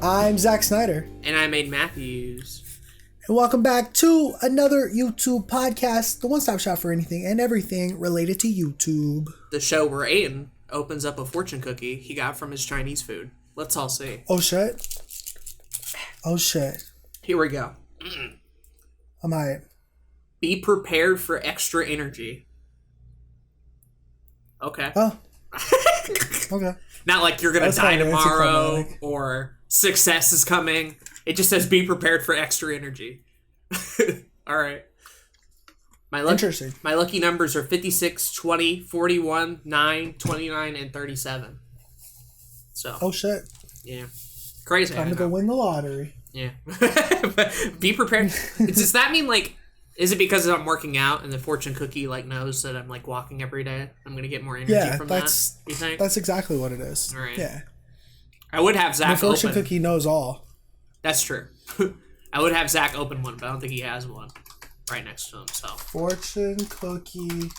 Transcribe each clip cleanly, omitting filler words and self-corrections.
I'm Zach Snyder. And I'm Aden Matthews. And welcome back to another YouTube podcast, the one-stop shop for anything and everything related to YouTube. The show where Aden opens up a fortune cookie he got from his Chinese food. Let's all see. Oh, shit. Oh, shit. Here we go. I'm hyped. Be prepared for extra energy. Okay. Oh. Okay. Not like you're going to die tomorrow or success is coming. It just says be prepared for extra energy. All right. Interesting. My lucky numbers are 56, 20, 41, 9, 29, and 37. So. Oh, shit. Yeah. Crazy. Time to go win the lottery. Yeah. Be prepared. Does that mean, like, is it because I'm working out and the fortune cookie, like, knows that I'm, like, walking every day? I'm going to get more energy from that, you think? That's exactly what it is. All right. Yeah. I would have Zach the fortune cookie knows all. That's true. I would have Zach open one, but I don't think he has one right next to him, so. Fortune cookie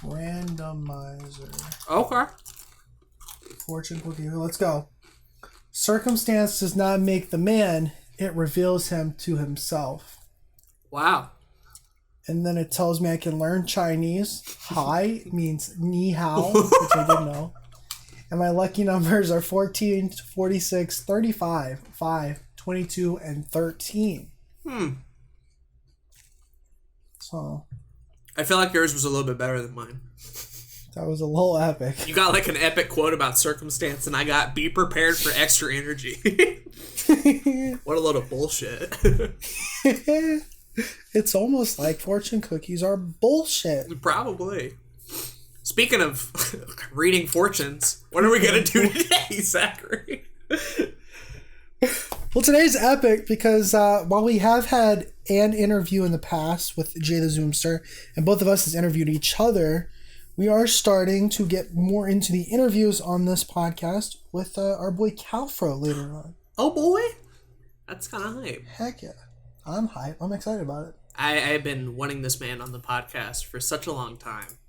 randomizer. Okay. Fortune cookie. Let's go. Circumstance does not make the man. It reveals him to himself. Wow. And then it tells me I can learn Chinese. Hi means ni hao, which I didn't know. And my lucky numbers are 14, 46, 35, 5, 22, and 13. So. I feel like yours was a little bit better than mine. That was a little epic. You got like an epic quote about circumstance, and I got be prepared for extra energy. What a load of bullshit. It's almost like fortune cookies are bullshit. Probably. Speaking of reading fortunes, what are we going to do today, Zachary? Well, today's epic because while we have had an interview in the past with Jay the Zoomster, and both of us has interviewed each other, we are starting to get more into the interviews on this podcast with our boy Cowfro later on. Oh, boy. That's kind of hype. Heck yeah. I'm hype. I'm excited about it. I've been wanting this man on the podcast for such a long time.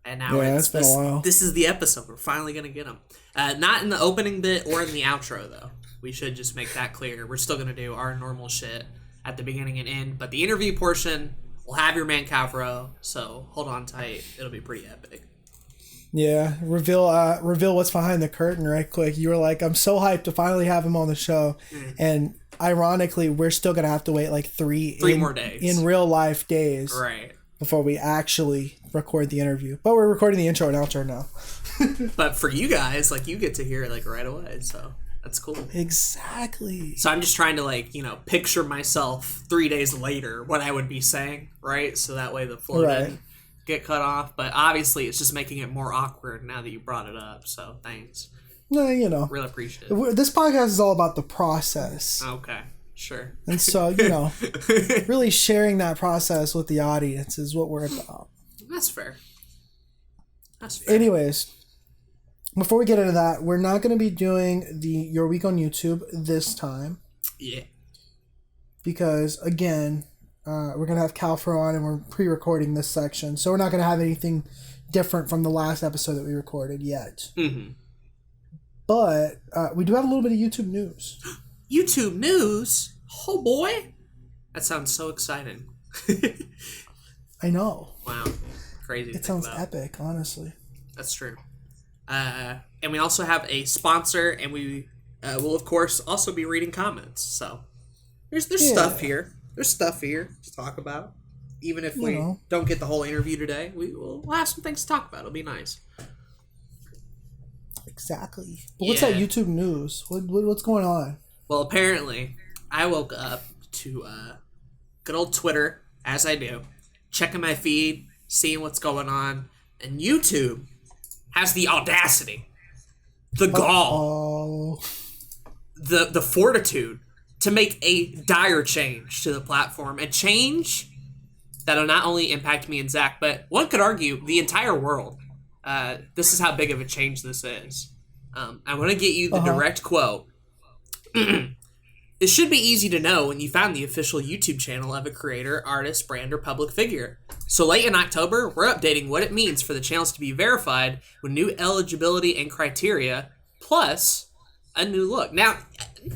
And now it's been a while. This is the episode. We're finally going to get him. Not in the opening bit or in the outro, though. We should just make that clear. We're still going to do our normal shit at the beginning and end. But the interview portion, we'll have your man Cowfro. So hold on tight. It'll be pretty epic. Yeah. Reveal what's behind the curtain right quick. You were like, I'm so hyped to finally have him on the show. And ironically, we're still going to have to wait like three more days. In real life days. Right. Before we actually record the interview. But we're recording the intro and outro now. But for you guys, like, you get to hear it like right away, so that's cool. Exactly. So I'm just trying to, like, picture myself 3 days later, what I would be saying, right? So that way the flow didn't get cut off. But obviously it's just making it more awkward now that you brought it up, so thanks. No, Really appreciate it. This podcast is all about the process. Okay. Sure. And so, really sharing that process with the audience is what we're about. That's fair. Anyways, before we get into that, we're not going to be doing Your Week on YouTube this time. Yeah. Because, again, we're going to have Cowfro on and we're pre-recording this section. So we're not going to have anything different from the last episode that we recorded yet. Mm-hmm. But we do have a little bit of YouTube news. YouTube news? Oh boy. That sounds so exciting. I know. Wow. Crazy. It sounds epic, honestly. That's true. And we also have a sponsor, and we will, of course, also be reading comments. So there's stuff here. There's stuff here to talk about. Even if we don't get the whole interview today, we'll have some things to talk about. It'll be nice. Exactly. But what's that YouTube news? What's going on? Well, apparently, I woke up to good old Twitter, as I do, checking my feed, seeing what's going on, and YouTube has the audacity, the gall, the fortitude to make a dire change to the platform, a change that'll not only impact me and Zach, but one could argue the entire world. This is how big of a change this is. I want to get you the direct quote. It should be easy to know when you found the official YouTube channel of a creator, artist, brand, or public figure. So late in October, we're updating what it means for the channels to be verified with new eligibility and criteria, plus a new look. Now,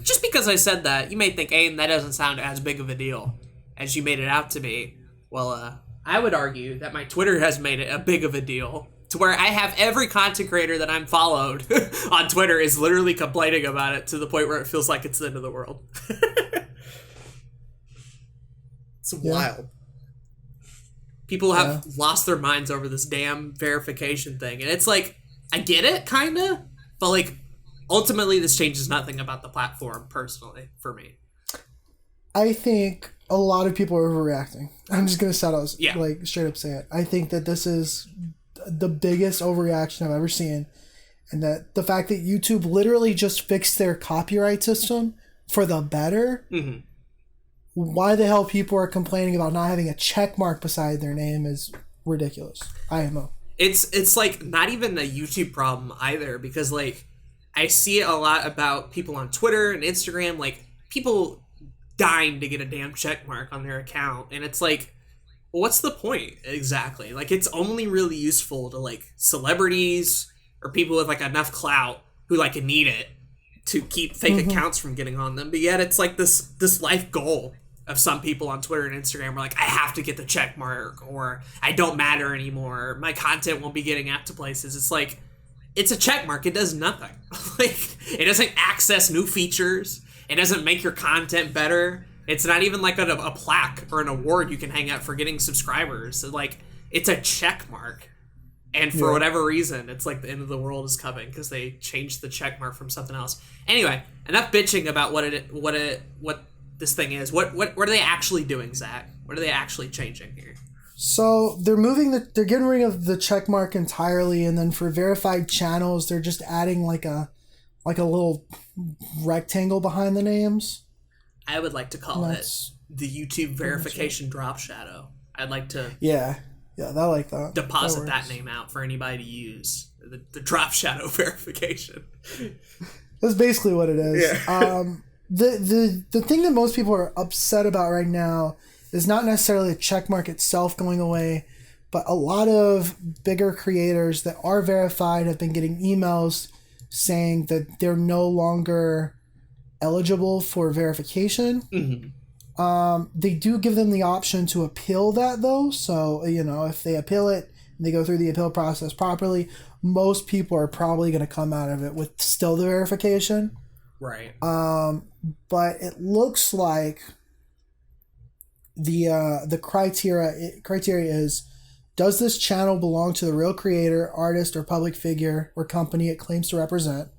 just because I said that, you may think, hey, that doesn't sound as big of a deal as you made it out to be. Well, I would argue that my Twitter has made it a big of a deal to where I have every content creator that I'm followed on Twitter is literally complaining about it to the point where it feels like it's the end of the world. It's wild. People have lost their minds over this damn verification thing. And it's like, I get it, kind of, but like, ultimately this changes nothing about the platform, personally, for me. I think a lot of people are overreacting. I'm just going to like straight up say it. I think that this is the biggest overreaction I've ever seen. And that the fact that YouTube literally just fixed their copyright system for the better. Mm-hmm. Why the hell people are complaining about not having a check mark beside their name is ridiculous. IMO. It's like not even a YouTube problem either, because like I see it a lot about people on Twitter and Instagram, like people dying to get a damn check mark on their account, and it's like, well, what's the point exactly? Like it's only really useful to like celebrities or people with like enough clout who like need it to keep fake accounts from getting on them. But yet it's like this life goal of some people on Twitter and Instagram were like, I have to get the check mark, or I don't matter anymore. My content won't be getting out to places. It's like, it's a check mark. It does nothing. Like, it doesn't access new features. It doesn't make your content better. It's not even like a plaque or an award you can hang out for getting subscribers. So like, it's a check mark. And for whatever reason, it's like the end of the world is coming because they changed the check mark from something else. Anyway, enough bitching about what this thing is. What are they actually doing, Zach? What are they actually changing here? So they're getting rid of the check mark entirely, and then for verified channels, they're just adding like a little rectangle behind the names. I would like to call it the YouTube verification drop shadow. I'd like to I like that. Deposit that name out for anybody to use. The drop shadow verification. That's basically what it is. Yeah. The thing that most people are upset about right now is not necessarily the checkmark itself going away, but a lot of bigger creators that are verified have been getting emails saying that they're no longer eligible for verification. Mm-hmm. They do give them the option to appeal that, though. So, if they appeal it and they go through the appeal process properly, most people are probably going to come out of it with still the verification. Right. But it looks like the criteria is, does this channel belong to the real creator, artist, or public figure or company it claims to represent?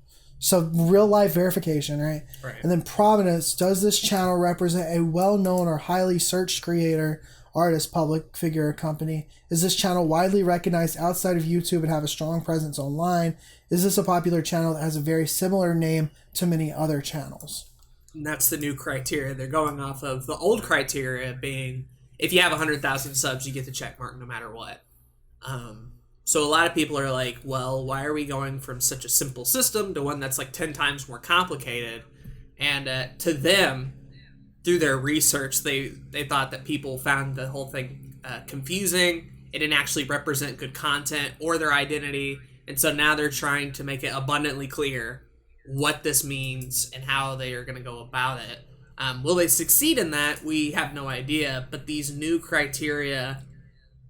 So real life verification, right? Right. And then provenance, does this channel represent a well-known or highly searched creator, artist, public figure, or company? Is this channel widely recognized outside of YouTube and have a strong presence online? Is this a popular channel that has a very similar name to many other channels? And that's the new criteria they're going off of. The old criteria being, if you have 100,000 subs, you get the check mark no matter what. So a lot of people are like, well, why are we going from such a simple system to one that's like 10 times more complicated? And to them, through their research, they thought that people found the whole thing confusing. It didn't actually represent good content or their identity. And so now they're trying to make it abundantly clear what this means and how they are going to go about it. Will they succeed in that? We have no idea. But these new criteria,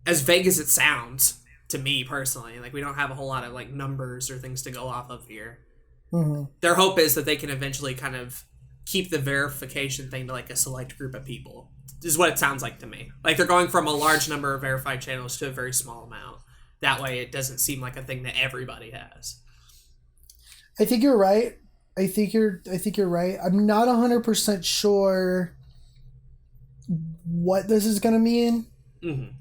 as vague as it sounds to me personally, like we don't have a whole lot of like numbers or things to go off of here. Mm-hmm. Their hope is that they can eventually kind of keep the verification thing to like a select group of people, is what it sounds like to me. Like they're going from a large number of verified channels to a very small amount. That way it doesn't seem like a thing that everybody has. I think you're right. I think you're right. I'm not 100% sure what this is going to mean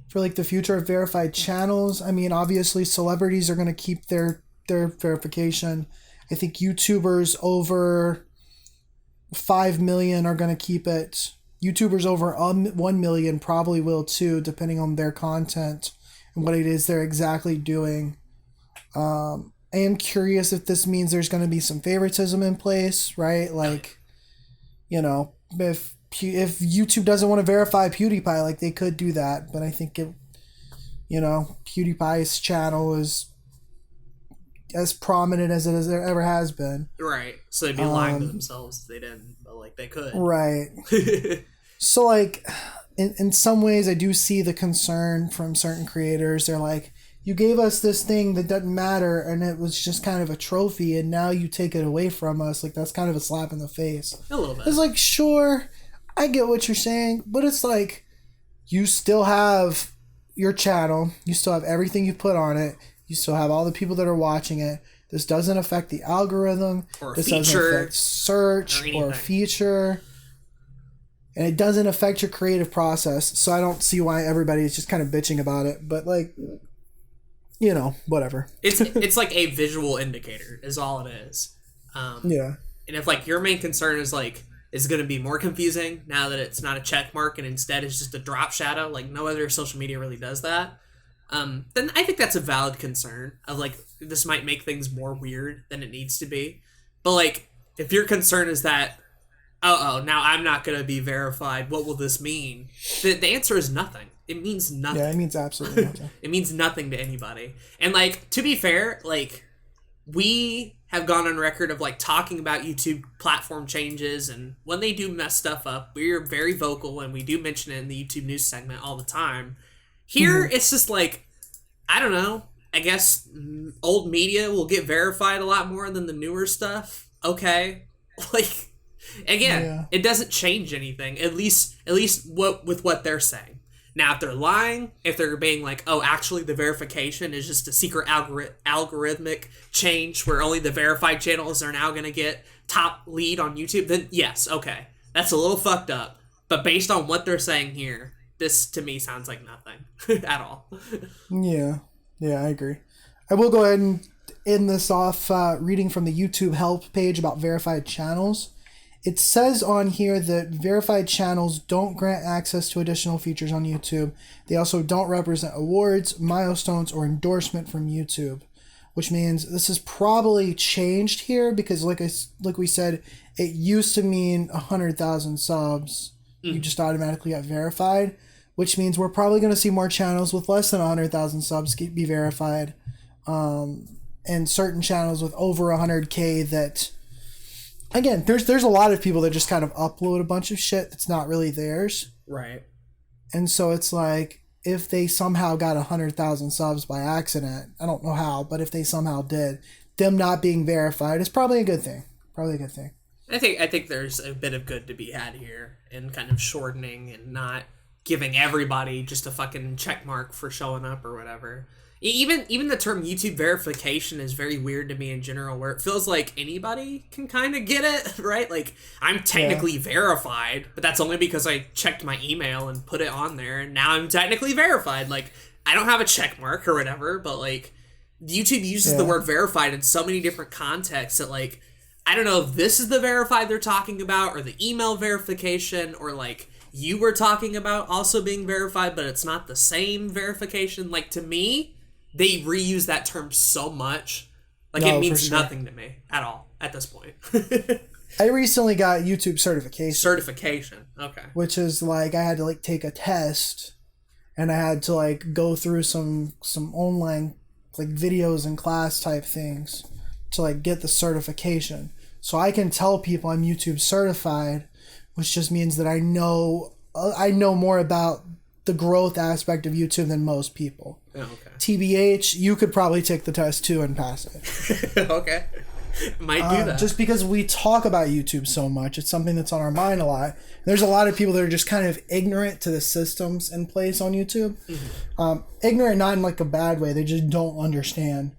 for like the future of verified channels. I mean, obviously celebrities are going to keep their verification. I think YouTubers over 5 million are going to keep it. YouTubers over 1 million probably will too, depending on their content and what it is they're exactly doing. I am curious if this means there's going to be some favoritism in place, right? Like, if YouTube doesn't want to verify PewDiePie, like they could do that, but I think PewDiePie's channel is as prominent as it has, ever has been. Right. So they'd be lying to themselves if they didn't, but like they could. Right. So like in some ways I do see the concern from certain creators. They're like, you gave us this thing that doesn't matter and it was just kind of a trophy and now you take it away from us. Like that's kind of a slap in the face. A little bit. It's like, sure, I get what you're saying, but it's like you still have your channel. You still have everything you put on it. You still have all the people that are watching it. This doesn't affect the algorithm. Or this feature, doesn't affect search or feature. And it doesn't affect your creative process. So I don't see why everybody is just kind of bitching about it. But like, you know, whatever. It's like a visual indicator is all it is. Yeah. And if like your main concern is like, is it going to be more confusing now that it's not a check mark and instead it's just a drop shadow, like no other social media really does that, then I think that's a valid concern of like, this might make things more weird than it needs to be. But like, if your concern is that, now I'm not going to be verified, what will this mean? The answer is nothing. It means nothing. Yeah, it means absolutely nothing. It means nothing to anybody. And like, to be fair, like, we have gone on record of like talking about YouTube platform changes, and when they do mess stuff up, we're very vocal and we do mention it in the YouTube news segment all the time. Here, it's just like, I don't know, I guess old media will get verified a lot more than the newer stuff. Okay. Like, again, It doesn't change anything, at least what they're saying. Now, if they're lying, if they're being like, oh, actually the verification is just a secret algorithmic change where only the verified channels are now going to get top lead on YouTube, then yes, okay. That's a little fucked up. But based on what they're saying here, this to me sounds like nothing at all. Yeah, I agree. I will go ahead and end this off reading from the YouTube help page about verified channels. It says on here that verified channels don't grant access to additional features on YouTube. They also don't represent awards, milestones, or endorsement from YouTube, which means this is probably changed here because, like we said, it used to mean 100,000 subs. You just automatically got verified, which means we're probably going to see more channels with less than 100,000 subs be verified, and certain channels with over 100K that. Again, there's a lot of people that just kind of upload a bunch of shit that's not really theirs. Right. And so it's like, if they somehow got 100,000 subs by accident, I don't know how, but if they somehow did, them not being verified is probably a good thing. I think there's a bit of good to be had here in kind of shortening and not giving everybody just a fucking check mark for showing up or whatever. Even the term YouTube verification is very weird to me in general, where it feels like anybody can kind of get it, right? Like, I'm technically verified, but that's only because I checked my email and put it on there, and now I'm technically verified. Like, I don't have a check mark or whatever, but, like, YouTube uses the word verified in so many different contexts that, like, I don't know if this is the verified they're talking about, or the email verification, or, like, you were talking about also being verified, but it's not the same verification. Like, to me, they reuse that term so much. Like, it means nothing to me at all at this point. I recently got YouTube certification. Certification, okay. Which is, like, I had to, like, take a test, and I had to, like, go through some online, like, videos and class type things to, like, get the certification. So I can tell people I'm YouTube certified, which just means that I know more about the growth aspect of YouTube than most people. Oh, okay. TBH, you could probably take the test too and pass it. Okay. Might do that. Just because we talk about YouTube so much, it's something that's on our mind a lot. There's a lot of people that are just kind of ignorant to the systems in place on YouTube. Mm-hmm. Ignorant, not in like a bad way. They just don't understand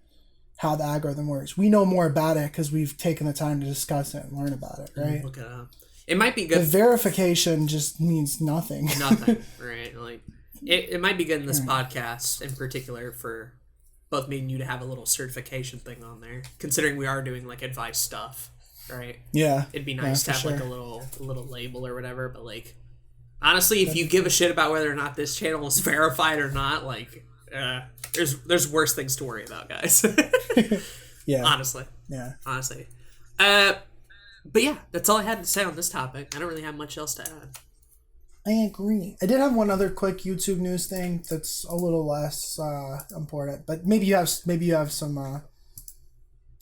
how the algorithm works. We know more about it because we've taken the time to discuss it and learn about it, right? Look it up. It might be good. The verification just means nothing. Nothing, right? Like, it might be good in this podcast in particular for both me and you to have a little certification thing on there, considering we are doing like advice stuff, right? Yeah. It'd be nice to have like a little label or whatever, but like, honestly, if you give a shit about whether or not this channel is verified or not, like, there's worse things to worry about, guys. Yeah. Honestly. Yeah. Honestly. But yeah, that's all I had to say on this topic. I don't really have much else to add. I agree. I did have one other quick YouTube news thing that's a little less important, but maybe you have some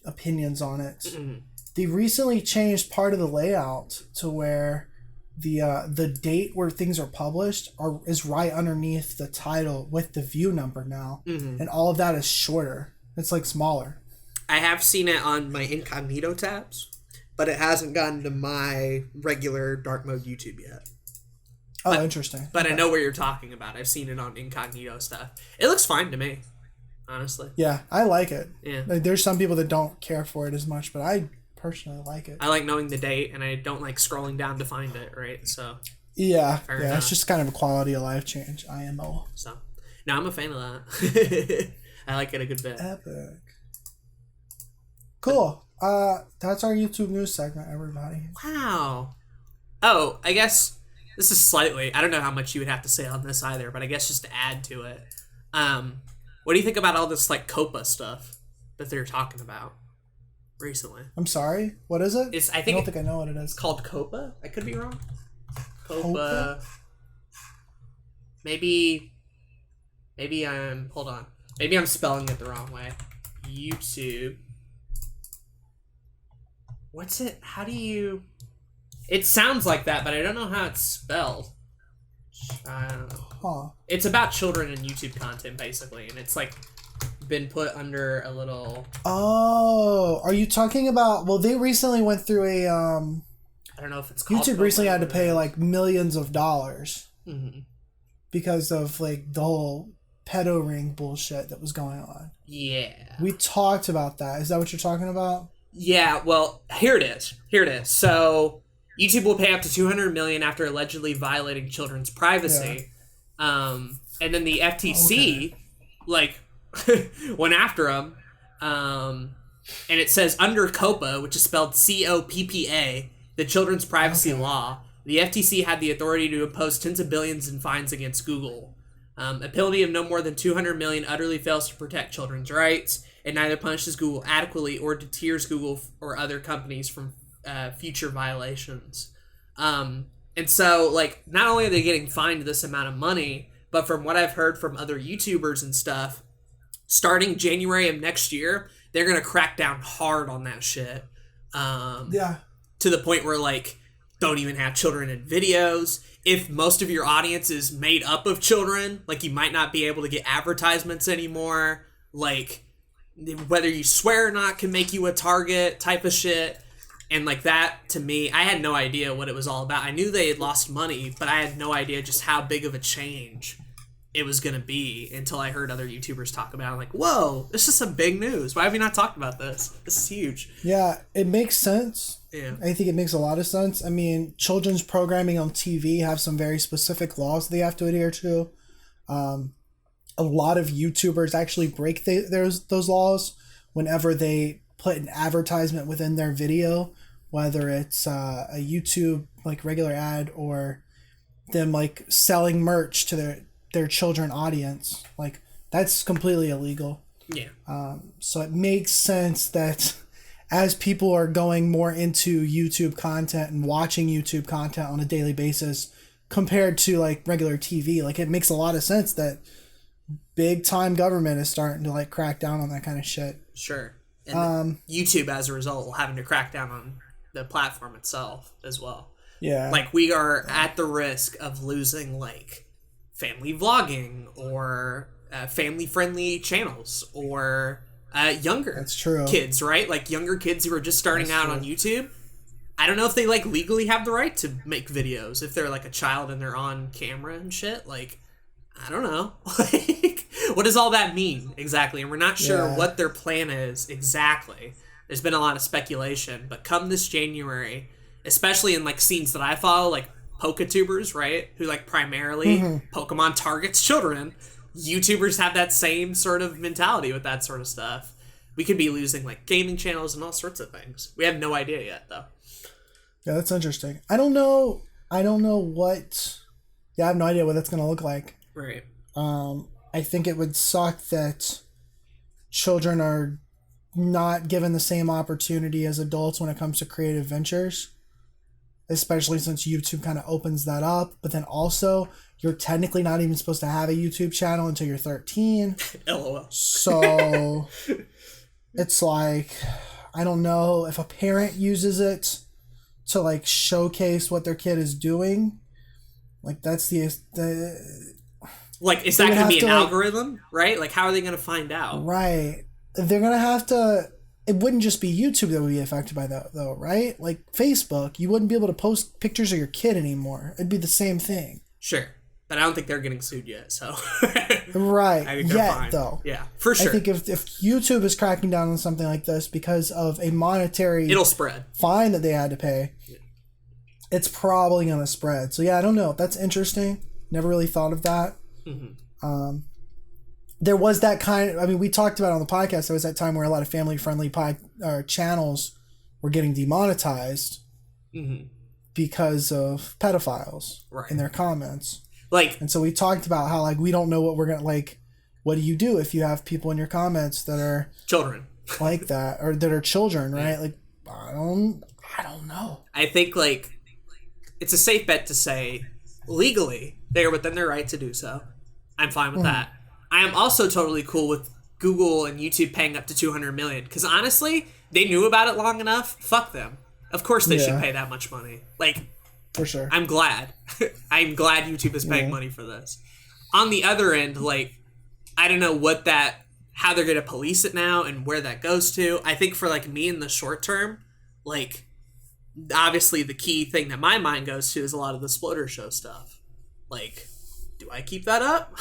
opinions on it. Mm-mm. They recently changed part of the layout to where the date where things are published is right underneath the title with the view number now, and all of that is shorter. It's like smaller. I have seen it on my incognito tabs, but it hasn't gotten to my regular dark mode YouTube yet. Oh, interesting. But okay. I know what you're talking about. I've seen it on incognito stuff. It looks fine to me, honestly. Yeah, I like it. Yeah. Like, there's some people that don't care for it as much, but I personally like it. I like knowing the date, and I don't like scrolling down to find it, right? So yeah, fair enough. It's just kind of a quality of life change. IMO. So, no, I'm a fan of that. I like it a good bit. Epic. Cool. That's our YouTube news segment, everybody. Wow. Oh, I guess this is slightly. I don't know how much you would have to say on this either, but I guess just to add to it, what do you think about all this like COPA stuff that they're talking about recently? I'm sorry. What is it? I don't think I know what it is. It's called COPA. I could be wrong. COPA. Maybe I'm. Hold on. Maybe I'm spelling it the wrong way. YouTube. What's it? How do you... It sounds like that, but I don't know how it's spelled. I don't know. Huh. It's about children and YouTube content, basically, and it's like been put under a little... Oh, are you talking about... Well, they recently went through a... I don't know if it's called... YouTube recently had to pay like millions of dollars mm-hmm. because of like the whole pedo ring bullshit that was going on. Yeah. We talked about that. Is that what you're talking about? Yeah, well, here it is. So, YouTube will pay up to $200 million after allegedly violating children's privacy. Yeah. And then the FTC, went after them. And it says under COPA, which is spelled COPPA, the Children's Privacy Law, the FTC had the authority to impose tens of billions in fines against Google. A penalty of no more than $200 million utterly fails to protect children's rights. It neither punishes Google adequately or deters Google or other companies from future violations. And so, not only are they getting fined this amount of money, but from what I've heard from other YouTubers and stuff, starting January of next year, they're going to crack down hard on that shit. To the point where, don't even have children in videos. If most of your audience is made up of children, you might not be able to get advertisements anymore. Whether you swear or not can make you a target type of shit. And that, to me, I had no idea what it was all about. I knew they had lost money, but I had no idea just how big of a change it was going to be until I heard other YouTubers talk about it. I'm like, whoa, this is some big news. Why have we not talked about this? This is huge. Yeah, it makes sense. Yeah. I think it makes a lot of sense. I mean, children's programming on TV have some very specific laws they have to adhere to. A lot of YouTubers actually break those laws whenever they put an advertisement within their video, whether it's a YouTube regular ad or them selling merch to their children audience. That's completely illegal. Yeah. So it makes sense that as people are going more into YouTube content and watching YouTube content on a daily basis compared to regular TV, it makes a lot of sense that big time government is starting to crack down on that kind of shit. Sure. And YouTube, as a result, will having to crack down on the platform itself as well. Yeah. We are at the risk of losing family vlogging or family-friendly channels or younger That's true. kids, right? Younger kids who are just starting That's out true. on YouTube. I don't know if they legally have the right to make videos if they're a child and they're on camera and shit. I don't know. What does all that mean exactly? And we're not sure what their plan is exactly. There's been a lot of speculation, but come this January, especially in scenes that I follow, Poketubers, right? Who primarily Pokemon targets children. YouTubers have that same sort of mentality with that sort of stuff. We could be losing gaming channels and all sorts of things. We have no idea yet, though. Yeah, that's interesting. I don't know what. Yeah, I have no idea what that's gonna look like. Right. I think it would suck that children are not given the same opportunity as adults when it comes to creative ventures, especially since YouTube kind of opens that up. But then also, you're technically not even supposed to have a YouTube channel until you're 13. LOL. So it's I don't know if a parent uses it to like showcase what their kid is doing. Like that's the like, is that going to be an algorithm, right? Like, how are they going to find out? Right. They're going to have to. It wouldn't just be YouTube that would be affected by that, though, right? Like Facebook, you wouldn't be able to post pictures of your kid anymore. It'd be the same thing. Sure. But I don't think they're getting sued yet, so. Right. I think they're fine. Though. Yeah, for sure. I think if YouTube is cracking down on something like this because of a monetary it'll spread fine that they had to pay, it's probably going to spread. So, yeah, I don't know. That's interesting. Never really thought of that. Mm-hmm. There was that kind of, I mean, we talked about it on the podcast. There was that time where a lot of family-friendly channels were getting demonetized because of pedophiles in their comments. Like, and so we talked about how, like, we don't know what we're going to, like, what do you do if you have people in your comments that are children like that, or that are children, right? Like, I don't know. I think, like, it's a safe bet to say legally they are within their right to do so. I'm fine with that. I am also totally cool with Google and YouTube paying up to $200 million because honestly, they knew about it long enough. Fuck them. Of course, they should pay that much money. Like, for sure. I'm glad. I'm glad YouTube is paying money for this. On the other end, like, I don't know how they're gonna police it now and where that goes to. I think for like me in the short term, like, obviously the key thing that my mind goes to is a lot of the Sploder Show stuff. Like, do I keep that up?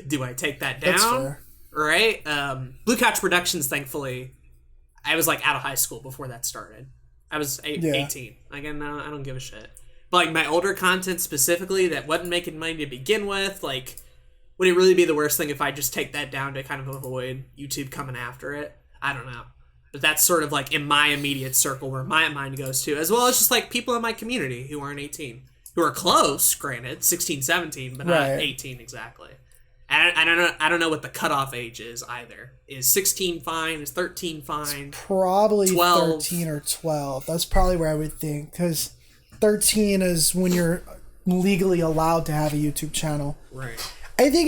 Do I take that down? That's fair. Right? Blue Couch Productions, thankfully, I was like out of high school before that started. I was 18. Again, I don't give a shit. But like my older content specifically that wasn't making money to begin with, like, would it really be the worst thing if I just take that down to kind of avoid YouTube coming after it? I don't know. But that's sort of like in my immediate circle where my mind goes to, as well as just like people in my community who aren't 18. Who are close, granted, 16, 17, but not 18 exactly. And I don't know what the cutoff age is either. Is 16 fine? Is 13 fine? It's probably 12. 13 or 12. That's probably where I would think, because 13 is when you're legally allowed to have a YouTube channel. Right. I think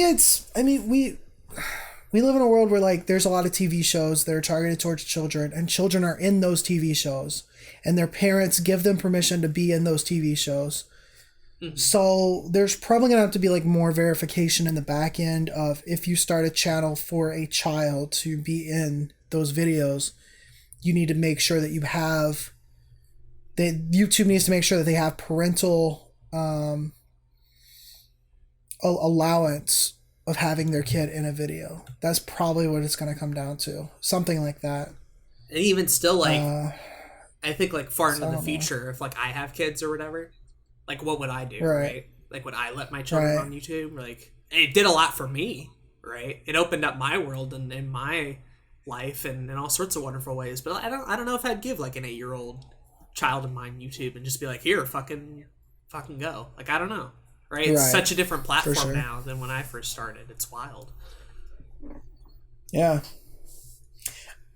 we live in a world where, like, there's a lot of TV shows that are targeted towards children, and children are in those TV shows, and their parents give them permission to be in those TV shows. Mm-hmm. So there's probably going to have to be like more verification in the back end of if you start a channel for a child to be in those videos, you need to make sure that YouTube needs to make sure that they have parental allowance of having their kid in a video. That's probably what it's going to come down to. Something like that. And even still, like, I think like far into the future, if like I have kids or whatever, like, what would I do, right? Like, would I let my children on YouTube? Like, it did a lot for me, right? It opened up my world and in my life and in all sorts of wonderful ways. But I don't know if I'd give, like, an 8-year-old child of mine YouTube and just be like, here, fucking go. Like, I don't know, right? It's such a different platform now than when I first started. It's wild. Yeah.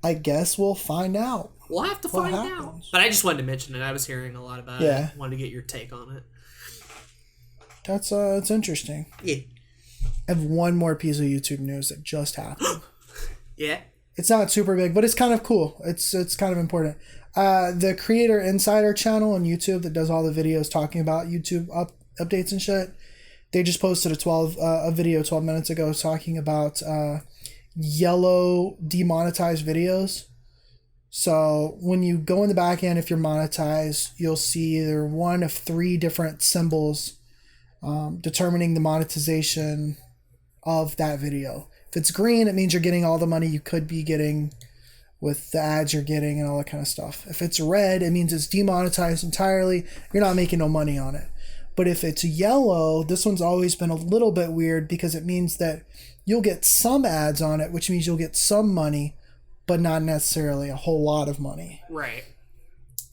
I guess we'll find out. We'll have to find out. But I just wanted to mention it. I was hearing a lot about it. Wanted to get your take on it. That's it's interesting. Yeah. I have one more piece of YouTube news that just happened. Yeah. It's not super big, but it's kind of cool. It's kind of important. The Creator Insider channel on YouTube that does all the videos talking about YouTube updates and shit, they just posted a video 12 minutes ago talking about yellow demonetized videos. So when you go in the back end, if you're monetized, you'll see either one of 3 different symbols determining the monetization of that video. If it's green, it means you're getting all the money you could be getting with the ads you're getting and all that kind of stuff. If it's red, it means it's demonetized entirely. You're not making no money on it. But if it's yellow, this one's always been a little bit weird because it means that you'll get some ads on it, which means you'll get some money, but not necessarily a whole lot of money. Right.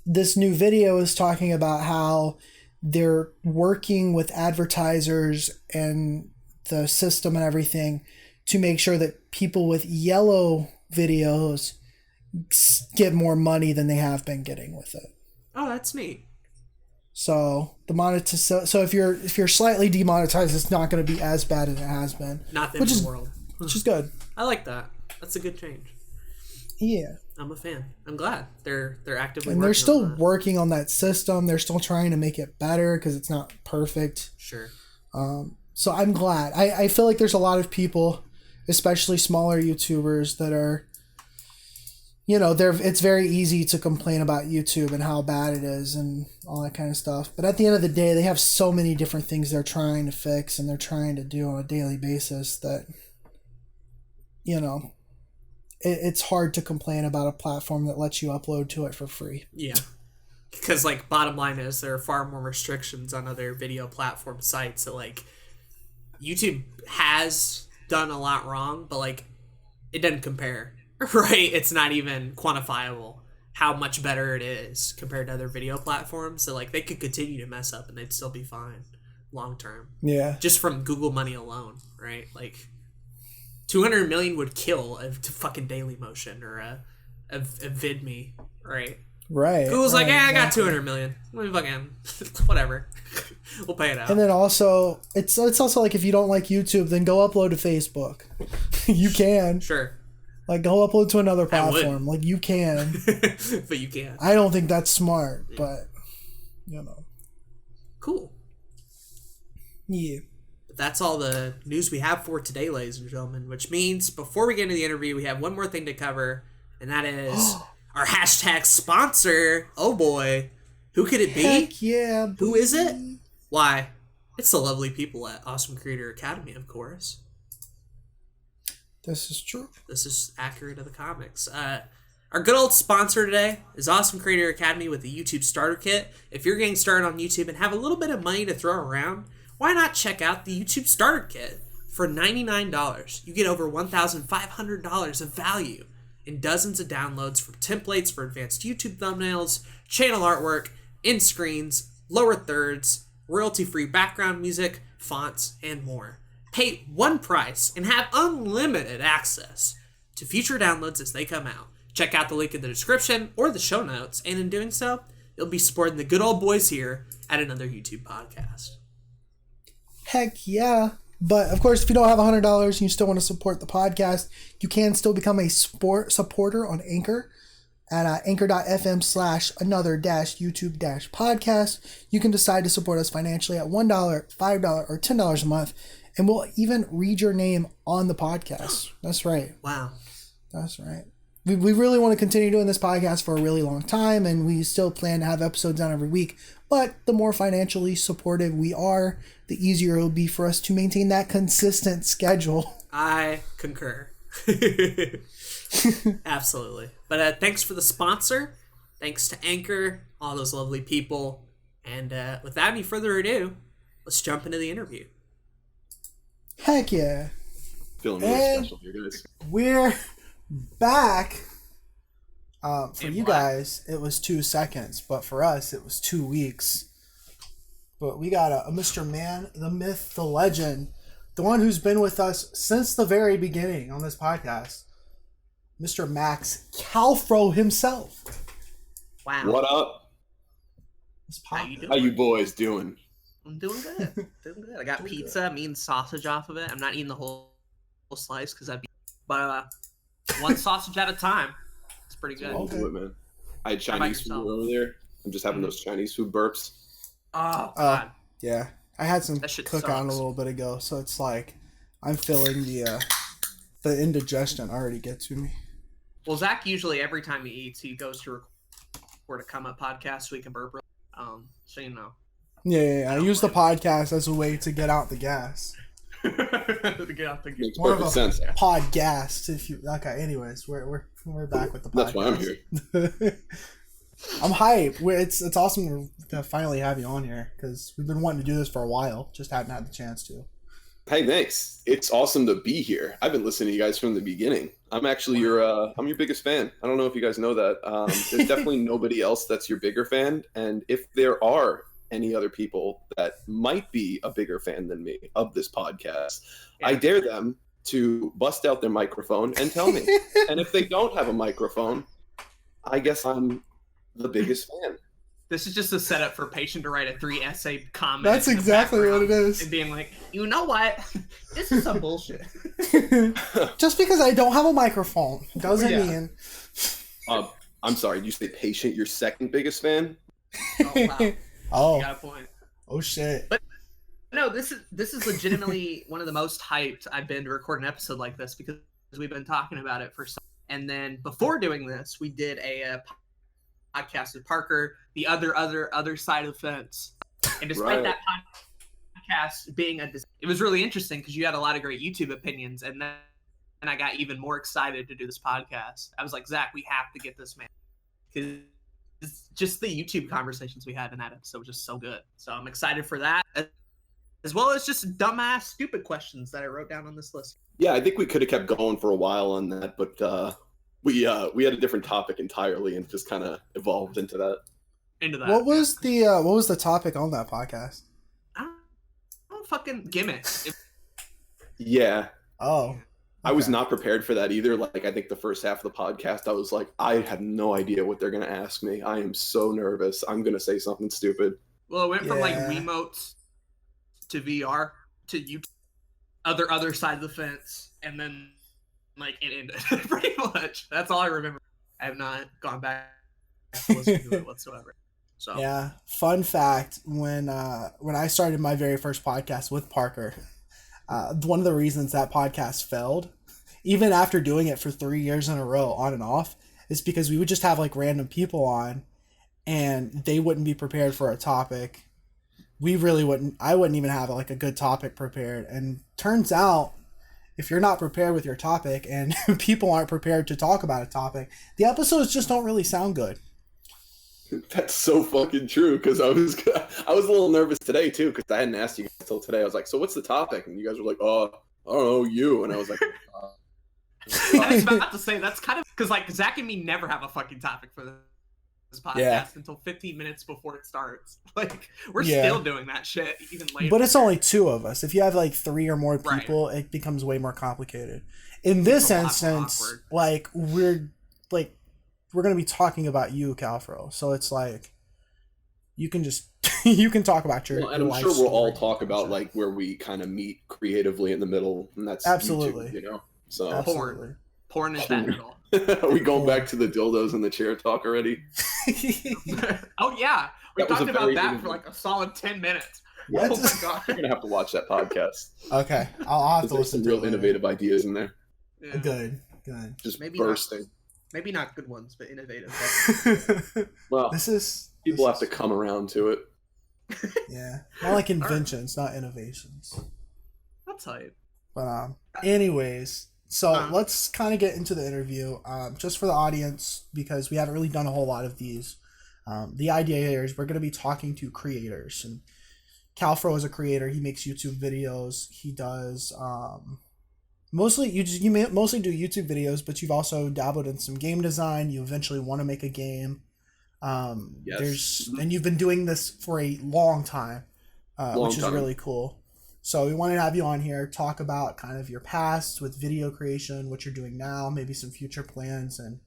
This new video is talking about how they're working with advertisers and the system and everything to make sure that people with yellow videos get more money than they have been getting with it. Oh, that's neat. So so if you're slightly demonetized, it's not going to be as bad as it has been. Not the end of the world. Which is good. I like that. That's a good change. Yeah. I'm a fan. I'm glad they're actively And working they're still on that. working on that system. They're still trying to make it better because it's not perfect. Sure. So I'm glad. I feel like there's a lot of people, especially smaller YouTubers, that are, it's very easy to complain about YouTube and how bad it is and all that kind of stuff. But at the end of the day, they have so many different things they're trying to fix and they're trying to do on a daily basis that, it's hard to complain about a platform that lets you upload to it for free. Yeah. Because, like, bottom line is there are far more restrictions on other video platform sites. So, like, YouTube has done a lot wrong, but, like, it doesn't compare. Right? It's not even quantifiable how much better it is compared to other video platforms. So, like, they could continue to mess up and they'd still be fine long term. Yeah. Just from Google money alone, right? Like, 200 million would kill a fucking Daily Motion or a VidMe, right? Right. Google's like, I got 200 million. Let me fucking, whatever. We'll pay it out. And then also, it's also like if you don't like YouTube, then go upload to Facebook. You can. Sure. Like, go upload to another platform. Like, you can. But you can't. I don't think that's smart, but, Cool. Yeah. But that's all the news we have for today, ladies and gentlemen, which means before we get into the interview, we have one more thing to cover, and that is our hashtag sponsor. Oh, boy. Who could it be? Heck yeah. Boy. Who is it? Why? It's the lovely people at Awesome Creator Academy, of course. This is true. This is accurate to the comics. Our good old sponsor today is Awesome Creator Academy with the YouTube Starter Kit. If you're getting started on YouTube and have a little bit of money to throw around, why not check out the YouTube Starter Kit? For $99, you get over $1,500 of value in dozens of downloads from templates for advanced YouTube thumbnails, channel artwork, end screens, lower thirds, royalty-free background music, fonts, and more. Pay one price and have unlimited access to future downloads as they come out. Check out the link in the description or the show notes, and in doing so, you'll be supporting the good old boys here at another YouTube podcast. Heck yeah. But, of course, if you don't have $100 and you still want to support the podcast, you can still become a supporter on Anchor at anchor.fm/another-YouTube-podcast. You can decide to support us financially at $1, $5, or $10 a month, and we'll even read your name on the podcast. That's right. Wow. That's right. We really want to continue doing this podcast for a really long time, and we still plan to have episodes out every week. But the more financially supportive we are, the easier it will be for us to maintain that consistent schedule. I concur. Absolutely. But thanks for the sponsor. Thanks to Anchor, all those lovely people. And without any further ado, let's jump into the interview. Heck yeah. Feeling really special here, guys. We're back. For you guys, it was 2 seconds, but for us, it was 2 weeks. But we got a Mr. Man, the myth, the legend, the one who's been with us since the very beginning on this podcast, Mr. Max Cowfro himself. Wow. What up? How you doing? How you boys doing? I'm doing good. Doing good. I got pizza, meat and sausage off of it. I'm not eating the whole slice because that'd be... But one sausage at a time. It's pretty good. I'll do it, man. I had Chinese food earlier. I'm just having those Chinese food burps. Oh, God. Yeah. I had some That shit cook sucks. on a little bit ago, so it's like I'm feeling the indigestion already get to me. Well, Zach usually, every time he eats, he goes to record a come-up podcast so he can burp. So you know. Yeah. I use the podcast as a way to get out the gas. To get out the Makes More of perfect a sense. podcast, if you okay. Anyways, we're back with the podcast. That's why I'm here. I'm hyped. It's awesome to finally have you on here because we've been wanting to do this for a while, just hadn't had the chance to. Hey, thanks. It's awesome to be here. I've been listening to you guys from the beginning. I'm actually your biggest fan. I don't know if you guys know that. There's definitely nobody else that's your bigger fan, and if there are any other people that might be a bigger fan than me of this podcast, I dare them to bust out their microphone and tell me. And if they don't have a microphone, I guess I'm the biggest fan. This is just a setup for Patient to write a 3-essay comment. That's exactly what it is. And being like, you know what? This is some bullshit. Just because I don't have a microphone doesn't mean. I'm sorry. You say Patient your second biggest fan? Oh wow. Oh. You got a point. Oh shit. But no, this is legitimately one of the most hyped I've been to record an episode like this because we've been talking about it for so. And then before doing this, we did a podcast with Parker, the other side of the fence. And despite that podcast being it was really interesting because you had a lot of great YouTube opinions, and then I got even more excited to do this podcast. I was like, Zach, we have to get this man because it's just the YouTube conversations we had in that episode was just so good. So I'm excited for that, as well as just dumbass, stupid questions that I wrote down on this list. Yeah, I think we could have kept going for a while on that, but we had a different topic entirely and just kind of evolved into that. What was the topic on that podcast? I don't fucking gimmick. Yeah. Oh. Okay. I was not prepared for that either. Like, I think the first half of the podcast, I was like, I have no idea what they're going to ask me. I am so nervous. I'm going to say something stupid. Well, it went from like Wiimotes to VR to YouTube, other side of the fence, and then like it ended. Pretty much. That's all I remember. I have not gone back to listen to it whatsoever. So yeah. Fun fact: when I started my very first podcast with Parker, one of the reasons that podcast failed, even after doing it for 3 years in a row, on and off, is because we would just have like random people on, and they wouldn't be prepared for a topic. We really wouldn't. I wouldn't even have like a good topic prepared. And turns out, if you're not prepared with your topic and people aren't prepared to talk about a topic, the episodes just don't really sound good. That's so fucking true. Because I was a little nervous today too, because I hadn't asked you guys until today. I was like, "So what's the topic?" And you guys were like, "Oh, I don't know, you." And I was like, I was about to say that's kind of because like Zach and me never have a fucking topic for this podcast until 15 minutes before it starts. Like we're still doing that shit even later. But it's only two of us. If you have like 3 or more people, it becomes way more complicated. In this instance, like we're going to be talking about you, Cowfro. So it's like you can just you can talk about your. Well, and I'm sure we'll all talk about like where we kind of meet creatively in the middle, and that's absolutely YouTube, So absolutely. Porn is that middle. Are we going back to the dildos in the chair talk already? Oh yeah, we talked about that for like a solid 10 minutes. What? Oh my god, I'm gonna have to watch that podcast. Okay, I'll have to listen to some real innovative ideas in there. Yeah. Good. Just maybe bursting. Maybe not good ones, but innovative. Well, people have to come around to it. Yeah, not like inventions, not innovations. That's hype. But anyways. So let's kind of get into the interview, just for the audience, because we haven't really done a whole lot of these. The idea here is we're going to be talking to creators, and Cowfro is a creator. He makes YouTube videos. He does mostly mostly do YouTube videos, but you've also dabbled in some game design. You eventually want to make a game. Yes. And you've been doing this for a long time, which is really cool. So we wanted to have you on here, talk about kind of your past with video creation, what you're doing now, maybe some future plans, and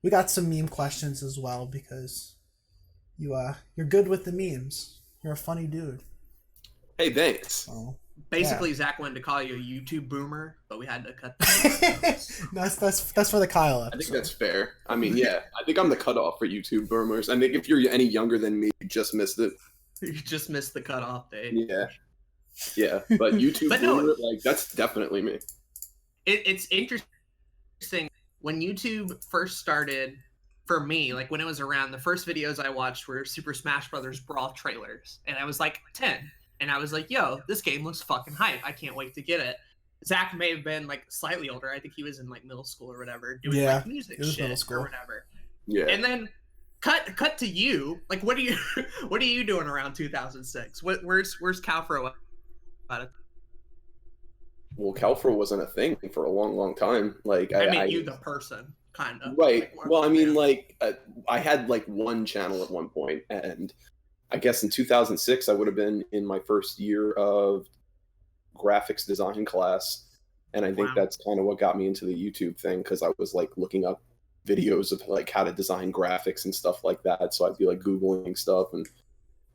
we got some meme questions as well because you're good with the memes. You're a funny dude. Hey, thanks. So, basically, Zach wanted to call you a YouTube boomer, but we had to cut that. that's for the Kyle episode. I think that's fair. I mean, yeah, I think I'm the cutoff for YouTube boomers. I think if you're any younger than me, you just missed it. You just missed the cutoff date. Yeah, but YouTube boomer, like that's definitely me. It's interesting when YouTube first started. For me, like when it was around, the first videos I watched were Super Smash Brothers Brawl trailers, and I was like 10, and I was like, "Yo, this game looks fucking hype! I can't wait to get it." Zach may have been like slightly older. I think he was in like middle school or whatever, doing like music shit or whatever. Yeah, and then cut to you. Like, what are you doing around 2006? Where's Cowfro? Well, Cowfro wasn't a thing for a long time. Like, I mean, you the person, kind of. Right. Like, well, I mean, like, I had like one channel at one point, and I guess in 2006 I would have been in my first year of graphics design class, and I think that's kind of what got me into the YouTube thing, because I was like looking up videos of like how to design graphics and stuff like that. So I'd be like Googling stuff, and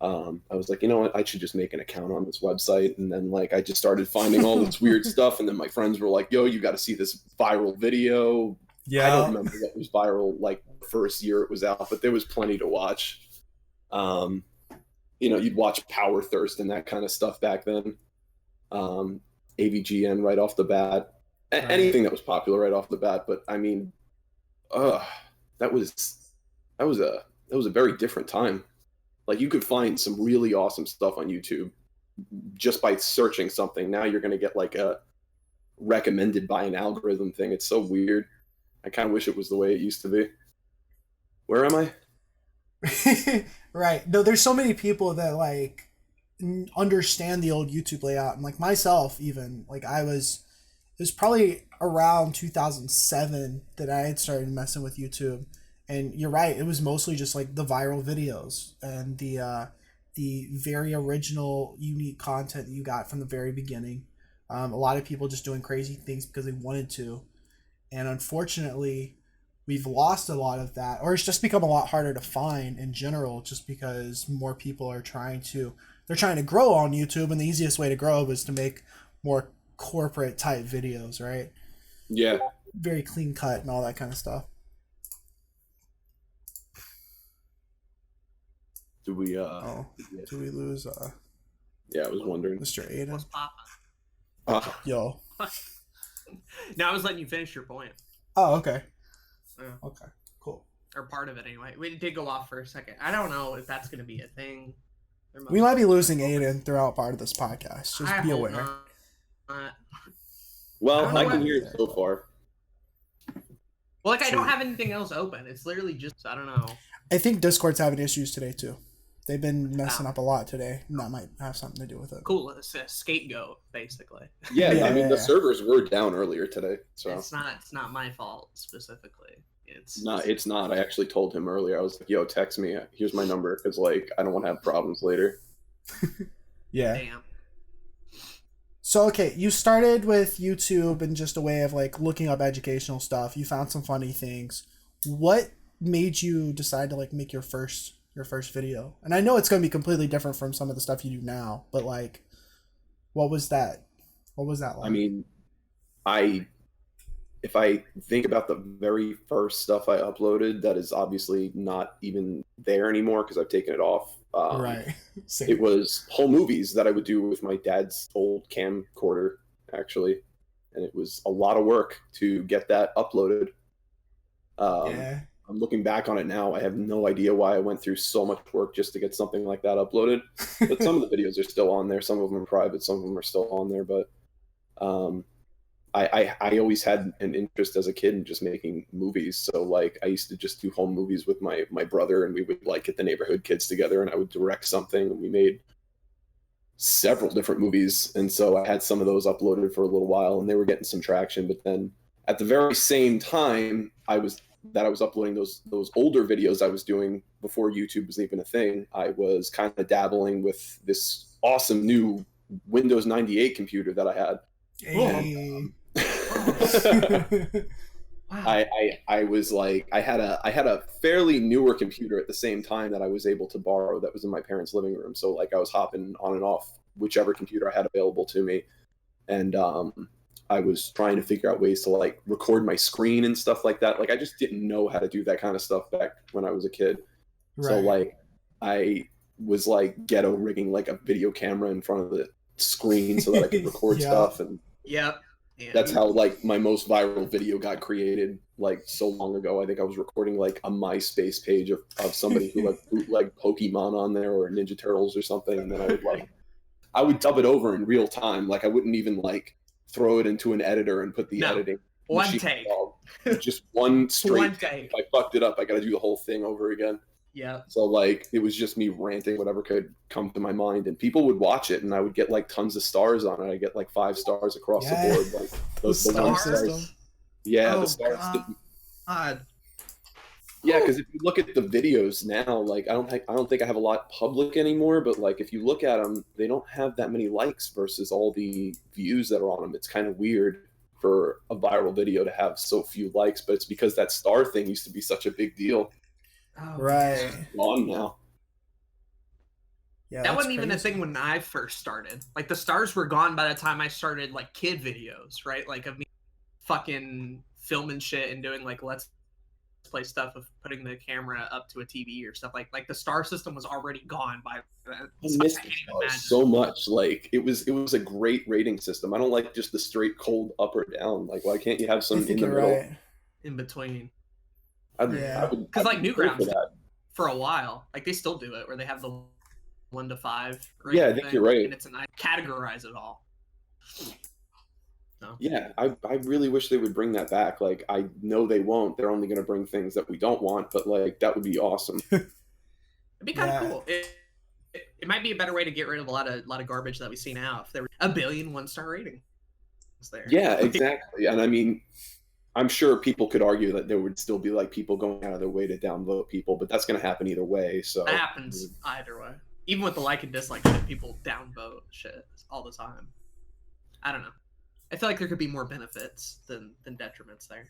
I was like, you know what, I should just make an account on this website. And then like I just started finding all this weird stuff, and then my friends were like, yo, you got to see this viral video, I don't remember what was viral like the first year it was out, but there was plenty to watch. You'd watch Power Thirst and that kind of stuff back then. AVGN right off the bat. Right. Anything that was popular right off the bat. But I mean, that was a very different time. Like, you could find some really awesome stuff on YouTube just by searching something. Now you're going to get like a recommended by an algorithm thing. It's so weird. I kind of wish it was the way it used to be. Where am I? Right. No, there's so many people that like understand the old YouTube layout, and like myself, even like it was probably around 2007 that I had started messing with YouTube. And you're right, it was mostly just like the viral videos and the very original, unique content that you got from the very beginning. A lot of people just doing crazy things because they wanted to. And unfortunately, we've lost a lot of that, or it's just become a lot harder to find in general, just because more people are trying to grow on YouTube, and the easiest way to grow is to make more corporate type videos, right? Yeah. Very clean cut and all that kind of stuff. Do we lose yeah, I was wondering. Mr. Aden? What's poppin'? Yo. No, I was letting you finish your point. Oh, okay. Yeah. Okay, cool. Or part of it anyway. We did go off for a second. I don't know if that's gonna be a thing. We might be losing Aden throughout part of this podcast. Just be aware. Well, I can hear it so far. Well, like, I don't have anything else open. It's literally just, I don't know. I think Discord's having issues today too. They've been messing up a lot today, and that might have something to do with it. Cool, it's a scapegoat, basically. Yeah, I mean, the servers were down earlier today, so it's not my fault specifically. It's not. I actually told him earlier. I was like, "Yo, text me. Here's my number," because like I don't want to have problems later. Yeah. Damn. So okay, you started with YouTube and just a way of like looking up educational stuff. You found some funny things. What made you decide to like make your first video? And I know it's going to be completely different from some of the stuff you do now, but like, what was that like? I mean, if I think about the very first stuff I uploaded, that is obviously not even there anymore because I've taken it off. Right. It was whole movies that I would do with my dad's old camcorder, actually, and it was a lot of work to get that uploaded. Yeah. I'm looking back on it now. I have no idea why I went through so much work just to get something like that uploaded. But some of the videos are still on there. Some of them are private. Some of them are still on there. But I always had an interest as a kid in just making movies. So like I used to just do home movies with my brother, and we would like get the neighborhood kids together, and I would direct something. And we made several different movies, and so I had some of those uploaded for a little while, and they were getting some traction. But then at the very same time, I was uploading those older videos I was doing before YouTube was even a thing. I was kind of dabbling with this awesome new Windows 98 computer that I had. Hey. Wow. I was like, I had a fairly newer computer at the same time that I was able to borrow that was in my parents' living room. So like I was hopping on and off whichever computer I had available to me, and I was trying to figure out ways to like record my screen and stuff like that. Like I just didn't know how to do that kind of stuff back when I was a kid. Right. So like I was like ghetto rigging like a video camera in front of the screen so that I could record stuff, and that's how like my most viral video got created like so long ago. I think I was recording like a MySpace page of somebody who like bootlegged Pokemon on there or Ninja Turtles or something, and then I would dub it over in real time. Like I wouldn't even like throw it into an editor and put the editing one take just one straight one take. If I fucked it up, I got to do the whole thing over again. Yeah. So like it was just me ranting whatever could come to my mind, and people would watch it, and I would get like tons of stars on it. I get like 5 stars across the board, like those the one stars. Yeah, oh, the stars. God. Yeah, because if you look at the videos now, like I don't think I have a lot public anymore, but like if you look at them, they don't have that many likes versus all the views that are on them. It's kind of weird for a viral video to have so few likes, but it's because that star thing used to be such a big deal. Oh, right. It's gone now. Yeah, that wasn't even a thing when I first started. Like the stars were gone by the time I started like kid videos, right? Like of me fucking filming shit and doing like let's play stuff of putting the camera up to a TV or stuff like the star system was already gone by then. I So missed can't it even imagine. so much. Like it was a great rating system. I don't like just the straight cold up or down. Like why can't you have I some think in the you're middle? right. In between. Yeah. Because like I'd pay Newgrounds for that. for a while, like they still do it where they have the 1 to 5 Yeah, I think you're right. and it's a nice categorize it all. So. Yeah, I really wish they would bring that back. Like I know they won't. They're only going to bring things that we don't want, but like that would be awesome. It'd be kind of Yeah. cool. It might be a better way to get rid of a lot of garbage that we see now if there were a billion 1-star ratings there. Yeah, exactly. And I mean, I'm sure people could argue that there would still be like people going out of their way to downvote people, but that's going to happen either way. So That happens either way. Even with the like and dislike shit, people downvote shit all the time. I don't know. I feel like there could be more benefits than detriments there.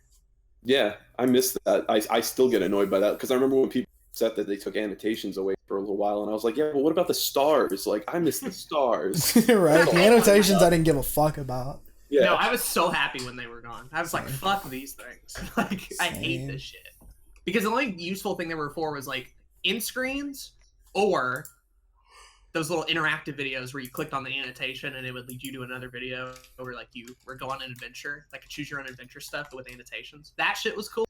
Yeah, I miss that. I still get annoyed by that because I remember when people said that they took annotations away for a little while, and I was like, yeah, but what about the stars? Like, I miss the stars. Right? The annotations I didn't give a fuck about. Yeah. No, I was so happy when they were gone. I was like, fuck these things. Like, I hate this shit. Because the only useful thing they were for was like in screens or those little interactive videos where you clicked on the annotation and it would lead you to another video where like you were going on an adventure, like a choose your own adventure stuff with annotations. That shit was cool.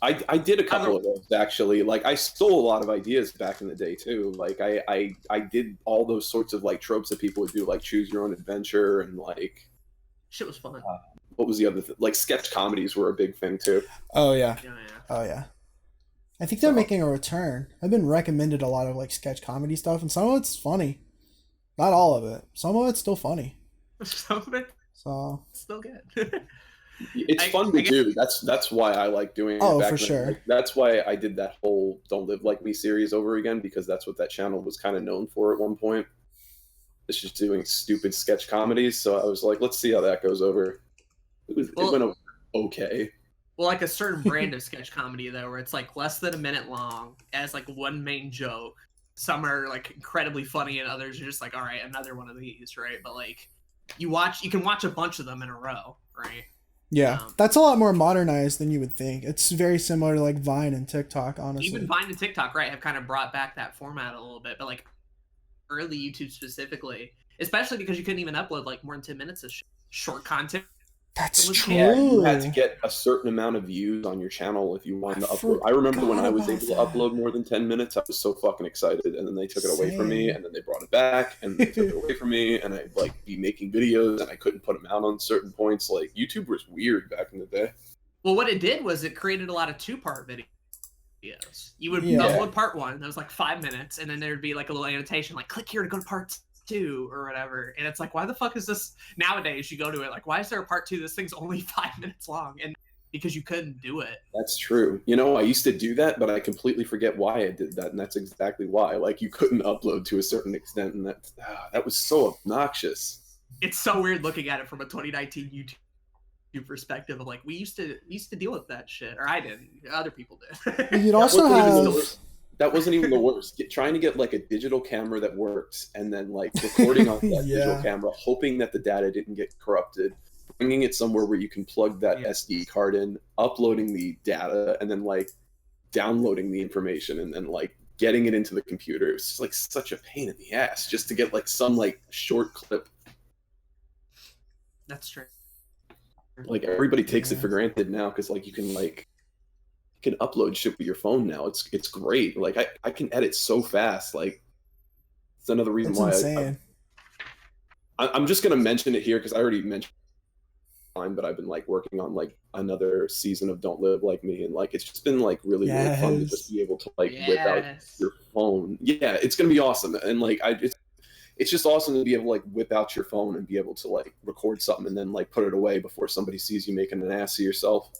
I did a couple of those actually. Like I stole a lot of ideas back in the day too. Like I did all those sorts of like tropes that people would do, like choose your own adventure and like Shit was fun. what was the other thing? Like sketch comedies were a big thing too. Oh yeah. Yeah. Oh yeah. I think they're making a return. I've been recommended a lot of like sketch comedy stuff, and some of it's funny. Not all of it. Some of it's still funny. Some of it So still good. It's fun to do. That's why I like doing it. Oh, back for then. sure. Like, that's why I did that whole "Don't Live Like Me" series over again, because that's what that channel was kind of known for at one point. It's just doing stupid sketch comedies. So I was like, let's see how that goes over. It went over okay. Well, like a certain brand of sketch comedy though, where it's like less than a minute long, as like one main joke. Some are like incredibly funny, and others are just like, all right, another one of these, right? But like, you can watch a bunch of them in a row, right? yeah, that's a lot more modernized than you would think. It's very similar to like Vine and TikTok, honestly. Even Vine and TikTok, right, have kind of brought back that format a little bit, but like early YouTube specifically, especially because you couldn't even upload like more than 10 minutes of short content. That's true. Yeah, you had to get a certain amount of views on your channel if you wanted to upload. I remember when I was able to upload more than 10 minutes, I was so fucking excited, and then they took it away from me, and then they brought it back, and they took it away from me, and I'd like be making videos, and I couldn't put them out on certain points. Like YouTube was weird back in the day. Well, what it did was it created a lot of 2-part videos. You would upload part 1, that was like 5 minutes, and then there'd be like a little annotation, like click here to go to part 2 or whatever. And it's like, why the fuck is this? Nowadays, you go to it like, why is there a part 2? This thing's only 5 minutes long, and because you couldn't do it. That's true. You know, I used to do that, but I completely forget why I did that, and that's exactly why. Like, you couldn't upload to a certain extent, and that was so obnoxious. It's so weird looking at it from a 2019 YouTube perspective of like, we used to deal with that shit, or I didn't. Other people did. You'd also have. That wasn't even the worst. Trying to get like a digital camera that works, and then like recording on that digital camera, hoping that the data didn't get corrupted, bringing it somewhere where you can plug that SD card in, uploading the data, and then like downloading the information, and then like getting it into the computer. It was just like such a pain in the ass just to get like some like short clip. That's true. Like everybody takes it for granted now because like you can upload shit with your phone now. It's great. Like I can edit so fast. Like it's another reason why I'm just gonna mention it here because I already mentioned it, but I've been like working on like another season of Don't Live Like Me, and like it's just been like really fun to just be able to like whip out your phone. Yeah, it's gonna be awesome. And like it's just awesome to be able to like whip out your phone and be able to like record something and then like put it away before somebody sees you making an ass of yourself.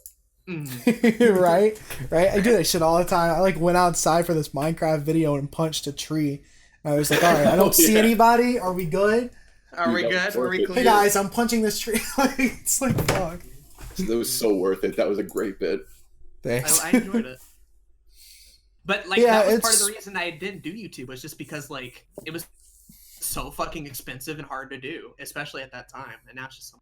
right I do that shit all the time. I like went outside for this Minecraft video and punched a tree, and I was like, all right, I don't see anybody, are we good? Are we clear? Hey guys, I'm punching this tree. It's like, fuck. That was so worth it. That was a great bit. Thanks. I enjoyed it. But like that was part of the reason I didn't do YouTube, was just because like it was so fucking expensive and hard to do, especially at that time. And now it's just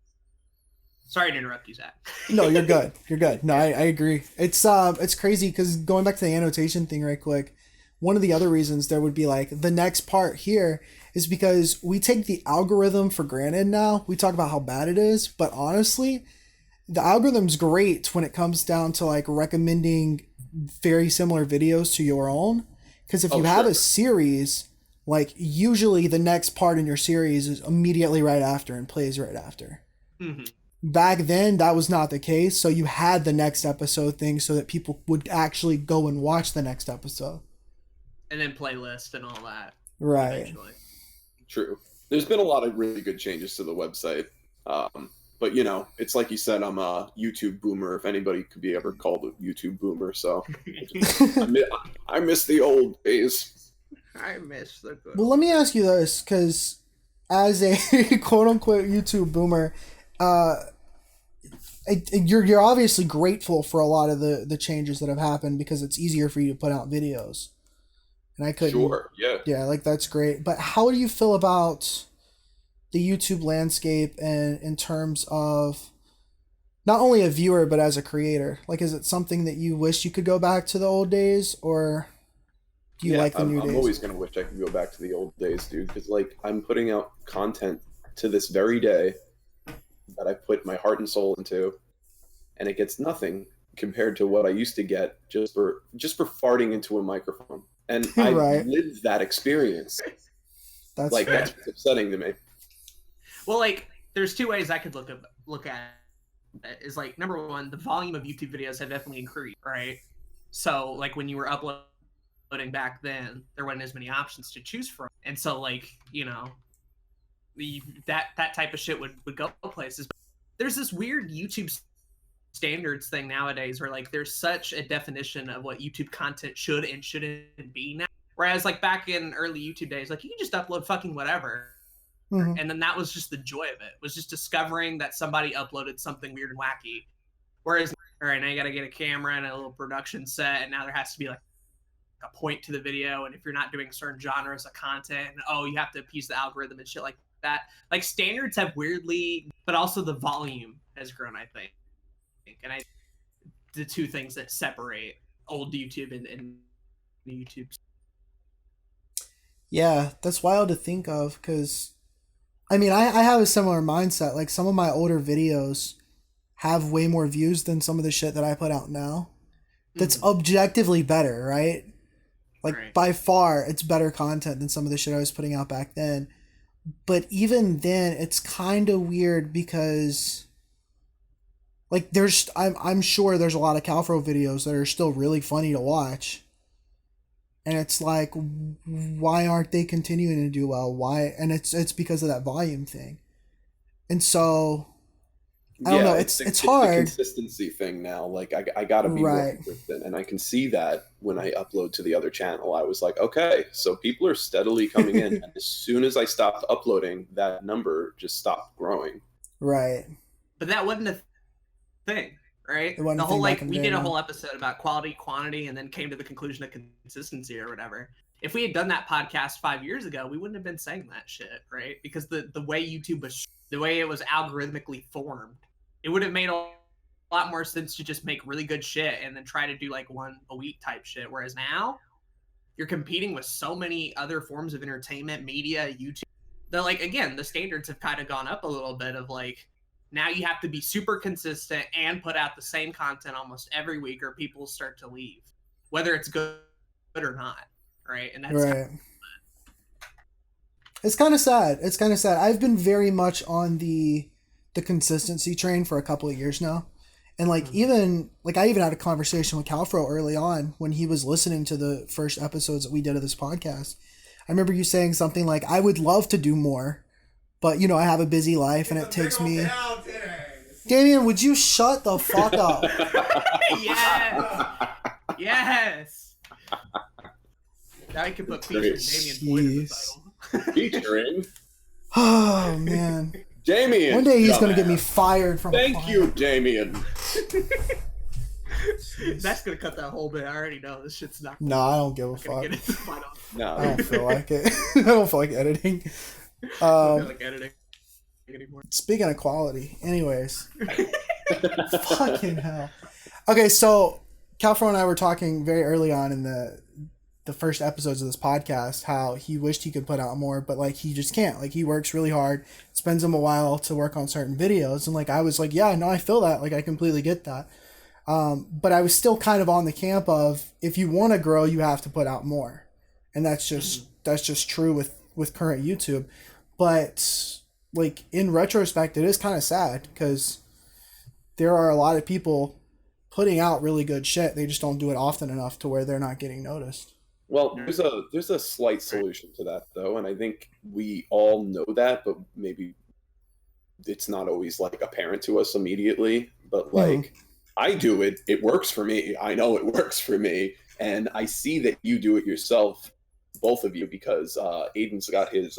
Sorry to interrupt you, Zach. No, you're good. You're good. No, I agree. It's crazy because going back to the annotation thing right quick, one of the other reasons there would be like the next part here is because we take the algorithm for granted now. We talk about how bad it is, but honestly, the algorithm's great when it comes down to like recommending very similar videos to your own. Because if you have a series, like usually the next part in your series is immediately right after and plays right after. Mm-hmm. Back then, that was not the case. So you had the next episode thing so that people would actually go and watch the next episode. And then playlist and all that. Right. Eventually. True. There's been a lot of really good changes to the website. But, you know, it's like you said, I'm a YouTube boomer, if anybody could be ever called a YouTube boomer. So I miss the old days. I miss the good. Well, let me ask you this, because as a quote-unquote YouTube boomer, you're obviously grateful for a lot of the changes that have happened because it's easier for you to put out videos. And I couldn't. Sure, yeah. Yeah, like that's great. But how do you feel about the YouTube landscape and in terms of not only a viewer but as a creator? Like, is it something that you wish you could go back to the old days, or do you like the new days? I'm always gonna wish I could go back to the old days, dude. Because like I'm putting out content to this very day that I put my heart and soul into, and it gets nothing compared to what I used to get just for farting into a microphone. And I lived that experience. That's like fair. that's what's upsetting to me. Well, like, there's two ways I could look at it. Is like, number one, the volume of YouTube videos have definitely increased, right? So, like, when you were uploading back then, there weren't as many options to choose from, and so, like, you know, that type of shit would go places. But there's this weird YouTube standards thing nowadays where like there's such a definition of what YouTube content should and shouldn't be now. Whereas like back in early YouTube days, like you can just upload fucking whatever. Mm-hmm. And then that was just the joy of it, was just discovering that somebody uploaded something weird and wacky. Whereas, all right, now you got to get a camera and a little production set, and now there has to be like a point to the video, and if you're not doing certain genres of content, you have to appease the algorithm and shit like that. Like standards have weirdly, but also the volume has grown, I think. And the two things that separate old YouTube and YouTube. Yeah, that's wild to think of, because I mean, I have a similar mindset. Like some of my older videos have way more views than some of the shit that I put out now. That's objectively better, right? Like by far it's better content than some of the shit I was putting out back then. But even then it's kind of weird because like I'm sure there's a lot of Cowfro videos that are still really funny to watch. And it's like, why aren't they continuing to do well? Why? And it's because of that volume thing. And so I don't know. It's hard. The consistency thing now. Like I gotta be more consistent, and I can see that when I upload to the other channel. I was like, okay, so people are steadily coming in, and as soon as I stopped uploading, that number just stopped growing. Right. But that wasn't a thing, right? The whole like we did a whole episode about quality, quantity, and then came to the conclusion of consistency or whatever. If we had done that podcast 5 years ago, we wouldn't have been saying that shit, right? Because the way YouTube was, the way it was algorithmically formed, it would have made a lot more sense to just make really good shit and then try to do like one a week type shit. Whereas now you're competing with so many other forms of entertainment, media, YouTube. That like, again, the standards have kind of gone up a little bit of like, now you have to be super consistent and put out the same content almost every week or people start to leave, whether it's good or not. Right. And that's right. It's kind of sad. It's kind of sad. I've been very much on the consistency train for a couple of years now. And like, even like I even had a conversation with Cowfro early on when he was listening to the first episodes that we did of this podcast. I remember you saying something like, I would love to do more, but you know, I have a busy life and it takes me. Damien, would you shut the fuck up? Yes. Yes. Now I can put featuring Damien Boyd in the title. Featuring? Oh, man. Damien. One day he's going to get me fired from Thank you, Damien. That's going to cut that whole bit. I already know. This shit's not. No, I don't give a fuck. No. I don't feel like it. I don't feel like editing. I don't feel like editing. anymore. Speaking of quality, anyways. Fucking hell. Okay, so Cowfro and I were talking very early on in the first episodes of this podcast how he wished he could put out more, but like he just can't. Like he works really hard, spends him a while to work on certain videos, and like I was like, yeah, no, I feel that. Like I completely get that. But I was still kind of on the camp of if you want to grow, you have to put out more, and that's just true with current YouTube. But like in retrospect, it is kind of sad because there are a lot of people putting out really good shit. They just don't do it often enough to where they're not getting noticed. Well, there's a slight solution to that though, and I think we all know that, but maybe it's not always like apparent to us immediately. But like I do it, it works for me. I know it works for me, and I see that you do it yourself, both of you, because Aden's got his.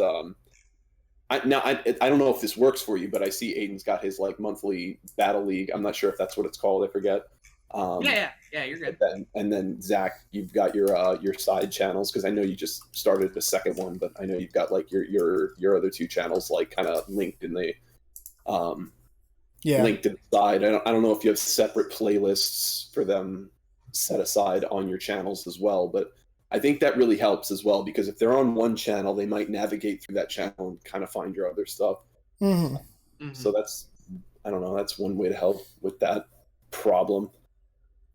I don't know if this works for you, but I see Aden's got his like monthly battle league. I'm not sure if that's what it's called. I forget. Yeah, you're good. And then Zach, you've got your side channels, because I know you just started the second one, but I know you've got like your other two channels like kind of linked in the linked to the side. I don't know if you have separate playlists for them set aside on your channels as well, but I think that really helps as well, because if they're on one channel, they might navigate through that channel and kind of find your other stuff. So that's one way to help with that problem.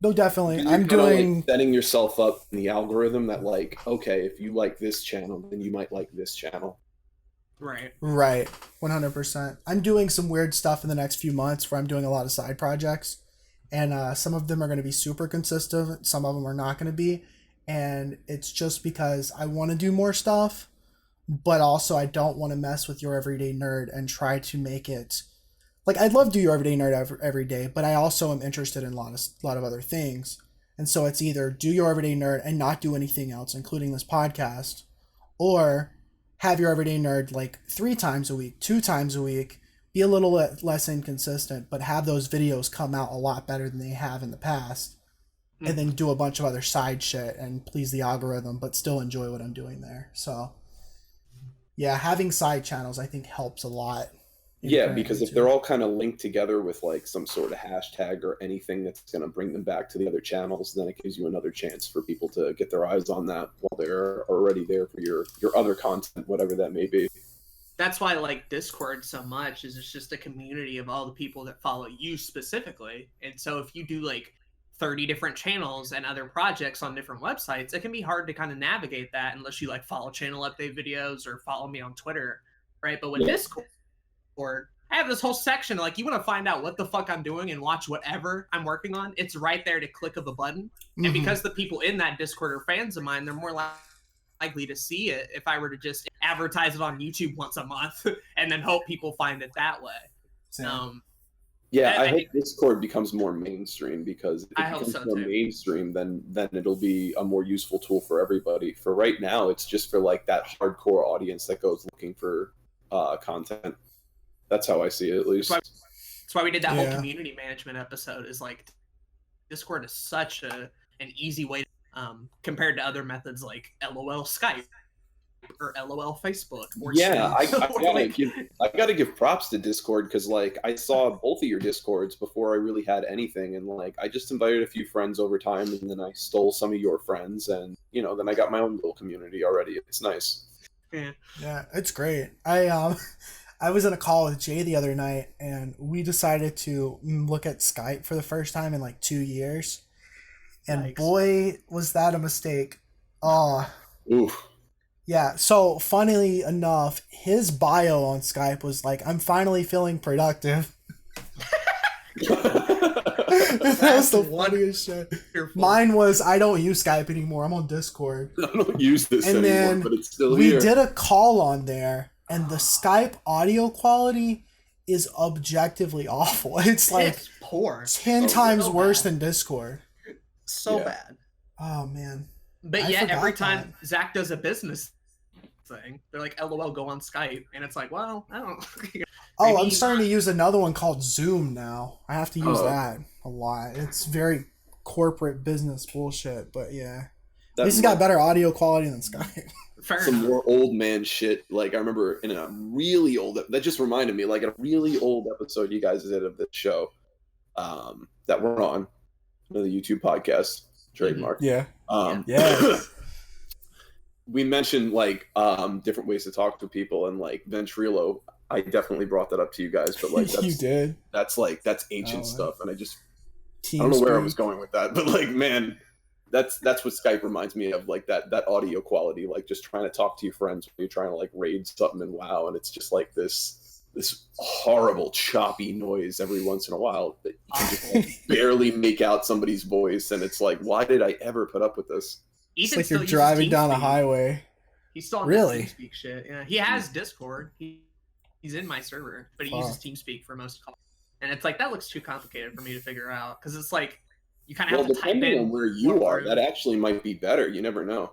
No, definitely. I'm doing like setting yourself up in the algorithm that like, okay, if you like this channel, then you might like this channel. Right. 100%. I'm doing some weird stuff in the next few months where I'm doing a lot of side projects, and some of them are going to be super consistent. Some of them are not going to be. And it's just because I want to do more stuff, but also I don't want to mess with your everyday nerd and try to make it like I'd love to do your everyday nerd every day, but I also am interested in a lot of other things. And so it's either do your everyday nerd and not do anything else, including this podcast, or have your everyday nerd like 3 times a week, 2 times a week, be a little less inconsistent, but have those videos come out a lot better than they have in the past. And then do a bunch of other side shit and please the algorithm, but still enjoy what I'm doing there. So, yeah, having side channels I think helps a lot. Yeah, because if they're all kind of linked together with like some sort of hashtag or anything that's going to bring them back to the other channels, then it gives you another chance for people to get their eyes on that while they're already there for your other content, whatever that may be. That's why I like Discord so much, is it's just a community of all the people that follow you specifically. And so if you do like 30 different channels and other projects on different websites, it can be hard to kind of navigate that unless you like follow channel update videos or follow me on Twitter, right? But with Discord, I have this whole section like you want to find out what the fuck I'm doing and watch whatever I'm working on. It's right there to click of a button. And because the people in that Discord are fans of mine, they're more likely to see it if I were to just advertise it on YouTube once a month and then hope people find it that way. Yeah, I hope Discord becomes more mainstream, because if it becomes more mainstream, then it'll be a more useful tool for everybody. For right now, it's just for like that hardcore audience that goes looking for content. That's how I see it, at least. That's why we did that whole community management episode. Is like Discord is such an easy way compared to other methods like LOL Skype or LOL Facebook. Or I gotta give props to Discord, because like I saw both of your Discords before I really had anything, and like I just invited a few friends over time, and then I stole some of your friends, and then I got my own little community already. It's nice. Yeah, it's great. I was in a call with Jay the other night, and we decided to look at Skype for the first time in like 2 years, and boy was that a mistake. Oof. Yeah, so funnily enough, his bio on Skype was like, I'm finally feeling productive. That's the funniest shit. Mine was, I don't use Skype anymore. I'm on Discord. I don't use this anymore, then but it's still here. We did a call on there, and the Skype audio quality is objectively awful. It's like poor. 10 times worse than Discord. So bad. Oh, man. But yet, every time Zach does a business thing, they're like, LOL, go on Skype. And it's like, well, I don't. I'm starting to use another one called Zoom now. I have to use that a lot. It's very corporate business bullshit, but yeah. At least it's got better audio quality than Skype. Fair some enough. more old man shit. Like I remember in a really old, that just reminded me, like a really old episode you guys did of this show that we're on the YouTube podcast trademark. Yeah. Um, Yes. we mentioned like different ways to talk to people, and like Ventrilo, I definitely brought that up to you guys, but like You did. that's ancient stuff, and I Team don't know where I speak. was going with that, but like, man, that's what Skype reminds me of, like that audio quality, like just trying to talk to your friends when you're trying to like raid something in WoW, and it's just like this horrible choppy noise every once in a while that you can just like, barely make out somebody's voice, and it's like, why did I ever put up with this? It's Ethan like still you're uses driving down a TeamSpeak. highway. He's still on Really? that TeamSpeak shit. Yeah, he has Discord. He's in my server, but he uses TeamSpeak for most calls. And it's like, that looks too complicated for me to figure out, because it's like you kind of have to type depending in on where you are, room. that actually might be better. You never know.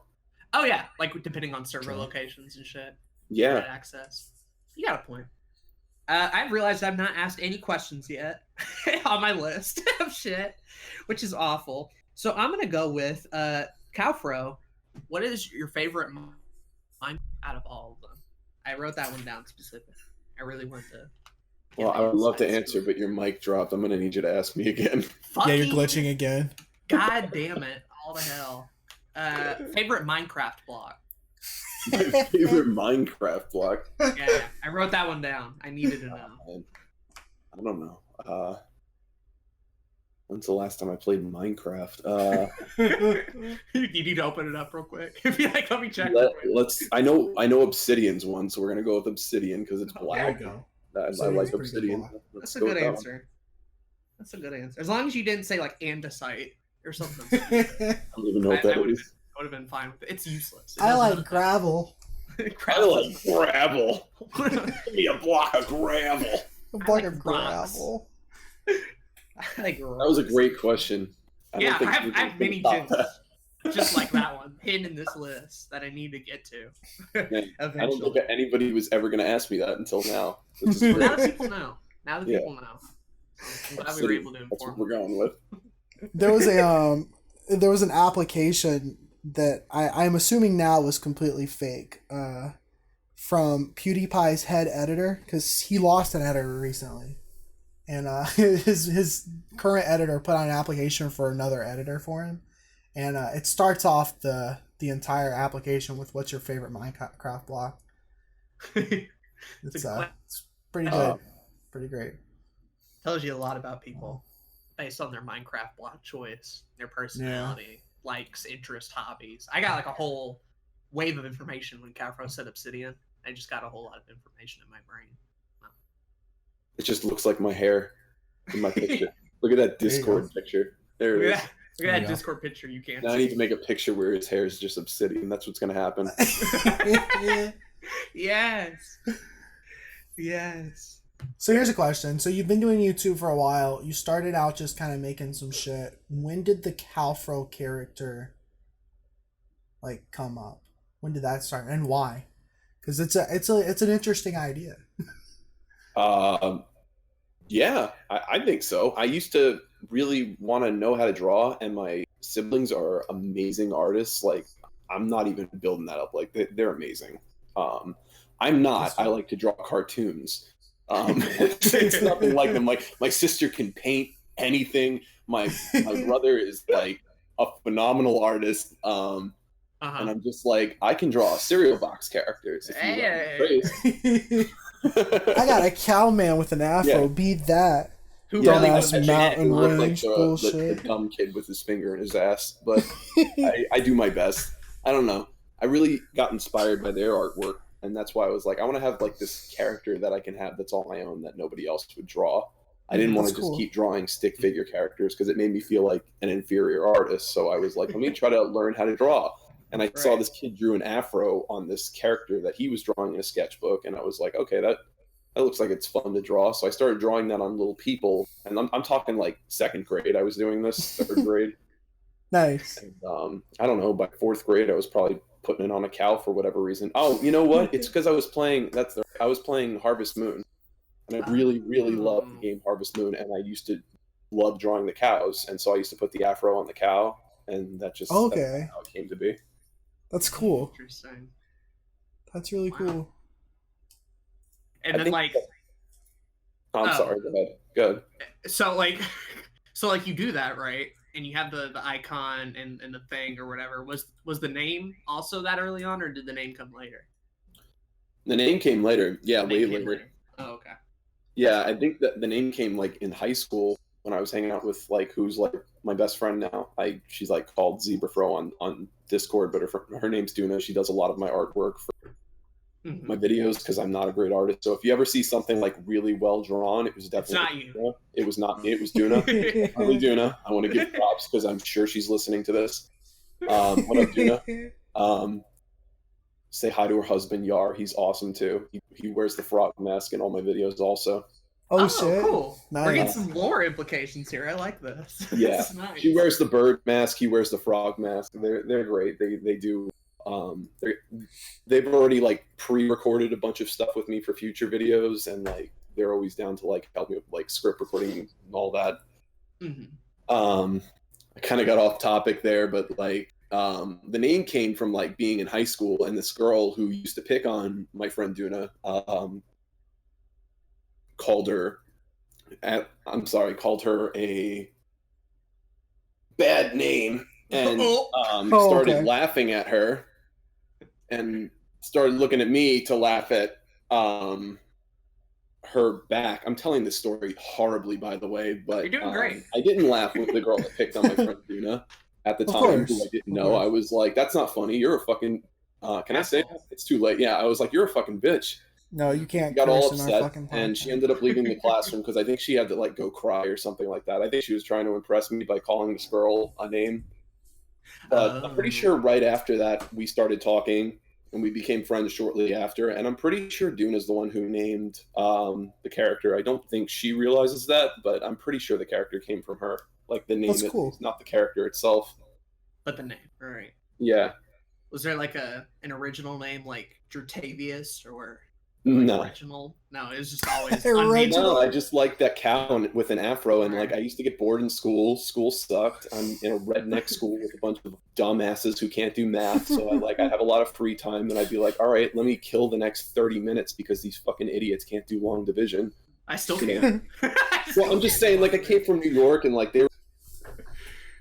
Oh yeah, like depending on server locations and shit. Yeah. Access. You got a point. I've realized I've not asked any questions yet on my list of shit, which is awful. So I'm gonna go with Cowfro. What is your favorite mime out of all of them? I wrote that one down specific. I really want to. Well, I would love to answer, but your mic dropped. I'm gonna need you to ask me again. Yeah, you're glitching again. God damn it! All the hell. Favorite Minecraft block. My favorite Minecraft block. Yeah, I wrote that one down. I needed to know. I don't know. When's the last time I played Minecraft? You need to open it up real quick. Be like, let me check. Let's. I know Obsidian's one, so we're gonna go with Obsidian because it's black. There you go. I like Obsidian. That's a good answer. That's a good answer. As long as you didn't say like andesite or something. I don't even know what that is. I would have been fine with it. It's useless. I like gravel. I like gravel. Give me a block of gravel. A block of gravel. I like rocks. That was a great question. I have many gems just like that one hidden in this list that I need to get to. Man, I don't think anybody was ever going to ask me that until now. This is Now great. that people know. People know. I'm glad we were able to inform. That's what we're going with. There was an application that I'm assuming now was completely fake from PewDiePie's head editor, because he lost an editor recently, and his current editor put out an application for another editor for him, and it starts off the entire application with "What's your favorite Minecraft block?" It's pretty good, pretty great. Tells you a lot about people based on their Minecraft block choice, their personality, likes, interests, hobbies. I got like a whole wave of information when Cowfro said Obsidian. I just got a whole lot of information in my brain. It just looks like my hair in my picture. Look at that Discord picture. There it is. Look at that Discord picture you can't now see. I need to make a picture where his hair is just obsidian. That's what's going to happen. Yes. Yes. So here's a question. So you've been doing YouTube for a while. You started out just kind of making some shit. When did the Cowfro character like come up? When did that start, and why? Because it's an interesting idea. Yeah, I think so. I used to really want to know how to draw, and my siblings are amazing artists. Like, I'm not even building that up. Like, they're amazing. I'm not. I like to draw cartoons. It's nothing like them. Like, my sister can paint anything. My brother is like a phenomenal artist. And I'm just like, I can draw cereal box characters. I got a cowman with an afro. Beat that. Dumbass mountain range bullshit. The dumb kid with his finger in his ass. But I do my best. I don't know. I really got inspired by their artwork, and that's why I was like, I want to have like this character that I can have that's all my own that nobody else would draw. I didn't want to just keep drawing stick figure characters because it made me feel like an inferior artist. So I was like, let me try to learn how to draw. And I saw this kid drew an afro on this character that he was drawing in a sketchbook, and I was like, okay, that looks like it's fun to draw. So I started drawing that on little people, and I'm talking like second grade. I was doing this, third grade. Nice. And, I don't know. By fourth grade, I was probably putting it on a cow for whatever reason. Oh, you know what? It's because I was playing. I was playing Harvest Moon, and I really, really loved the game Harvest Moon, and I used to love drawing the cows, and so I used to put the afro on the cow, and that just that's how it came to be. That's cool. Interesting. That's really cool. And then like, I'm sorry. Go ahead. Good. So like you do that, right? And you have the icon and the thing or whatever. Was the name also that early on, or did the name come later? The name came later. Yeah, way later. Oh, okay. Yeah, I think that the name came like in high school when I was hanging out with like who's like my best friend now. She's like called Zebrafro on Discord, but her name's Duna. She does a lot of my artwork for my videos because I'm not a great artist. So if you ever see something like really well drawn, it was definitely it's not you. Duna. It was not me. It was Duna. Probably Duna. I want to give props because I'm sure she's listening to this. What up, Duna? Say hi to her husband Yar. He's awesome too. He wears the frog mask in all my videos also. Oh shit! Cool. Nice. We're getting some lore implications here. I like this. Yeah, nice. She wears the bird mask. He wears the frog mask. They're great. They do. They've already like pre-recorded a bunch of stuff with me for future videos, and like they're always down to like help me with like script recording and all that. I kind of got off topic there, but like the name came from like being in high school, and this girl who used to pick on my friend Duna called her a bad name, and started laughing at her, and started looking at me to laugh at her back. I'm telling this story horribly, by the way, but you're doing great. I didn't laugh with the girl that picked on my friend Duna at the time, who I didn't know. I was like, "That's not funny. You're a fucking." Can I say that? It's too late. Yeah, I was like, "You're a fucking bitch." No, you can't. She got all upset, and she ended up leaving the classroom because I think she had to like go cry or something like that. I think she was trying to impress me by calling this girl a name. But I'm pretty sure right after that we started talking, and we became friends shortly after. And I'm pretty sure Duna's the one who named the character. I don't think she realizes that, but I'm pretty sure the character came from her. Like the name, not the character itself, but the name. All right. Yeah. Was there like an original name like Drutavius or? No. Original? No, it was just always No, I just like that cow with an afro, and like I used to get bored in school. School sucked. I'm in a redneck school with a bunch of dumbasses who can't do math, so I have a lot of free time, and I'd be like, all right, let me kill the next 30 minutes because these fucking idiots can't do long division. I still can't. Well, I'm just saying, like I came from New York, and like they were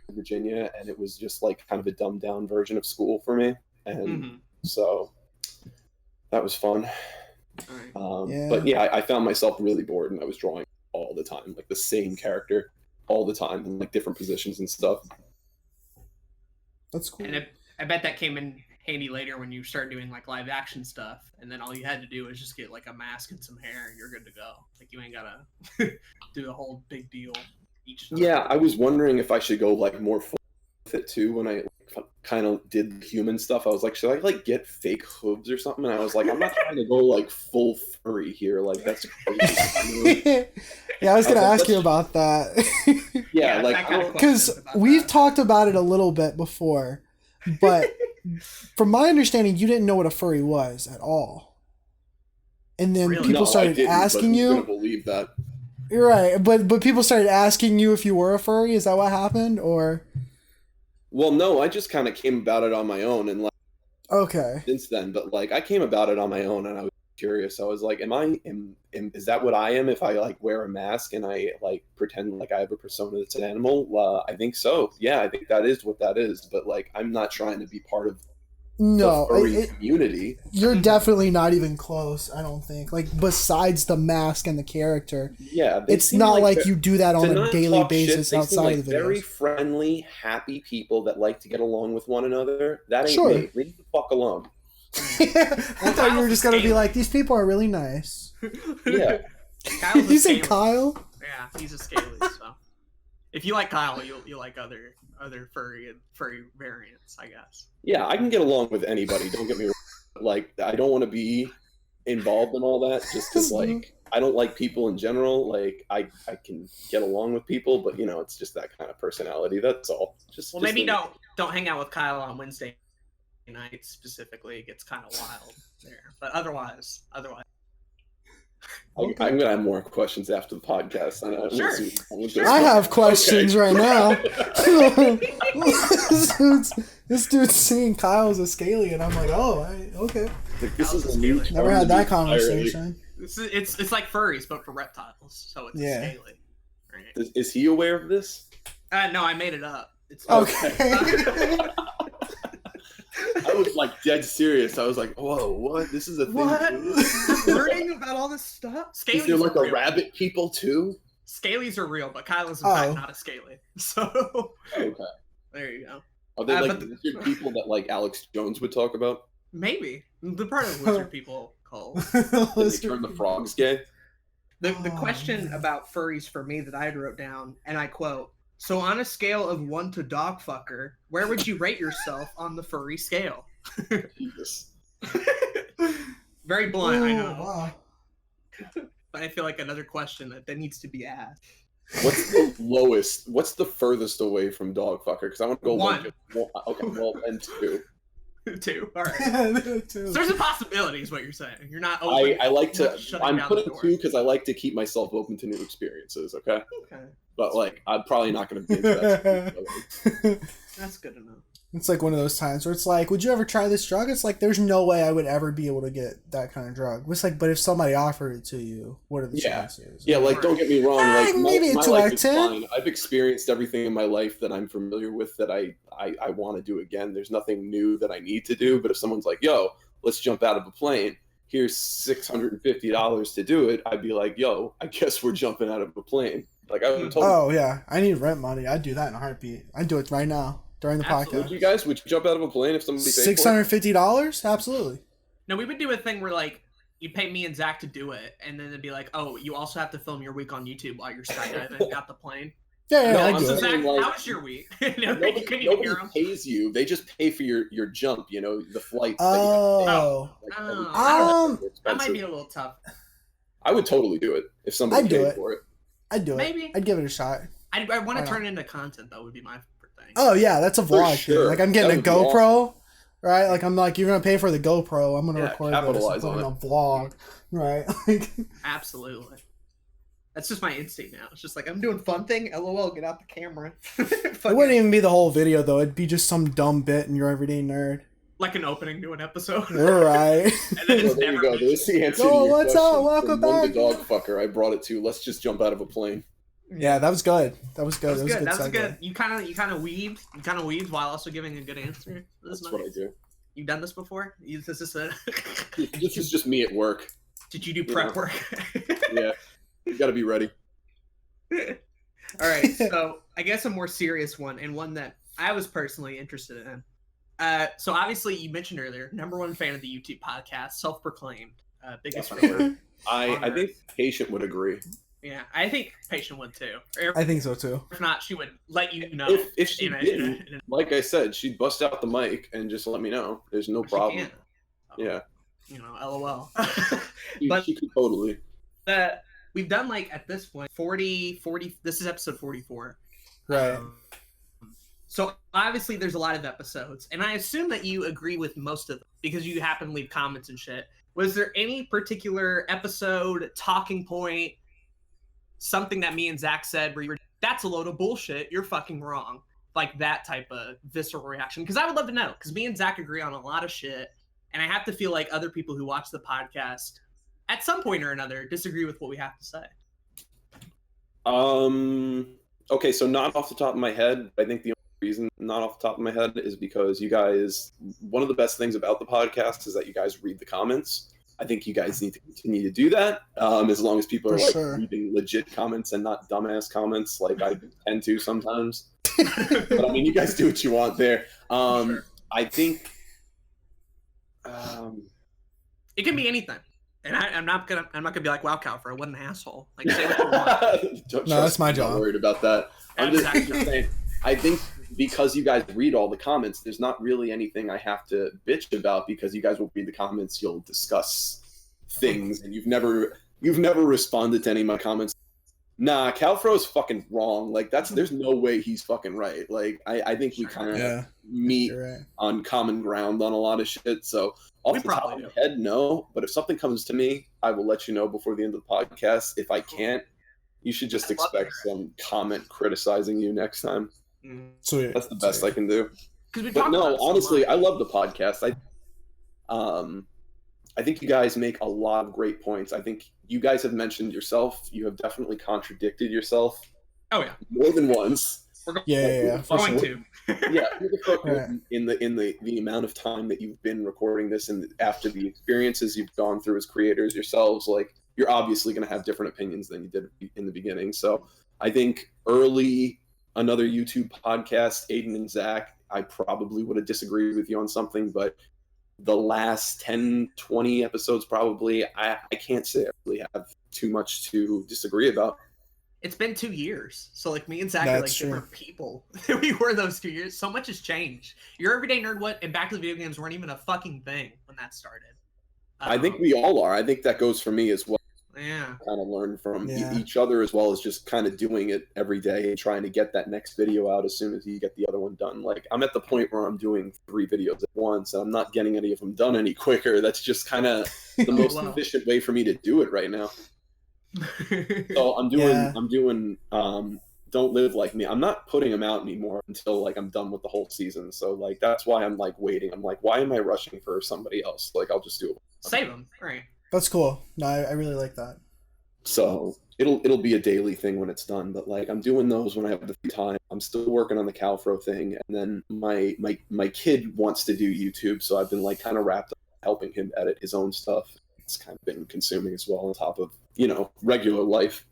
in Virginia, and it was just like kind of a dumbed down version of school for me, and so that was fun. But yeah, I found myself really bored, and I was drawing all the time, like the same character all the time, in like different positions and stuff. That's cool. And I bet that came in handy later when you start doing like live action stuff, and then all you had to do was just get like a mask and some hair, and you're good to go. Like you ain't gotta do the whole big deal each time. Yeah, I was wondering if I should go like more full with it too when I kind of did human stuff. I was like, should I like get fake hooves or something? And I was like, I'm not trying to go like full furry here. Like that's crazy. Yeah, I was gonna ask you about that. Yeah, like because we've talked about it a little bit before, but from my understanding, you didn't know what a furry was at all. And then people started asking you. Who's gonna believe that? You're right, but people started asking you if you were a furry. Is that what happened, or? Well, no, I just kind of came about it on my own, and like since then. But like I came about it on my own, and I was curious. I was like, is that what I am if I like wear a mask and I like pretend like I have a persona that's an animal? I think so. Yeah, I think that is what that is. But like, I'm not trying to be part of the furry community. You're definitely not even close, I don't think. Like, besides the mask and the character. Yeah. It's not like you do that on a daily basis outside of the videos. Very friendly, happy people that like to get along with one another. That ain't me. Leave the fuck alone. I thought you were just going to be like, these people are really nice. Yeah. You say Kyle? Yeah, he's a scaly, so. If you like Kyle, you'll like other furry variants, I guess. Yeah, I can get along with anybody. Don't get me wrong. Like, I don't want to be involved in all that just because, like, I don't like people in general. Like, I can get along with people, but, you know, it's just that kind of personality. That's all. Maybe don't hang out with Kyle on Wednesday nights specifically. It gets kind of wild there. But otherwise. Okay. I'm gonna have more questions after the podcast. Sure. I have questions right now. this dude's seeing Kyle's a scaly, and I'm like, okay. This is a new term Never had that to me entirely. conversation. It's like furries, but for reptiles. So it's Yeah. a scaly. Right? Is he aware of this? No, I made it up. It's Okay. I was like dead serious. I was like, whoa, what? This is a thing What? too? I'm learning about all this stuff. Is Scalies there like are a real. rabbit people too? Scalies are real, but Kyla's in fact Oh. not a scaly. So Okay. there you go. Are they like but lizard people that like Alex Jones would talk about? Maybe the part of lizard people call. Did they turn the frogs gay? The Oh, question man. about furries for me that I wrote down, and I quote: "So on a scale of 1 to dog fucker, where would you rate yourself on the furry scale?" Jesus. Very blunt, I know, Wow. but I feel like another question that needs to be asked. What's the lowest? What's the furthest away from dog fucker? Because I want to go One. Okay, well, and two. 2. All right. Too. So there's a possibility, is what you're saying. You're not open. I like you're to. not shutting I'm down the putting door. 2 because I like to keep myself open to new experiences. Okay, Okay, but like I'm probably not going to be into that. that's good enough. It's like one of those times where it's like, would you ever try this drug? It's like, there's no way I would ever be able to get that kind of drug. It's like, but if somebody offered it to you, what are the Yeah. chances? Yeah, like don't get me wrong. Like maybe my a 2 out life of is 10. fine. I've experienced everything in my life that I'm familiar with that I want to do again. There's nothing new that I need to do. But if someone's like, "Yo, let's jump out of a plane. Here's $650 to do it," I'd be like, "Yo, I guess we're jumping out of a plane." Like I would totally. Oh, yeah. I need rent money. I'd do that in a heartbeat. I'd do it right now during the Would podcast. you guys? Would you jump out of a plane if somebody paid for it? $650? Absolutely. No, we would do a thing where like you pay me and Zach to do it, and then it'd be like, "Oh, you also have to film your week on YouTube while you're skydiving out the plane." Yeah, No, I'd I'm do So it. Zach, like- how was your week? No, Nobody, you couldn't even nobody hear him. pays you. They just pay for your jump. You know, the flight. Oh. Like, Oh, everything's that might expensive. be a little tough. I would totally do it if somebody I'd do paid it. for it. I'd do it. Maybe. I'd give it a shot. I want Why to not? turn it into content. That would be my thing. Oh, yeah, that's a vlog. sure. Dude. Like, I'm getting a That would be GoPro, right? Like, I'm like, you're going to pay for the GoPro. I'm going to Yeah, record this and capitalize put it on on a vlog, right? Like, Absolutely. That's just my instinct now. It's just like I'm doing fun thing. LOL, get out the camera. it wouldn't even be the whole video, though. It'd be just some dumb bit in your everyday nerd. Like an opening to an episode. All right. And then Well, it's there you never go. mentioned. There's the answer Yo, to your what's question. up? Welcome From one back. to dog fucker, I brought it to let's just jump out of a plane. Yeah, that was good. That was good. That was good. That was segue. good. You kind of weaved. You kind of weaved while also giving a good answer. That's what I do. You've done this before? Is this a... This is just me at work. Did you do prep work? Yeah, you got to be ready. All right, so I guess a more serious one, and one that I was personally interested in. So obviously, you mentioned earlier, #1 fan of the YouTube podcast, self-proclaimed, biggest fan. I think Patient would agree. Yeah, I think Patient would too. I think so, too. If not, she would let you know. If she didn't, like I said, she'd bust out the mic and just let me know. There's no problem. She can. Yeah, You know, LOL. but she could totally. We've done like at this point 40. This is episode 44. Right. So obviously there's a lot of episodes, and I assume that you agree with most of them because you happen to leave comments and shit. Was there any particular episode, talking point, something that me and Zach said where you were, that's a load of bullshit, you're fucking wrong? Like that type of visceral reaction? Because I would love to know, because me and Zach agree on a lot of shit, and I have to feel like other people who watch the podcast at some point or another disagree with what we have to say. Okay, so not off the top of my head, I think the only reason not off the top of my head is because you guys, one of the best things about the podcast is that you guys read the comments. I think you guys need to continue to do that, as long as people are For like sure. reading legit comments and not dumbass comments like I tend to sometimes. But I mean, you guys do what you want there. Sure. I think It can be anything. And I'm not gonna be like, wow, Cowfro, what an asshole. Like, say what you want. Don't No, trust that's my me, I'm job. not worried about that. I'm just saying, I think because you guys read all the comments, there's not really anything I have to bitch about because you guys will read the comments, you'll discuss things, and you've never responded to any of my comments. Nah, Cowfro's fucking wrong. Like there's no way he's fucking right. Like I think we kind of meet right. on common ground on a lot of shit. So off the top of my head, no. But if something comes to me, I will let you know before the end of the podcast. If I can't, you should just expect some comment criticizing you next time. Sweet. That's the best I can do. But no, honestly, I love the podcast. I think you guys make a lot of great points. I think you guys have mentioned yourself. You have definitely contradicted yourself. Oh yeah, more than once. We're going to. Yeah, in the amount of time that you've been recording this, and after the experiences you've gone through as creators yourselves, like you're obviously going to have different opinions than you did in the beginning. So I think early another YouTube podcast, Aden and Zach, I probably would have disagreed with you on something, but the last 10, 20 episodes, probably, I can't say I really have too much to disagree about. It's been 2 years. So, like, me and Zach are, like, different people than we were those 2 years. So much has changed. Your Everyday Nerd What and Back to the Video Games weren't even a fucking thing when that started. I think we all are. I think that goes for me as well. Yeah. Kind of learn from each other, as well as just kind of doing it every day and trying to get that next video out as soon as you get the other one done. Like, I'm at the point where I'm doing 3 videos at once, and I'm not getting any of them done any quicker. That's just kind of the most efficient way for me to do it right now. So I'm doing Don't Live Like Me. I'm not putting them out anymore until like I'm done with the whole season. So like that's why I'm like waiting. I'm like, why am I rushing for somebody else? Like I'll just do it. Save them, right? That's cool. No, I really like that. So it'll be a daily thing when it's done, but like I'm doing those when I have the free time. I'm still working on the Cowfro thing, and then my kid wants to do YouTube, so I've been like kind of wrapped up helping him edit his own stuff. It's kind of been consuming as well on top of, regular life.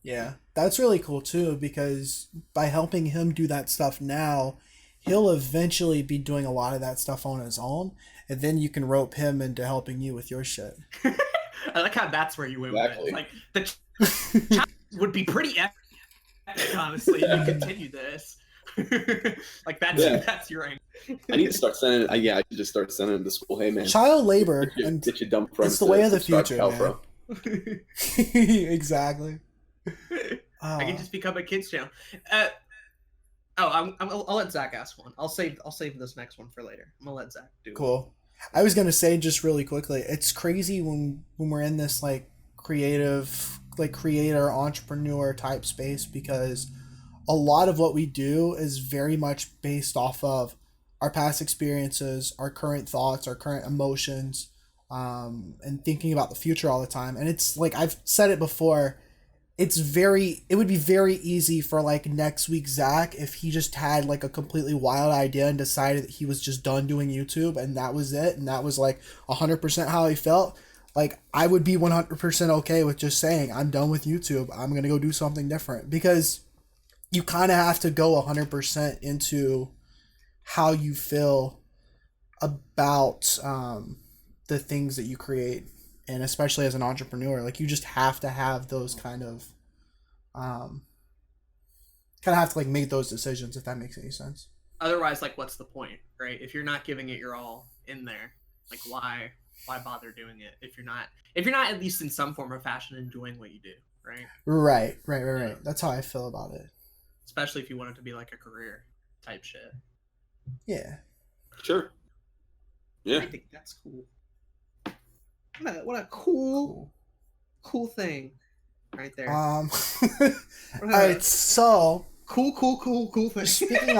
Yeah, that's really cool too, because by helping him do that stuff now, he'll eventually be doing a lot of that stuff on his own, and then you can rope him into helping you with your shit. I like how that's where you went with it. Like, the would be pretty epic, honestly, if you continue this. Like, that's your aim. I need to start sending I should just start sending it to school. Hey, man. Child labor. Get your dumb friends. It's the way of the future, Cowfro. Man. Exactly. I can just become a kids channel. I'll let Zach ask one. I'll save this next one for later. I'm gonna let Zach do it. Cool. I was gonna say just really quickly, it's crazy when we're in this like creative, like creator entrepreneur type space, because a lot of what we do is very much based off of our past experiences, our current thoughts, our current emotions, and thinking about the future all the time. And it's like I've said it before. It would be very easy for like next week Zach if he just had like a completely wild idea and decided that he was just done doing YouTube and that was it, and that was like 100% how he felt. Like I would be 100% okay with just saying I'm done with YouTube. I'm gonna go do something different, because you kind of have to go 100% into how you feel about the things that you create. And especially as an entrepreneur, like you just have to have those kind of have to like make those decisions, if that makes any sense. Otherwise, like, what's the point, right? If you're not giving it your all in there, like, why bother doing it if you're not at least in some form or fashion enjoying what you do, right? Right. That's how I feel about it. Especially if you want it to be like a career type shit. Yeah. Sure. Yeah. I think that's cool. What a cool thing right there. All right, so cool thing. Speaking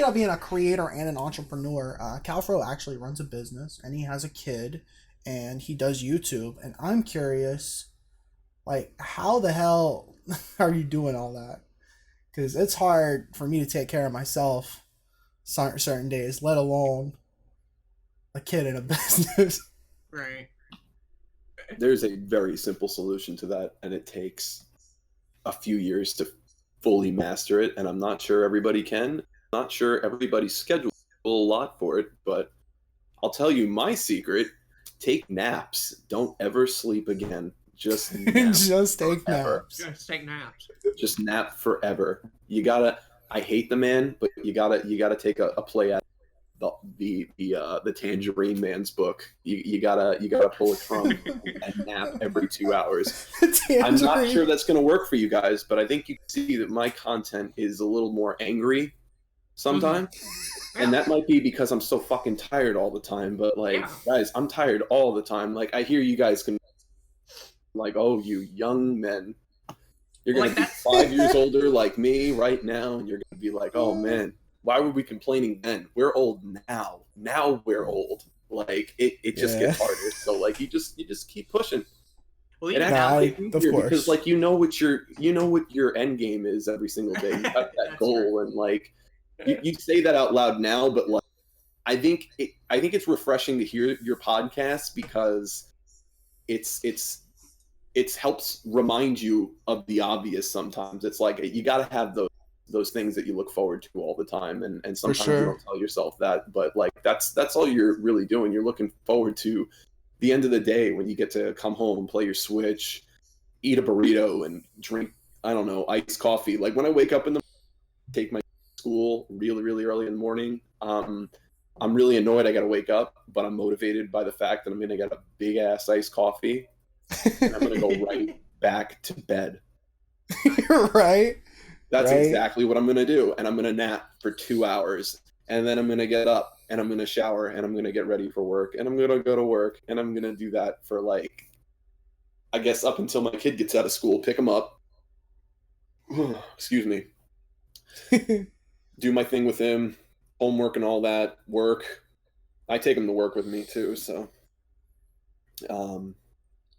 of being a creator and an entrepreneur, Cowfro actually runs a business and he has a kid and he does YouTube, and I'm curious, like, how the hell are you doing all that? Because it's hard for me to take care of myself certain days, let alone a kid in a business. Right. There's a very simple solution to that, and it takes a few years to fully master it, and I'm not sure everybody can. I'm not sure everybody's schedule a lot for it, but I'll tell you my secret: take naps. Don't ever sleep again. Just nap. Just take naps. Just take naps. Just nap forever. I hate the man, but you gotta take a play at the Tangerine Man's book. You gotta pull a Trump and nap every 2 hours. I'm not sure that's gonna work for you guys, but I think you can see that my content is a little more angry sometimes. And that might be because I'm so fucking tired all the time. But like, guys, I'm tired all the time. Like, I hear you guys can, like, oh, you young men, you're gonna be 5 years older like me right now, and you're gonna be like, oh man, why were we complaining then? We're old now. Now we're old. Like, it just gets harder. So like, you just keep pushing. Well, and of course, because like you know what your end game is every single day. You have that goal, and like. You say that out loud now, but like, I think it's refreshing to hear your podcast because it's helps remind you of the obvious. Sometimes it's like you got to have those things that you look forward to all the time, and sometimes you don't tell yourself that, but like that's all you're really doing. You're looking forward to the end of the day when you get to come home, play your Switch, eat a burrito, and drink, I don't know, iced coffee. Like when I wake up in the take my school really, really early in the morning. I'm really annoyed I got to wake up, but I'm motivated by the fact that I'm going to get a big ass iced coffee and I'm going to go right back to bed. Right. That's exactly what I'm going to do. And I'm going to nap for 2 hours, and then I'm going to get up and I'm going to shower and I'm going to get ready for work, and I'm going to go to work, and I'm going to do that for like, I guess up until my kid gets out of school, pick him up. Excuse me. Do my thing with him, homework and all that, work. I take him to work with me too, so. And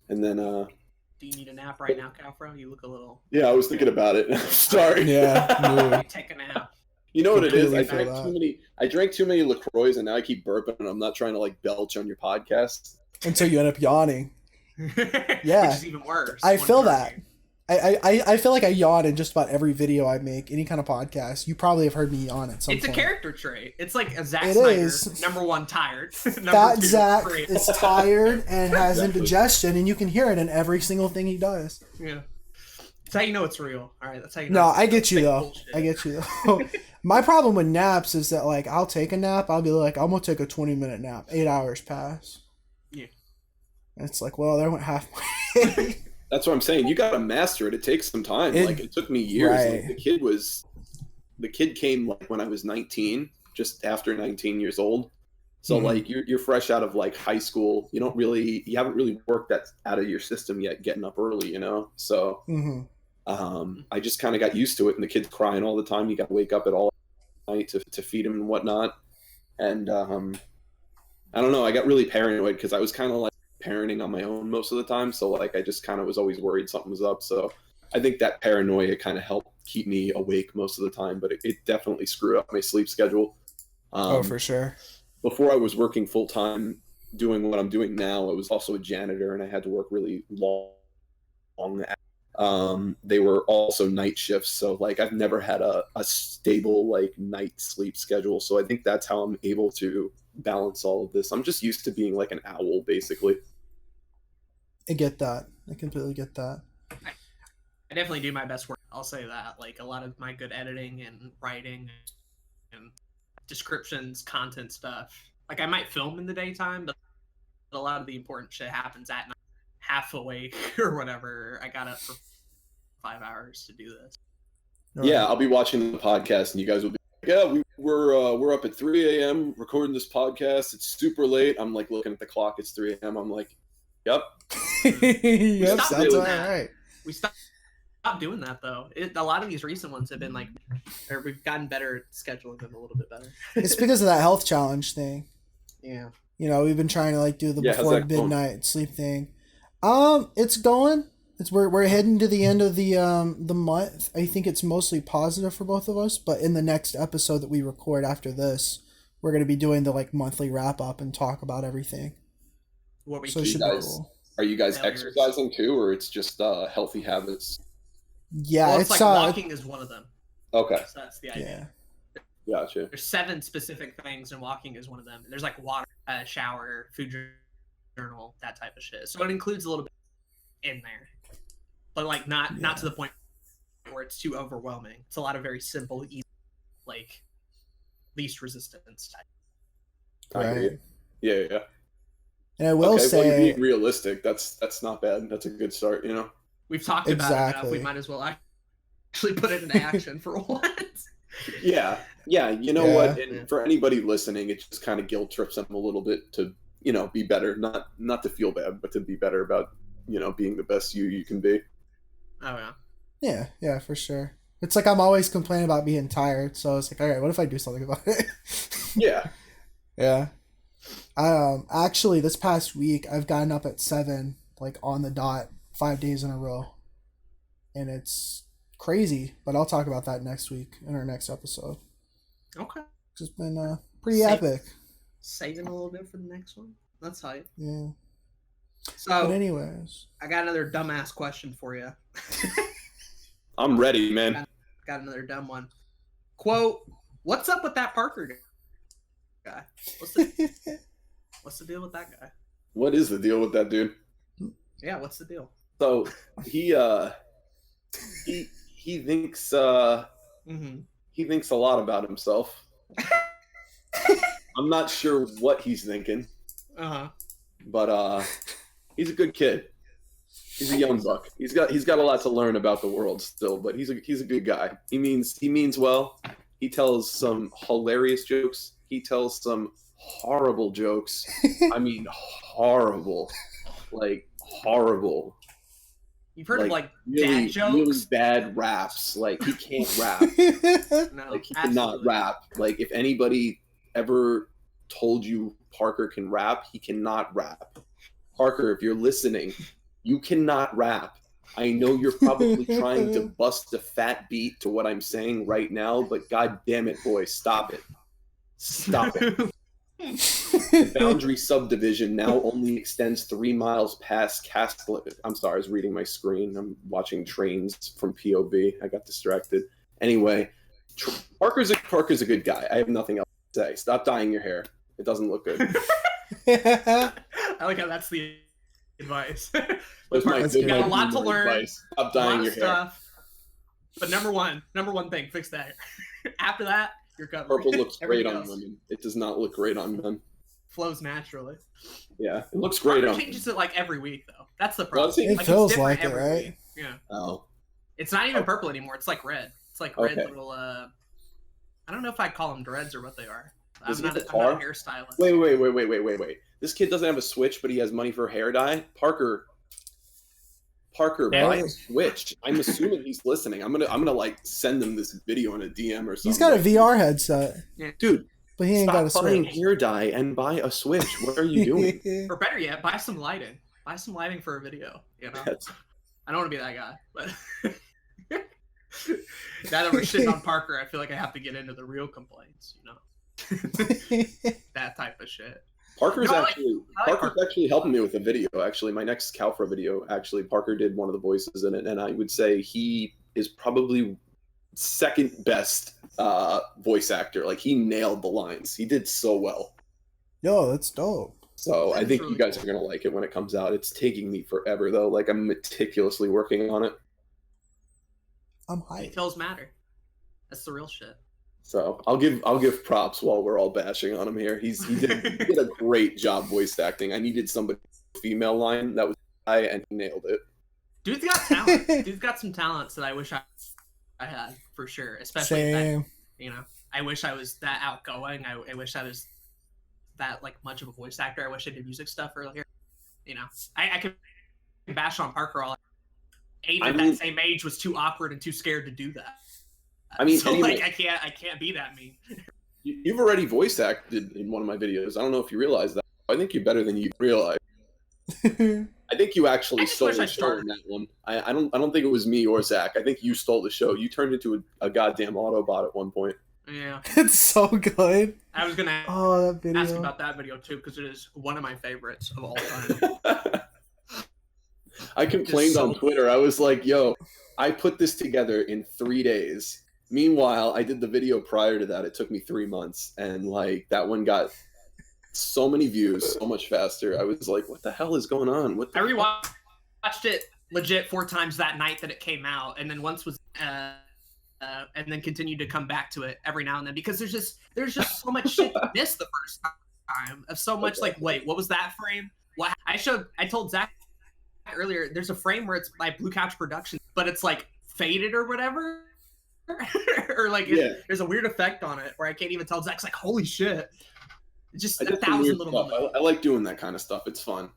then. Do you need a nap right now, Cowfro? You look a little. Yeah, I was thinking about it. Sorry. Yeah. Take a nap. You know what it is? I drank too many LaCroix, and now I keep burping, and I'm not trying to like belch on your podcast. Until you end up yawning. Yeah. Which is even worse. I feel that. I feel like I yawn in just about every video I make, any kind of podcast. You probably have heard me yawn at some point. It's a character trait. It's like a Zack Snyder, number one, tired. Fat Zack is tired and has indigestion, and you can hear it in every single thing he does. Yeah. That's how you know it's real. All right, that's how you know. No, I get you though. I get you though. My problem with naps is that like I'll take a nap, I'll be like, I'm gonna take a 20-minute nap. 8 hours pass. Yeah. And it's like, well, there went halfway. That's what I'm saying. You got to master it. It takes some time. Like it took me years. Right. Like, the kid came like when I was 19, just after 19 years old. So like you're fresh out of like high school. You haven't really worked that out of your system yet, getting up early, you know? So I just kind of got used to it, and the kid's crying all the time. You got to wake up at all night to feed him and whatnot. And I don't know. I got really paranoid because I was kind of like parenting on my own most of the time, so like I just kind of was always worried something was up. So I think that paranoia kind of helped keep me awake most of the time, but it definitely screwed up my sleep schedule. For sure. Before I was working full-time doing what I'm doing now, I was also a janitor, and I had to work really long. They were also night shifts, so like I've never had a stable like night sleep schedule, so I think that's how I'm able to balance all of this. I'm just used to being like an owl, basically. I get that. I completely get that. I definitely do my best work. I'll say that. Like a lot of my good editing and writing and descriptions, content stuff. Like I might film in the daytime, but a lot of the important shit happens at night, half awake or whatever. I got up for 5 hours to do this. Yeah, I'll be watching the podcast, and you guys will be like, yeah, we're up at 3 a.m. recording this podcast. It's super late. I'm like looking at the clock. It's 3 a.m. I'm like, yep. Yep, sounds all right. We stopped doing that though. A lot of these recent ones have been like, or we've gotten better at scheduling them a little bit better. It's because of that health challenge thing. Yeah. You know, we've been trying to like do the before midnight sleep thing. It's going. We're heading to the end of the month. I think it's mostly positive for both of us, but in the next episode that we record after this, we're going to be doing the like monthly wrap up and talk about everything. What we so are you guys exercising too, or it's just healthy habits? Yeah, well, it's like walking is one of them. Okay. So that's the idea. Yeah. Gotcha. There's 7 specific things, and walking is one of them. There's like water, shower, food journal, that type of shit. So it includes a little bit in there, but like not to the point where it's too overwhelming. It's a lot of very simple, easy, like least resistance type. I hear you. Yeah. And I will Okay, well, you're say, being realistic. That's not bad. That's a good start, you know? We've talked about it enough. We Exactly. might as well actually put it into action for once. Yeah. You know Yeah. what? And for anybody listening, it just kind of guilt trips them a little bit to, you know, be better. Not to feel bad, but to be better about, you know, being the best you can be. Oh, yeah. yeah, for sure. It's like I'm always complaining about being tired, so it's like, all right, what if I do something about it? Yeah. Yeah. Actually, this past week I've gotten up at 7, like on the dot, 5 days in a row, and it's crazy. But I'll talk about that next week in our next episode. Okay. It's been pretty epic. Saving a little bit for the next one. That's hype. Yeah. So, But anyways, I got another dumbass question for you. I'm ready, man. Got another dumb one. Quote, what's up with that Parker guy? What's the deal with that guy? What is the deal with that dude? Yeah, what's the deal? So he thinks he thinks a lot about himself. I'm not sure what he's thinking. But he's a good kid. He's a young buck. He's got a lot to learn about the world still, but he's a good guy. He means well. He tells some hilarious jokes. He tells some horrible jokes. I mean, horrible. Like horrible. You've heard of like really, dad jokes? really bad raps. Like he can't rap. No, Like he cannot rap. Like if anybody ever told you Parker can rap, he cannot rap. Parker, if you're listening, you cannot rap. I know you're probably trying to bust a fat beat to what I'm saying right now, but god damn it, boy, stop it. Stop it. The boundary subdivision now only extends 3 miles past Castle. I'm sorry, I was reading my screen. I'm watching trains from POV. I got distracted. Anyway, Parker's a good guy. I have nothing else to say. Stop dyeing your hair. It doesn't look good. I like how that's the advice. That's my That's good good. Got a lot to humor learn. advice. Stop A lot dyeing of your hair. stuff. But number one thing, fix that. After that, you're covered. Purple looks great Everything on else women. It does not look great on men. flows naturally. Yeah, it looks great Parker on changes it like every week though. That's the Well, problem. it Like, feels it's different like it, every right? week. Yeah. Oh, It's not even purple anymore. It's like red. It's like red Okay. little I don't know if I call them dreads or what they are. Does I'm he not, have a I'm not a car? hairstylist. wait. This kid doesn't have a Switch, but he has money for hair dye. Parker, buy a Switch. I'm assuming he's listening. I'm gonna like send him this video in a DM or something. He's got a VR headset, Dude, but he ain't got a stop buying Switch. hair dye and buy a Switch. What are you doing? Or better yet, buy some lighting. Buy some lighting for a video. You know, That's- I don't want to be that guy, but now that we're shitting on Parker, I feel like I have to get into the real complaints. You know, that type of shit. Parker's No, I like Parker's Parker. actually helping me with a video. Actually, my next Cowfro video, actually, Parker did one of the voices in it, and I would say he is probably second best voice actor. Like he nailed the lines. He did so well. Yo, that's dope. So I That's think really you guys cool. are gonna like it when it comes out. It's taking me forever though. Like I'm meticulously working on it. I'm hyped. Details matter. That's the real shit. So I'll give props while we're all bashing on him here. He did a great job voice acting. I needed somebody female line that was high, and he nailed it. Dude's got talent. Dude's got some talents that I wish I had for sure. Especially that, Same. you know, I wish I was that outgoing. I wish I was that like much of a voice actor. I wish I did music stuff earlier. You know, I could bash on Parker all. Aden at that same age was too awkward and too scared to do that. I mean, so anyway, like I can't be that mean. you've already voice acted in one of my videos. I don't know if you realize that. I think you're better than you realize. I think you actually I just stole wish I the show started. in that one. I don't think it was me or Zach. I think you stole the show. You turned into a goddamn Autobot at one point. Yeah, It's so good. I was gonna Oh, that ask video. about that video too because it is one of my favorites of all time. I complained so- on Twitter. I was like, yo, I put this together in 3 days. Meanwhile, I did the video prior to that. It took me 3 months. And like that one got so many views so much faster. I was like, what the hell is going on? What the I rewatched it legit 4 times that night that it came out, and then once was and then continued to come back to it every now and then because there's just so much shit to miss the first time. time of so much like, wait, what was that frame? What I told Zach earlier, there's a frame where it's by Blue Couch Productions, but it's like faded or whatever. Or like there's a weird effect on it where I can't even tell. Zach's like, holy shit. It's just 1,000 little stuff. I like doing that kind of stuff. It's fun.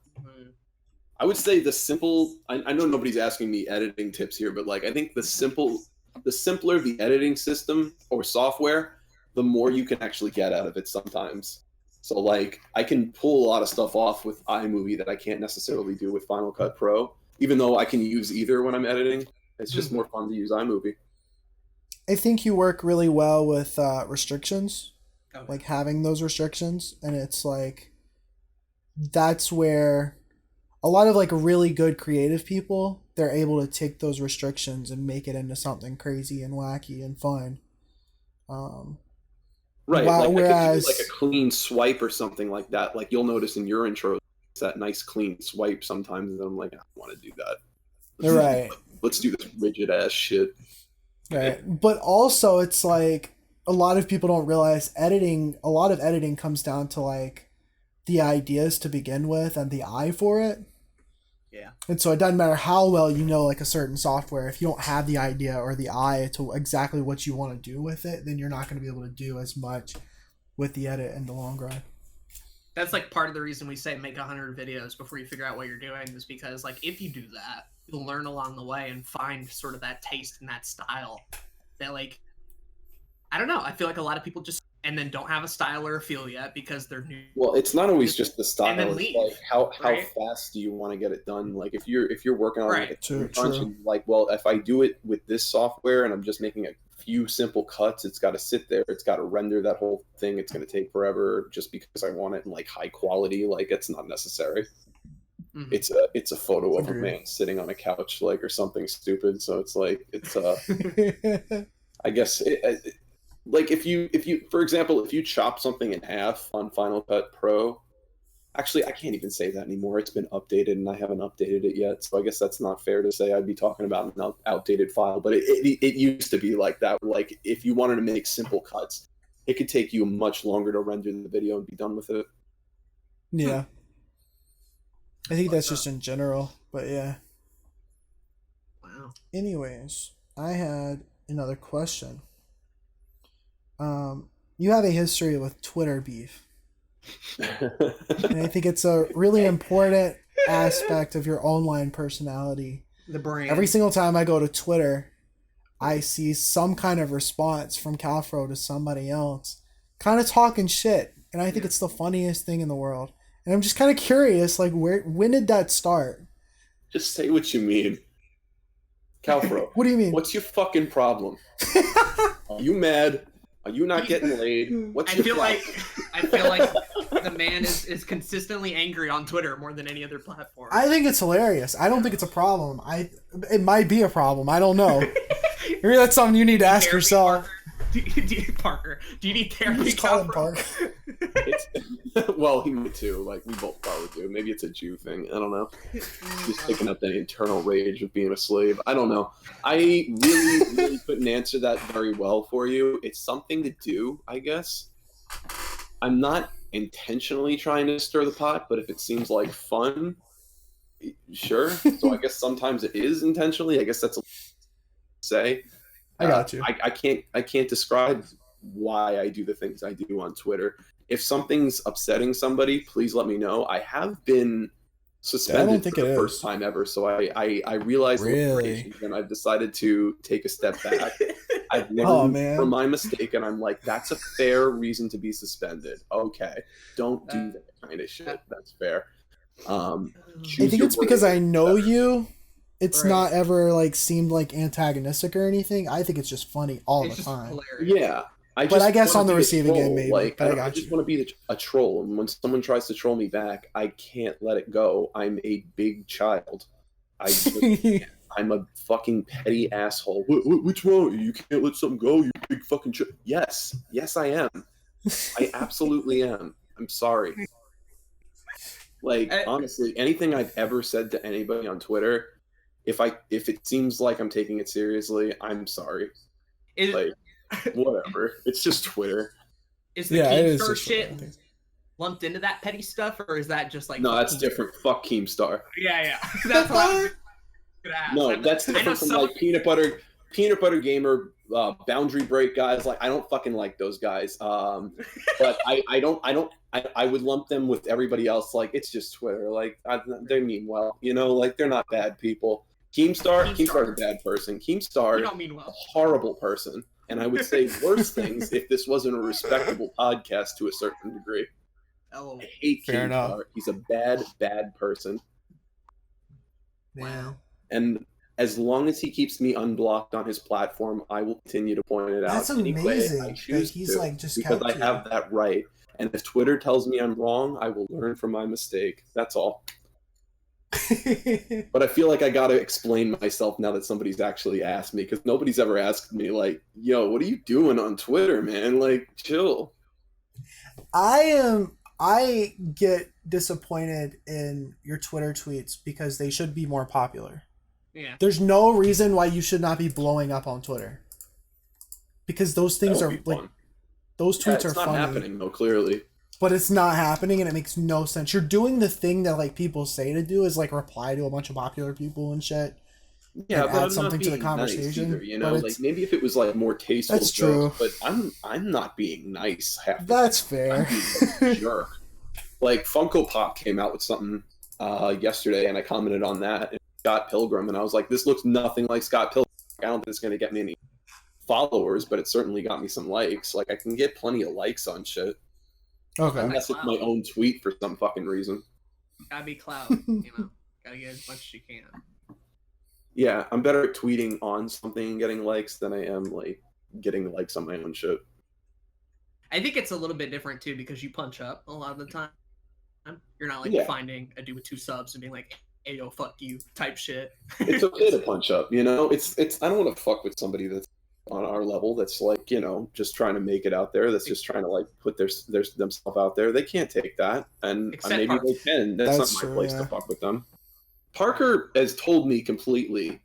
I would say the simple, I know nobody's asking me editing tips here, but like I think the simpler the editing system or software, the more you can actually get out of it sometimes. So like I can pull a lot of stuff off with iMovie that I can't necessarily do with Final Cut Pro, even though I can use either when I'm editing. It's just more fun to use iMovie. I think you work really well with restrictions, Okay. like having those restrictions. And it's like, that's where a lot of like really good creative people, they're able to take those restrictions and make it into something crazy and wacky and fun. Right. Wow, like whereas I could do like a clean swipe or something like that. Like you'll notice in your intro, it's that nice clean swipe sometimes. And I'm like, I don't want to do that. Right. Let's do this rigid ass shit. Right. But also it's like a lot of people don't realize a lot of editing comes down to like the ideas to begin with and the eye for it. Yeah. And so it doesn't matter how well you know like a certain software, if you don't have the idea or the eye to exactly what you want to do with it, then you're not going to be able to do as much with the edit in the long run. That's like part of the reason we say make 100 videos before you figure out what you're doing, is because like if you do that, you'll learn along the way and find sort of that taste and that style that like, I don't know, I feel like a lot of people just and then don't have a style or a feel yet because they're new. Well, it's not always just the style. And then It's leave, like how right? fast do you want to get it done? Like if you're working on like a True. bunch and like, well, if I do it with this software and I'm just making a few simple cuts, it's got to sit there, it's got to render that whole thing, it's going to take forever just because I want it in like high quality. Like it's not necessary. Mhm. It's a photo of a Agreed. man sitting on a couch like or something stupid. So it's like it's I guess like if you for example, if you chop something in half on Final Cut Pro, actually I can't even say that anymore. It's been updated and I haven't updated it yet, so I guess that's not fair to say I'd be talking about an outdated file. But it used to be like that. Like if you wanted to make simple cuts, it could take you much longer to render the video and be done with it. Yeah. I think that's just in general, but yeah. Wow. Anyways, I had another question. You have a history with Twitter beef, and I think it's a really important aspect of your online personality. The brand. Every single time I go to Twitter, I see some kind of response from Cowfro to somebody else, kind of talking shit, and I think it's the funniest thing in the world. And I'm just kind of curious, like, when did that start? Just say what you mean. Cowfro. What do you mean? What's your fucking problem? Are you mad? Are you not getting laid? What's I your feel problem? like the man is consistently angry on Twitter more than any other platform. I think it's hilarious. I don't think it's a problem. It might be a problem. I don't know. Maybe that's something you need to ask Therapy, yourself. Parker, do you need therapy? Just call him Cowfro? Park. Well, he would too. Like we both probably do. Maybe it's a Jew thing. I don't know. Just picking up that internal rage of being a slave. I don't know. I really couldn't answer that very well for you. It's something to do, I guess. I'm not intentionally trying to stir the pot, but if it seems like fun, sure. So I guess sometimes it is intentionally. I guess that's a say. I got you. I can't describe why I do the things I do on Twitter. If something's upsetting somebody, please let me know. I have been suspended for the first time ever, so I realized the limitations, and I've decided to take a step back. I've learned from my mistake, and I'm like, that's a fair reason to be suspended. Okay, don't do that kind of shit. That's fair. I think it's because I know you. It's not ever like seemed like antagonistic or anything. I think it's just funny all the time. Hilarious. Yeah. I guess on the receiving end, maybe. Like, but I just want to be a troll, and when someone tries to troll me back, I can't let it go. I'm a big child. I'm a fucking petty asshole. What's wrong? You can't let something go. You big fucking yes, I am. I absolutely am. I'm sorry. Like honestly, anything I've ever said to anybody on Twitter, if it seems like I'm taking it seriously, I'm sorry. Whatever. It's just Twitter. Is the Keemstar shit? lumped into that petty stuff, or is that just like No, fuck that's Keemstar? different. Fuck Keemstar. Yeah. That's what I was gonna ask. No, that's different from like peanut butter gamer, boundary break guys. Like I don't fucking like those guys. But I would lump them with everybody else. Like it's just Twitter. Like they mean well, you know. Like they're not bad people. Keemstar's a bad person. Keemstar, You don't mean well. a horrible person. And I would say worse things if this wasn't a respectable podcast to a certain degree. Oh, I hate Fair enough. Keemstar. He's a bad person. Yeah. And as long as he keeps me unblocked on his platform, I will continue to point it out. That's amazing that he's like just because kept I have that right. And if Twitter tells me I'm wrong, I will learn from my mistake. That's all. But I feel like I gotta explain myself now that somebody's actually asked me, because nobody's ever asked me like, "Yo, what are you doing on Twitter, man? Like, chill." I get disappointed in your Twitter tweets because they should be more popular. yeah. There's no reason why you should not be blowing up on Twitter. Because those things That are would be like fun. those tweets It's are not funny. happening though, clearly. But it's not happening and it makes no sense. You're doing the thing that like people say to do is like reply to a bunch of popular people and shit. Yeah, and but add I'm something not to the being nice conversation, either, you but know, it's- like maybe if it was like more tasteful That's jokes, true. but I'm not being nice half the That's time. fair. I'm being a jerk. Like Funko Pop came out with something yesterday, and I commented on that. And Scott Pilgrim, and I was like, "This looks nothing like Scott Pilgrim. I don't think it's going to get me any followers, but it certainly got me some likes. Like I can get plenty of likes on shit, Okay. unless it's my own tweet for some fucking reason. Gotta be clout, you know. Gotta get as much as you can. Yeah, I'm better at tweeting on something and getting likes than I am like getting likes on my own shit. I think it's a little bit different too because you punch up a lot of the time. You're not like Yeah. finding a dude with 2 subs and being like, "Hey yo, fuck you" type shit. It's okay to punch up, you know. It's I don't want to fuck with somebody that's on our level that's like, you know, just trying to make it out there, that's just trying to like put their themselves out there. They can't take that, and Except maybe Parker. they can. That's That's not my true, place yeah. to fuck with them. Parker has told me completely,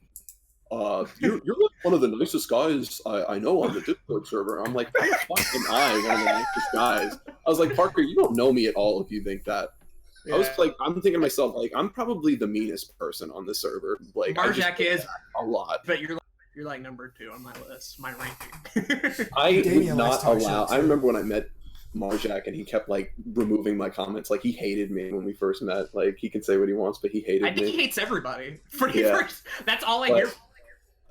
you're like one of the nicest guys I know on the Discord server. I'm like, how the fuck am I one of the nicest guys? I was like, Parker, you don't know me at all if you think that. I was like, I'm thinking to myself, like, I'm probably the meanest person on the server. Like, I just Marjack do is, that a lot. but you're like number 2 on my list, my ranking. I Damien would likes not talk allow. shit, I too. remember when I met Marjack and he kept like removing my comments. Like he hated me when we first met. Like he can say what he wants, but he hated I think me. he hates everybody. Pretty Yeah. first. That's all I But hear. from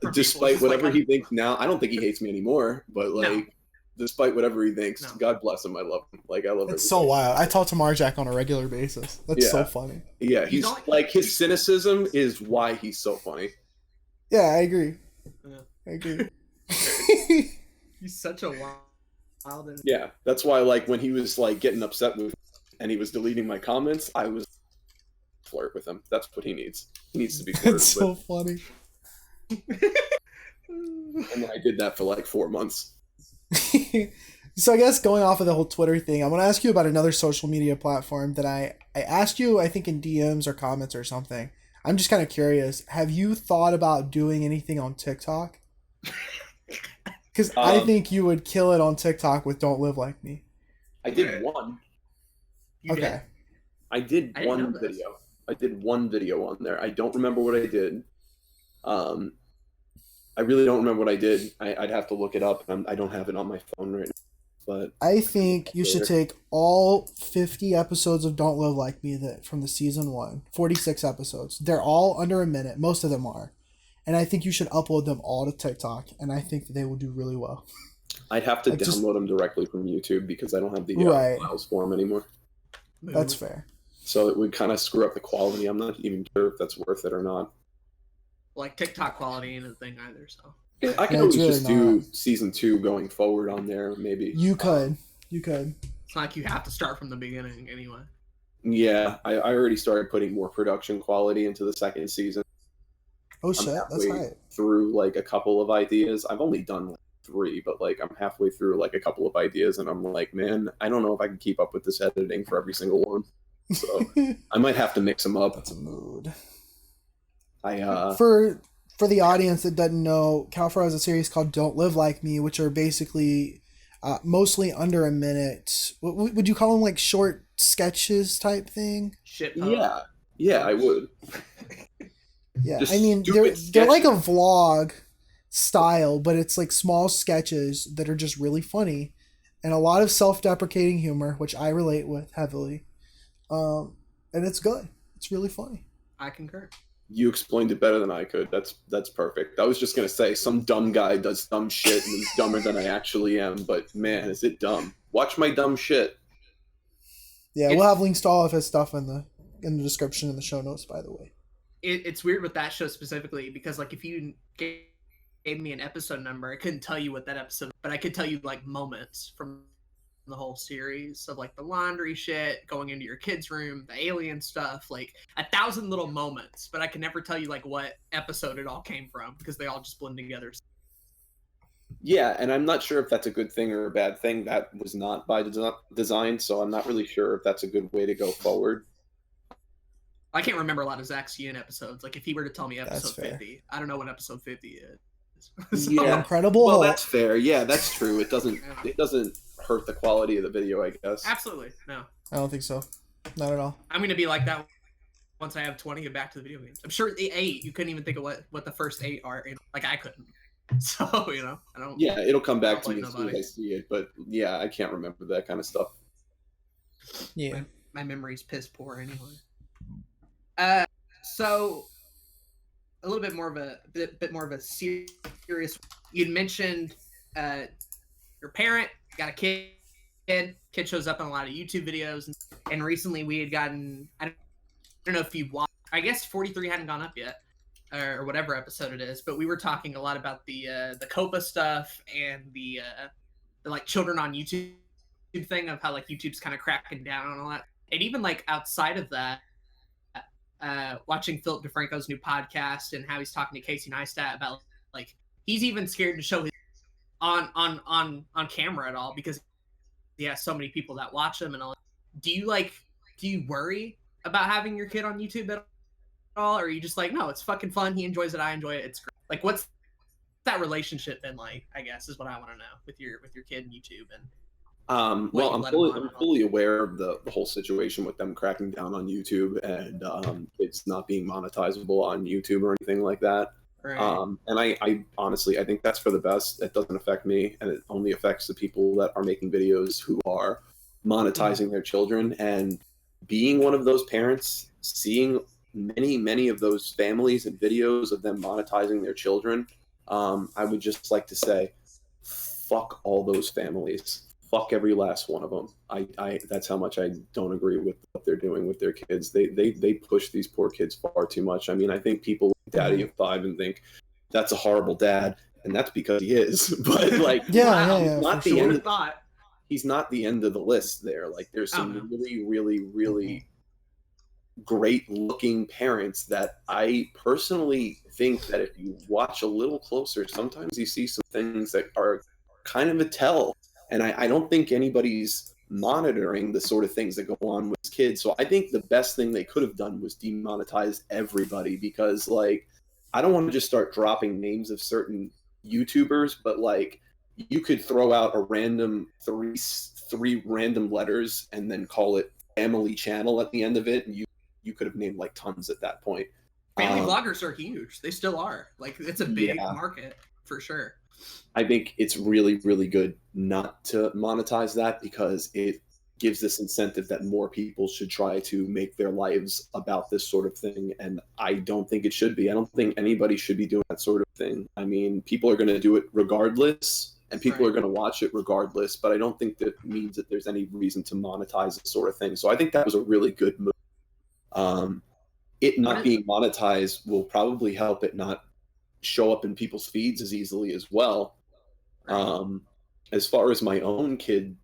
people. Despite It's just whatever like, he thinks now, I don't think he hates me anymore. But like, No. despite whatever he thinks, No. God bless him. I love him. Like I love him. It's so wild. I talk to Marjack on a regular basis. That's so Yeah. funny. Yeah, He's he's only- like his cynicism is why he's so funny. Yeah, I agree. Yeah. I agree. He's such a wild. Yeah, that's why like when he was like getting upset with and he was deleting my comments, I was flirt with him. That's what he needs. He needs to be flirted It's so with. funny. And I did that for like 4 months. So I guess going off of the whole Twitter thing, I want to ask you about another social media platform that I asked you, I think in DMs or comments or something. I'm just kind of curious. Have you thought about doing anything on TikTok? Because I think you would kill it on TikTok with "Don't Live Like Me." I did one. You did? Okay. I did I didn't know one this. video. I did one video on there. I don't remember what I did. I really don't remember what I did. I'd have to look it up. I don't have it on my phone right now. But I think you should take all 50 episodes of Don't Live Like Me from the season 1, 46 episodes. They're all under a minute. Most of them are. And I think you should upload them all to TikTok. And I think that they will do really well. I'd have to Like, download just- them directly from YouTube because I don't have the Right. files for them anymore. That's fair. So it would kind of screw up the quality. I'm not even sure if that's worth it or not. Like TikTok quality ain't a thing either. So I can Yeah, always it's really just do not. season 2 going forward on there, maybe. You could. You could. it's not like you have to start from the beginning anyway. Yeah, I already started putting more production quality into the second season. Oh, shit. That's halfway right. through like a couple of ideas. I've only done like 3, but like I'm halfway through like a couple of ideas, and I'm like, man, I don't know if I can keep up with this editing for every single one. So I might have to mix them up. That's a mood. I For the audience that doesn't know, Cowfro has a series called Don't Live Like Me, which are basically mostly under a minute. Would you call them like short sketches type thing? Shit. Yeah, yeah, I would. Yeah, Just I mean stupid they're like a sketches. vlog style, but it's like small sketches that are just really funny, and a lot of self-deprecating humor, which I relate with heavily. And it's good. It's really funny. I concur. You explained it better than I could. That's perfect. I was just gonna say some dumb guy does dumb shit and he's dumber than I actually am, but man, is it dumb. Watch my dumb shit. Yeah, we'll have links to all of his stuff in the description in the show notes, by the way. It's weird with that show specifically because like if you gave me an episode number, I couldn't tell you what that episode, but I could tell you like moments from the whole series of like the laundry shit, going into your kid's room, the alien stuff, like 1,000 little moments, but I can never tell you like what episode it all came from because they all just blend together. Yeah, and I'm not sure if that's a good thing or a bad thing. That was not by design, so I'm not really sure if that's a good way to go forward. I can't remember a lot of Zach Cian episodes. Like if he were to tell me That's episode fair. 50, I don't know what episode 50 is. So, Yeah. Incredible Well, Hulk. that's fair. Yeah, that's true. It doesn't hurt the quality of the video, I guess. absolutely no. I don't think so. Not at all. I'm gonna be like that once I have 20 and back to the video games. I'm sure the 8 you couldn't even think of what the first 8 are. Like I couldn't. So I don't. Yeah, it'll come back to like me as soon as nobody. I see it, but yeah, I can't remember that kind of stuff. Yeah. My memory's piss poor anyway. So a little bit more of a bit more of a serious. You'd mentioned your parent got a kid. Kid shows up in a lot of YouTube videos, and recently we had gotten. I don't know if you watched. I guess 43 hadn't gone up yet, or whatever episode it is. But we were talking a lot about the COPA stuff and the like children on YouTube thing of how like YouTube's kind of cracking down on all that, and even like outside of that. Watching Philip DeFranco's new podcast and how he's talking to Casey Neistat about like he's even scared to show his on camera at all because he has so many people that watch him and all. Do you worry about having your kid on YouTube at all, or are you just like, no, it's fucking fun, he enjoys it, I enjoy it, it's great? Like what's that relationship been like, I guess is what I want to know with your kid and YouTube and Well, I'm fully aware of the whole situation with them cracking down on YouTube and it's not being monetizable on YouTube or anything like that. right. And I honestly, I think that's for the best. It doesn't affect me, and it only affects the people that are making videos who are monetizing their children. And being one of those parents, seeing many of those families and videos of them monetizing their children, I would just like to say, fuck all those families. Fuck every last one of them. I that's how much I don't agree with what they're doing with their kids. They push these poor kids far too much. I mean, I think people like Daddy of 5 and think that's a horrible dad, and that's because he is. But like, Yeah, not for the sure. end. He's not the end of the list there. Like, there's some no. really great looking parents that I personally think that if you watch a little closer, sometimes you see some things that are kind of a tell. And I don't think anybody's monitoring the sort of things that go on with kids. So I think the best thing they could have done was demonetize everybody, because like, I don't want to just start dropping names of certain YouTubers, but like, you could throw out a random three random letters and then call it family channel at the end of it. And you could have named like tons at that point. Family vloggers are huge. They still are. Like it's a big Yeah. market for sure. I think it's really good not to monetize that, because it gives this incentive that more people should try to make their lives about this sort of thing. And I don't think it should be. I don't think anybody should be doing that sort of thing. I mean, people are going to do it regardless, and people Right. are going to watch it regardless, but I don't think that means that there's any reason to monetize this sort of thing. So I think that was a really good move. It not being monetized will probably help it not show up in people's feeds as easily as well. As far as my own kid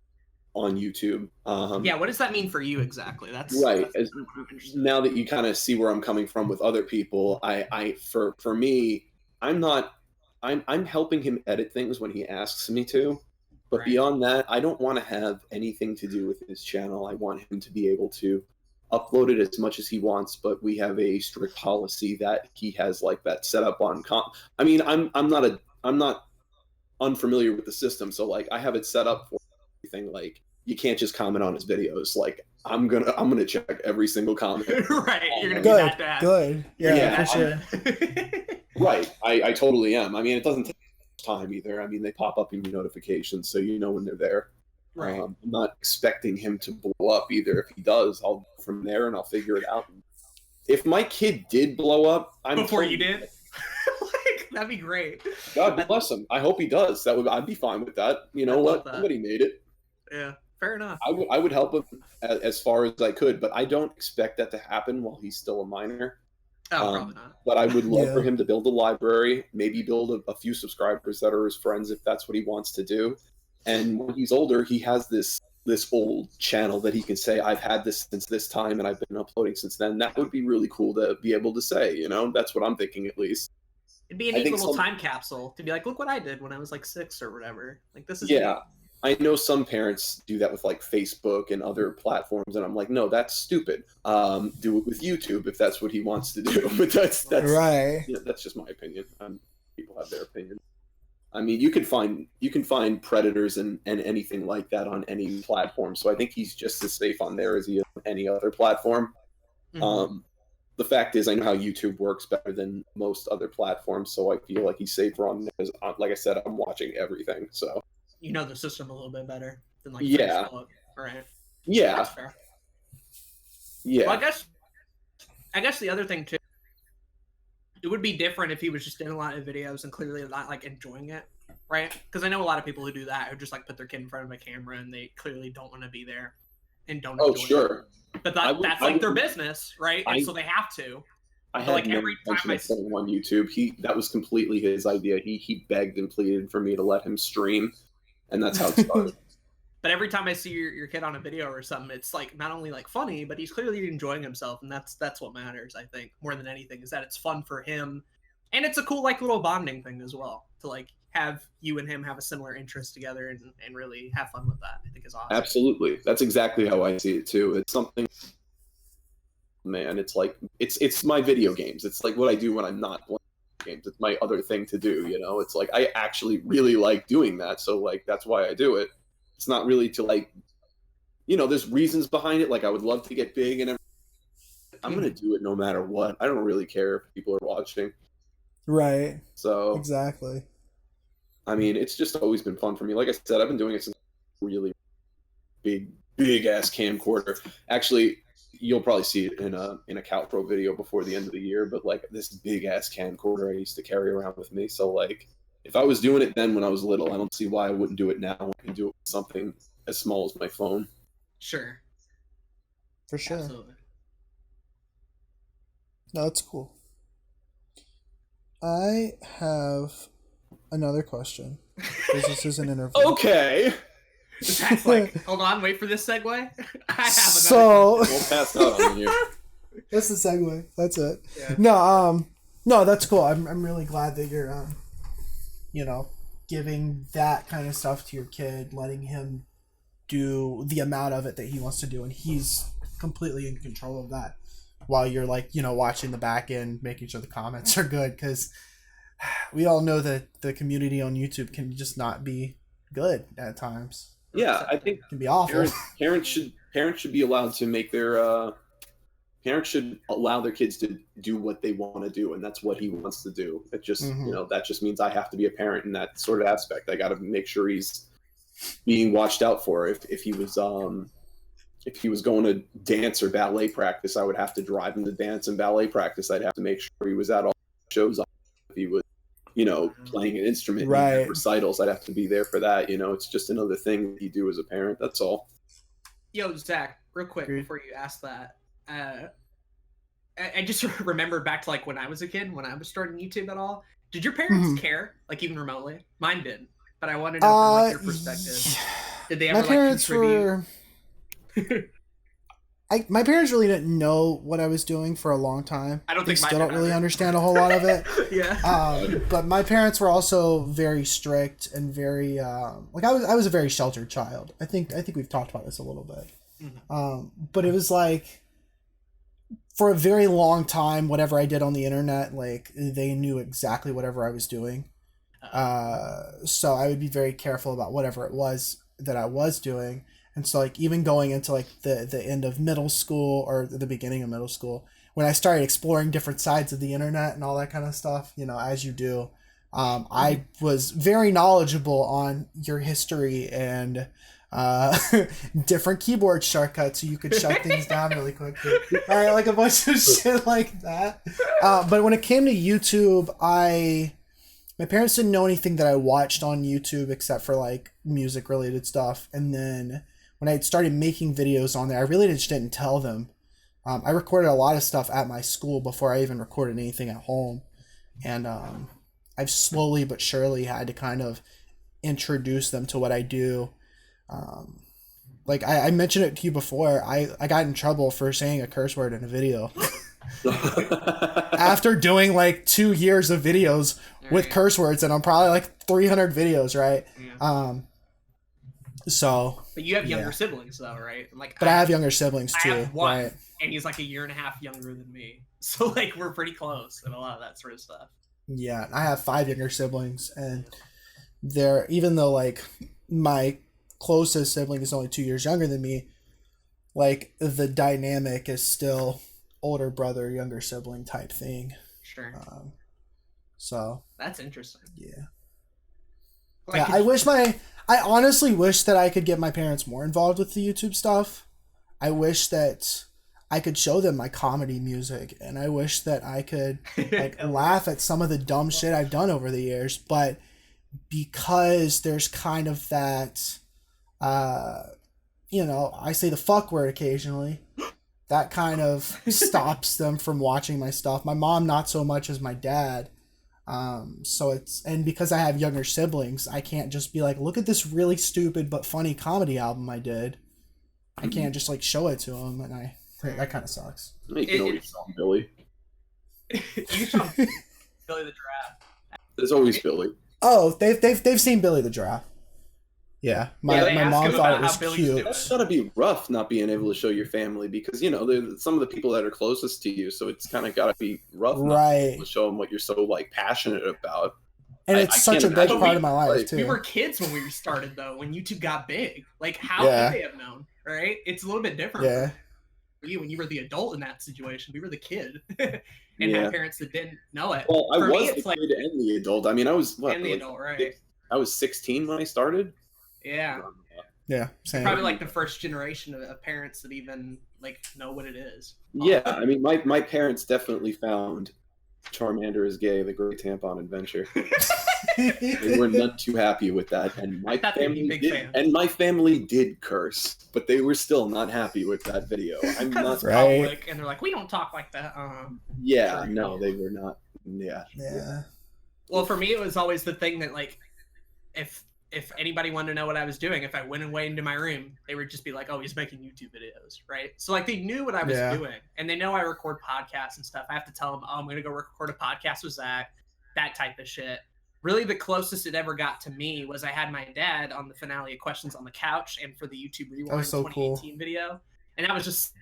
on YouTube, Yeah, what does that mean for you exactly? That's right. that's Now that you kind of see where I'm coming from with other people, for me, I'm helping him edit things when he asks me to, but Right. beyond that, I don't want to have anything to do with his channel. I want him to be able to upload it as much as he wants, but we have a strict policy that he has like that set up on I mean, I'm not unfamiliar with the system. So like I have it set up for everything. Like you can't just comment on his videos. Like I'm gonna check every single comment. Right, you're gonna be Good, that bad. good. Yeah, for sure. Right, I totally am. I mean, it doesn't take time either. I mean, they pop up in your notifications, so you know when they're there. Right. I'm not expecting him to blow up either. If he does, I'll go from there and I'll figure it out. If my kid did blow up, Before you did, like that'd be great. God bless him. I hope he does. I'd be fine with that. You know what? Somebody made it. Yeah, fair enough. I would help him as far as I could, but I don't expect that to happen while he's still a minor. Probably not. But I would love for him to build a library, maybe build a few subscribers that are his friends if that's what he wants to do. And when he's older, he has this old channel that he can say, I've had this since this time and I've been uploading since then. That would be really cool to be able to say, you know? That's what I'm thinking, at least. It'd be a neat little time capsule to be like, look what I did when I was like 6 or whatever. Like, this is Yeah. neat. I know some parents do that with like Facebook and other platforms, and I'm like, no, that's stupid. Do it with YouTube if that's what he wants to do. But that's right. You know, that's just my opinion. People have their opinion. I mean, you can find predators and anything like that on any platform. So I think he's just as safe on there as he is on any other platform. Mm-hmm. The fact is, I know how YouTube works better than most other platforms, so I feel like he's safer on there. Like I said, I'm watching everything, so. You know the system a little bit better than like Facebook, right? Yeah, that's fair. Yeah, well, I guess the other thing too, it would be different if he was just in a lot of videos and clearly not like enjoying it, right? Because I know a lot of people who do that who just like put their kid in front of a camera and they clearly don't want to be there and don't. Oh, sure. It. But that's like their business, right? And so they have to. I had like every time I put him on YouTube, that was completely his idea. He begged and pleaded for me to let him stream. And that's how it started. But every time I see your kid on a video or something, it's like not only like funny, but he's clearly enjoying himself, and that's what matters. I think more than anything is that it's fun for him, and it's a cool like little bonding thing as well to like have you and him have a similar interest together and really have fun with that. I think is awesome. Absolutely, that's exactly how I see it too. It's something, man. It's like it's my video games. It's like what I do when I'm not playing games. It's my other thing to do, you know. It's like I actually really like doing that, so like that's why I do it. It's not really to like, you know, there's reasons behind it. Like I would love to get big and everything. I'm gonna do it no matter what. I don't really care if people are watching. Right. So exactly. I mean, it's just always been fun for me. Like I said, I've been doing it since really big ass camcorder. Actually, you'll probably see it in a Cowfro video before the end of the year, but like this big ass camcorder I used to carry around with me. So like if I was doing it then when I was little, I don't see why I wouldn't do it now. I can do it with something as small as my phone. Sure. For sure. Absolutely. No, that's cool. I have another question. This is an interview. Okay. Zach's like, hold on, wait for this segue. I have so we'll pass out on you. That's the segue. That's it. Yeah. No, that's cool. I'm really glad that you're you know, giving that kind of stuff to your kid, letting him do the amount of it that he wants to do, and he's completely in control of that while you're like, you know, watching the back end, making sure the comments are good, because we all know that the community on YouTube can just not be good at times. Yeah, I think it can be awful. Parents should be allowed to make their parents should allow their kids to do what they want to do, and that's what he wants to do. It just you know, that just means I have to be a parent in that sort of aspect. I got to make sure he's being watched out for. If he was going to dance or ballet practice, I would have to drive him to dance and ballet practice. I'd have to make sure he was at all shows. If he was, you know, playing an instrument, right, recitals, I'd have to be there for that. You know, it's just another thing that you do as a parent. That's all. Yo, Zach, real quick before you ask that, I just remembered back to like when I was a kid, when I was starting YouTube at all. Did your parents care, like even remotely? Mine didn't, but I wanted to know from like, your perspective. Did they ever my parents contribute? My parents really didn't know what I was doing for a long time. I don't think they still don't really understand a whole lot of it. Yeah. But my parents were also very strict and very like I was a very sheltered child. I think we've talked about this a little bit. But it was like for a very long time, whatever I did on the internet, like they knew exactly whatever I was doing. So I would be very careful about whatever it was that I was doing. And so like even going into like the end of middle school or the beginning of middle school, when I started exploring different sides of the internet and all that kind of stuff, you know, as you do, I was very knowledgeable on your history and different keyboard shortcuts so you could shut things down really quickly. All right, like a bunch of shit like that. But when it came to YouTube, my parents didn't know anything that I watched on YouTube except for like music related stuff. And then when I started making videos on there, I really just didn't tell them. I recorded a lot of stuff at my school before I even recorded anything at home. And I've slowly but surely had to kind of introduce them to what I do. Like I mentioned it to you before, I got in trouble for saying a curse word in a video. After doing like 2 years of videos with curse words, and I'm probably like 300 videos, right? Yeah. So. But you have younger siblings, though, right? Like, but I have younger siblings too. I have one, right? and he's like a year and a half younger than me. So like we're pretty close and a lot of that sort of stuff. Yeah, I have 5 younger siblings, and they're, even though like my closest sibling is only 2 years younger than me, like the dynamic is still older brother, younger sibling type thing. Sure. So that's interesting. Yeah. Like, yeah, I honestly wish that I could get my parents more involved with the YouTube stuff. I wish that I could show them my comedy music, and I wish that I could like laugh at some of the dumb shit I've done over the years, but because there's kind of that you know, I say the fuck word occasionally, that kind of stops them from watching my stuff. My mom not so much as my dad. So it's, and because I have younger siblings, I can't just be like, look at this really stupid but funny comedy album I did. I can't just like show it to them, and that kind of sucks. You can always song Billy. You saw Billy the Giraffe. There's always Billy. Oh, they've seen Billy the Giraffe. Yeah, my mom thought it was cute. That's gotta be rough not being able to show your family, because you know they're some of the people that are closest to you, so it's kind of gotta be rough not being able to show them what you're so like passionate about. And it's such a big part of my life too. We were kids when we started though, when YouTube got big. Like how could they have known, right? It's a little bit different. Yeah. For you, when you were the adult in that situation, we were the kid. And had parents that didn't know it. Well, I was the kid and the adult. I mean, I was and the adult, right? I was 16 when I started. Yeah. Yeah, same. Probably like the first generation of parents that even like know what it is. Yeah, I mean, my parents definitely found Charmander is Gay, the Great Tampon Adventure. They were none too happy with that, and my family did curse, but they were still not happy with that video. I'm not public, and they're like, we don't talk like that. Yeah, no, they were not. Yeah. Well, for me, it was always the thing that like, if anybody wanted to know what I was doing, if I went away into my room, they would just be like, oh, he's making YouTube videos, right? So like they knew what I was doing, and they know I record podcasts and stuff. I have to tell them, oh, I'm going to go record a podcast with Zach, that type of shit. Really the closest it ever got to me was I had my dad on the finale of Questions on the Couch and for the YouTube Rewind 2018 video. And that was just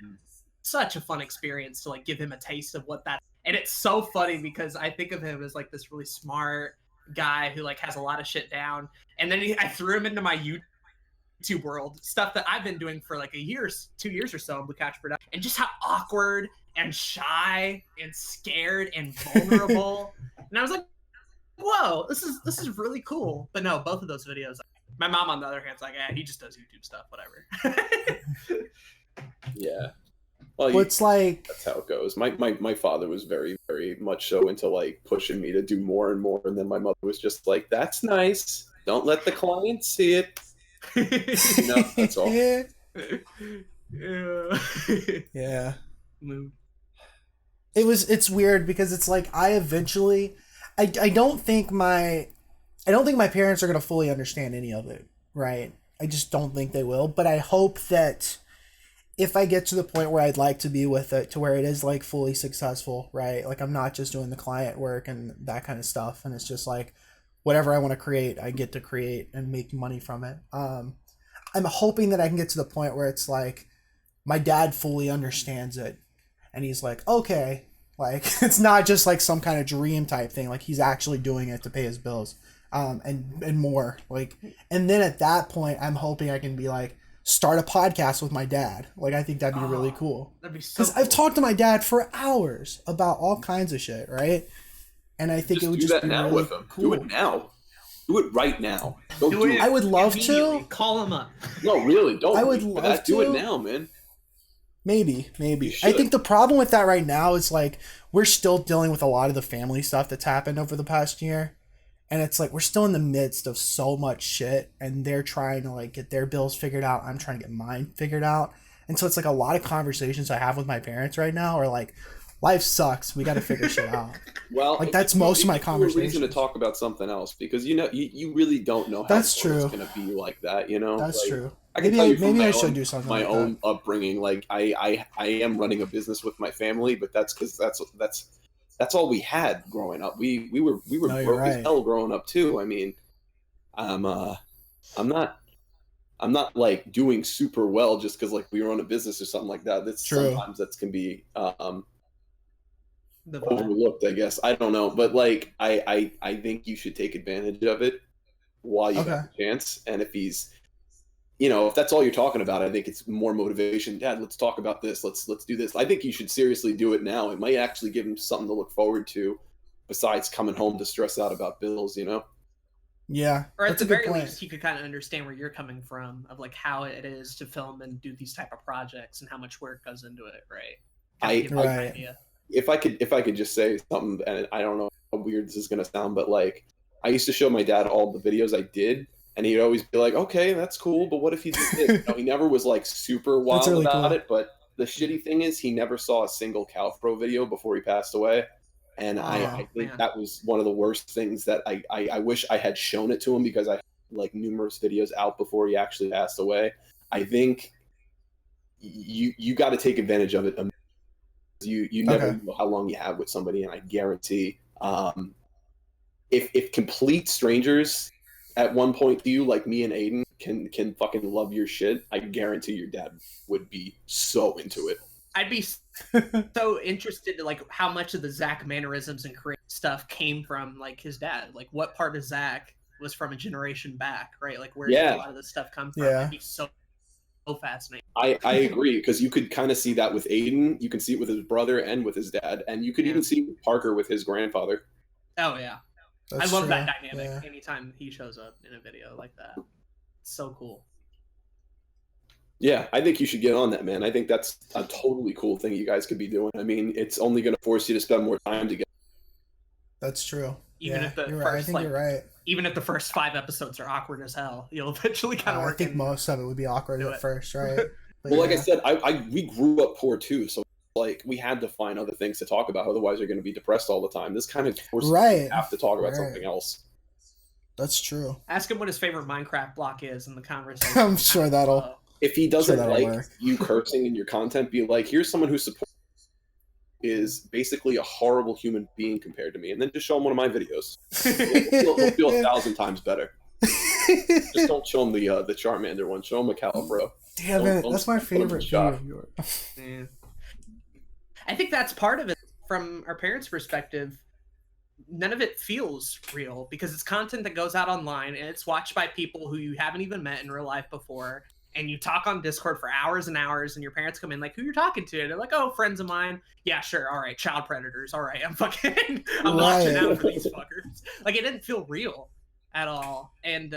such a fun experience to like give him a taste of what that, and it's so funny because I think of him as like this really smart guy who like has a lot of shit down, and then I threw him into my YouTube world, stuff that I've been doing for like 2 years or so in Blue Couch Production, and just how awkward and shy and scared and vulnerable. And I was like, whoa, this is really cool. But no, both of those videos, my mom on the other hand's like, he just does YouTube stuff, whatever. Yeah. Well, it's like that's how it goes. My father was very, very much so into like pushing me to do more and more, and then my mother was just like, "That's nice. Don't let the client see it." That's all. Yeah. It's weird because it's like I don't think my parents are gonna fully understand any of it, right? I just don't think they will. But I hope that if I get to the point where I'd like to be with it, to where it is like fully successful, right? Like I'm not just doing the client work and that kind of stuff, and it's just like whatever I want to create, I get to create and make money from it. I'm hoping that I can get to the point where it's like my dad fully understands it, and he's like, okay, like it's not just like some kind of dream type thing. Like he's actually doing it to pay his bills. and more. Like, and then at that point, I'm hoping I can be like, start a podcast with my dad. Like, I think that'd be really cool. That'd be so Because cool. I've talked to my dad for hours about all kinds of shit, right? And I think it would just be now really with him. cool. Do it now. Do it right now. Don't Do it I would love immediately. to. Call him up. No, really. Don't. I would wait for love that. Do it to. now, man. Maybe. You I should. think the problem with that right now is like we're still dealing with a lot of the family stuff that's happened over the past year. And it's like we're still in the midst of so much shit and they're trying to like get their bills figured out. I'm trying to get mine figured out. And so it's like a lot of conversations I have with my parents right now are like, life sucks. We got to figure shit out. Well, Like that's most of my conversations. Reason to talk about something else because you really don't know how That's it's true. going to be like that. You know, That's like, true. I can Maybe tell you from maybe my I should own- do something my like own upbringing. Like I am running a business with my family, but that's because that's all we had growing up. We were No, you're broke as right. hell growing up too. I mean, I'm not like doing super well just because like we run a business or something like that. That's True. sometimes that's can be The overlooked, I guess. I don't know, but like I think you should take advantage of it while you Okay. have the chance. And if he's, if that's all you're talking about, I think it's more motivation. Dad, let's talk about this. Let's do this. I think you should seriously do it now. It might actually give him something to look forward to, besides coming home to stress out about bills. Yeah. Or at That's the a good very point. least, you could kind of understand where you're coming from, of like how it is to film and do these type of projects and how much work goes into it, right? Kinda give you an Right. idea. If I could just say something, and I don't know how weird this is gonna sound, but like I used to show my dad all the videos I did, and he'd always be like, "Okay, that's cool, but what if he did this?" He never was like super wild really about cool. it. But the shitty thing is, he never saw a single Cowfro video before he passed away, and I think man. that was one of the worst things that I wish I had shown it to him because I had like numerous videos out before he actually passed away. I think you got to take advantage of it. You never Okay. know how long you have with somebody, and I guarantee if complete strangers at one point to you, like me and Aden, can fucking love your shit, I guarantee your dad would be so into it. I'd be so interested in like how much of the Zach mannerisms and creative stuff came from like his dad. Like what part of Zach was from a generation back, right? Like where did Yeah. a lot of this stuff come from? Yeah. It'd be so fascinating. I agree, because you could kind of see that with Aden. You can see it with his brother and with his dad, and you could even see Parker with his grandfather. Oh yeah. That's I love true. that dynamic Yeah. anytime he shows up in a video like that. It's so cool. Yeah, I think you should get on that, man. I think that's a totally cool thing you guys could be doing. I mean, it's only going to force you to spend more time together. That's true. Even Yeah, if the you're right. I first, think like, you're right. Even if the first 5 episodes are awkward as hell, you'll eventually kind of I work think in. most of it would be awkward Do at it. first, right? But Well, like I yeah. said, we grew up poor too, so like we had to find other things to talk about. Otherwise, you're going to be depressed all the time. This kind of forces you Right. to have to talk about Right. something else. That's true. Ask him what his favorite Minecraft block is in the conversation. I'm sure that'll. If he doesn't that'll like work. you cursing in your content, be like, "Here's someone who supports is basically a horrible human being compared to me," and then just show him one of my videos. He'll feel 1,000 times better. Just don't show him the Charmander one. Show him a Cowfro. Damn Don't- it! don't- That's my don't put him in favorite shock. video of yours. Yeah. I think that's part of it from our parents' perspective. None of it feels real because it's content that goes out online and it's watched by people who you haven't even met in real life before. And you talk on Discord for hours and hours, and your parents come in like, "Who you're talking to?" And they're like, "Oh, friends of mine." Yeah, sure. All right, child predators. All right, I'm fucking, I'm watching Right. out for these fuckers. Like, it didn't feel real at all. And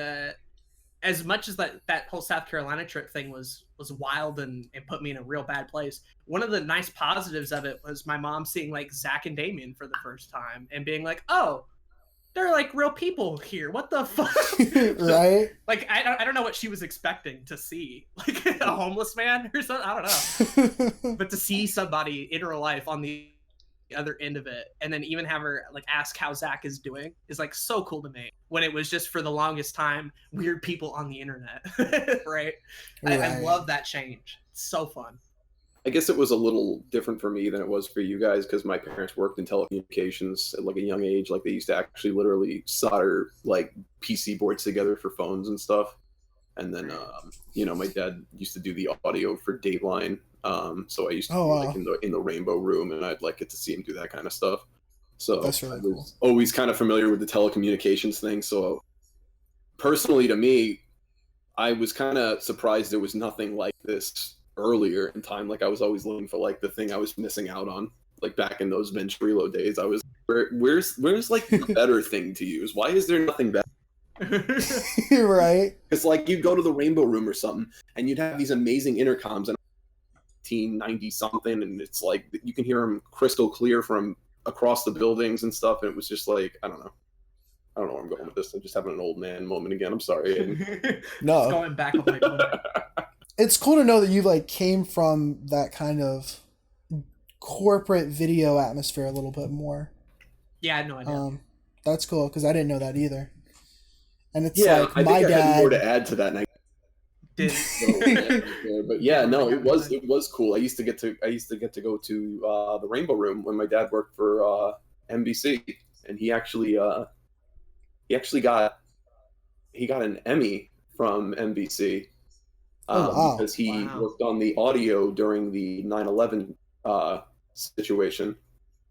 as much as that whole South Carolina trip thing was wild and put me in a real bad place, one of the nice positives of it was my mom seeing like Zach and Damien for the first time and being like, "Oh, they're like real people here. What the fuck?" Right? Like I don't know what she was expecting to see, like a homeless man or something. I don't know, but to see somebody in real life on the other end of it, and then even have her like ask how Zach is doing is like so cool to me. When it was just for the longest time weird people on the internet, right? I Right. love that change. It's so fun. I guess it was a little different for me than it was for you guys because my parents worked in telecommunications at like a young age. Like they used to actually literally solder like PC boards together for phones and stuff. And then, my dad used to do the audio for Dateline. So I used to Oh, be wow. like in the Rainbow Room, and I'd like get to see him do that kind of stuff. So That's really I cool. was always kind of familiar with the telecommunications thing. So personally, to me, I was kind of surprised there was nothing like this earlier in time. Like I was always looking for like the thing I was missing out on. Like back in those Ventrilo days, I was where's like the better thing to use? Why is there nothing better? Right. It's like you'd go to the Rainbow Room or something, and you'd have these amazing intercoms and 1990 something, and it's like you can hear them crystal clear from across the buildings and stuff. And it was just like I don't know where I'm going with this. I'm just having an old man moment again. I'm sorry. No. Just going back on my point. It's cool to know that you like came from that kind of corporate video atmosphere a little bit more. Yeah, I had no idea. That's cool because I didn't know that either. And it's Yeah, like I my think I had dad. more to add to that. And I but yeah, no, it was cool. I used to get to go to the Rainbow Room when my dad worked for NBC, and he actually got an Emmy from NBC because he worked on the audio during the 9/11 situation.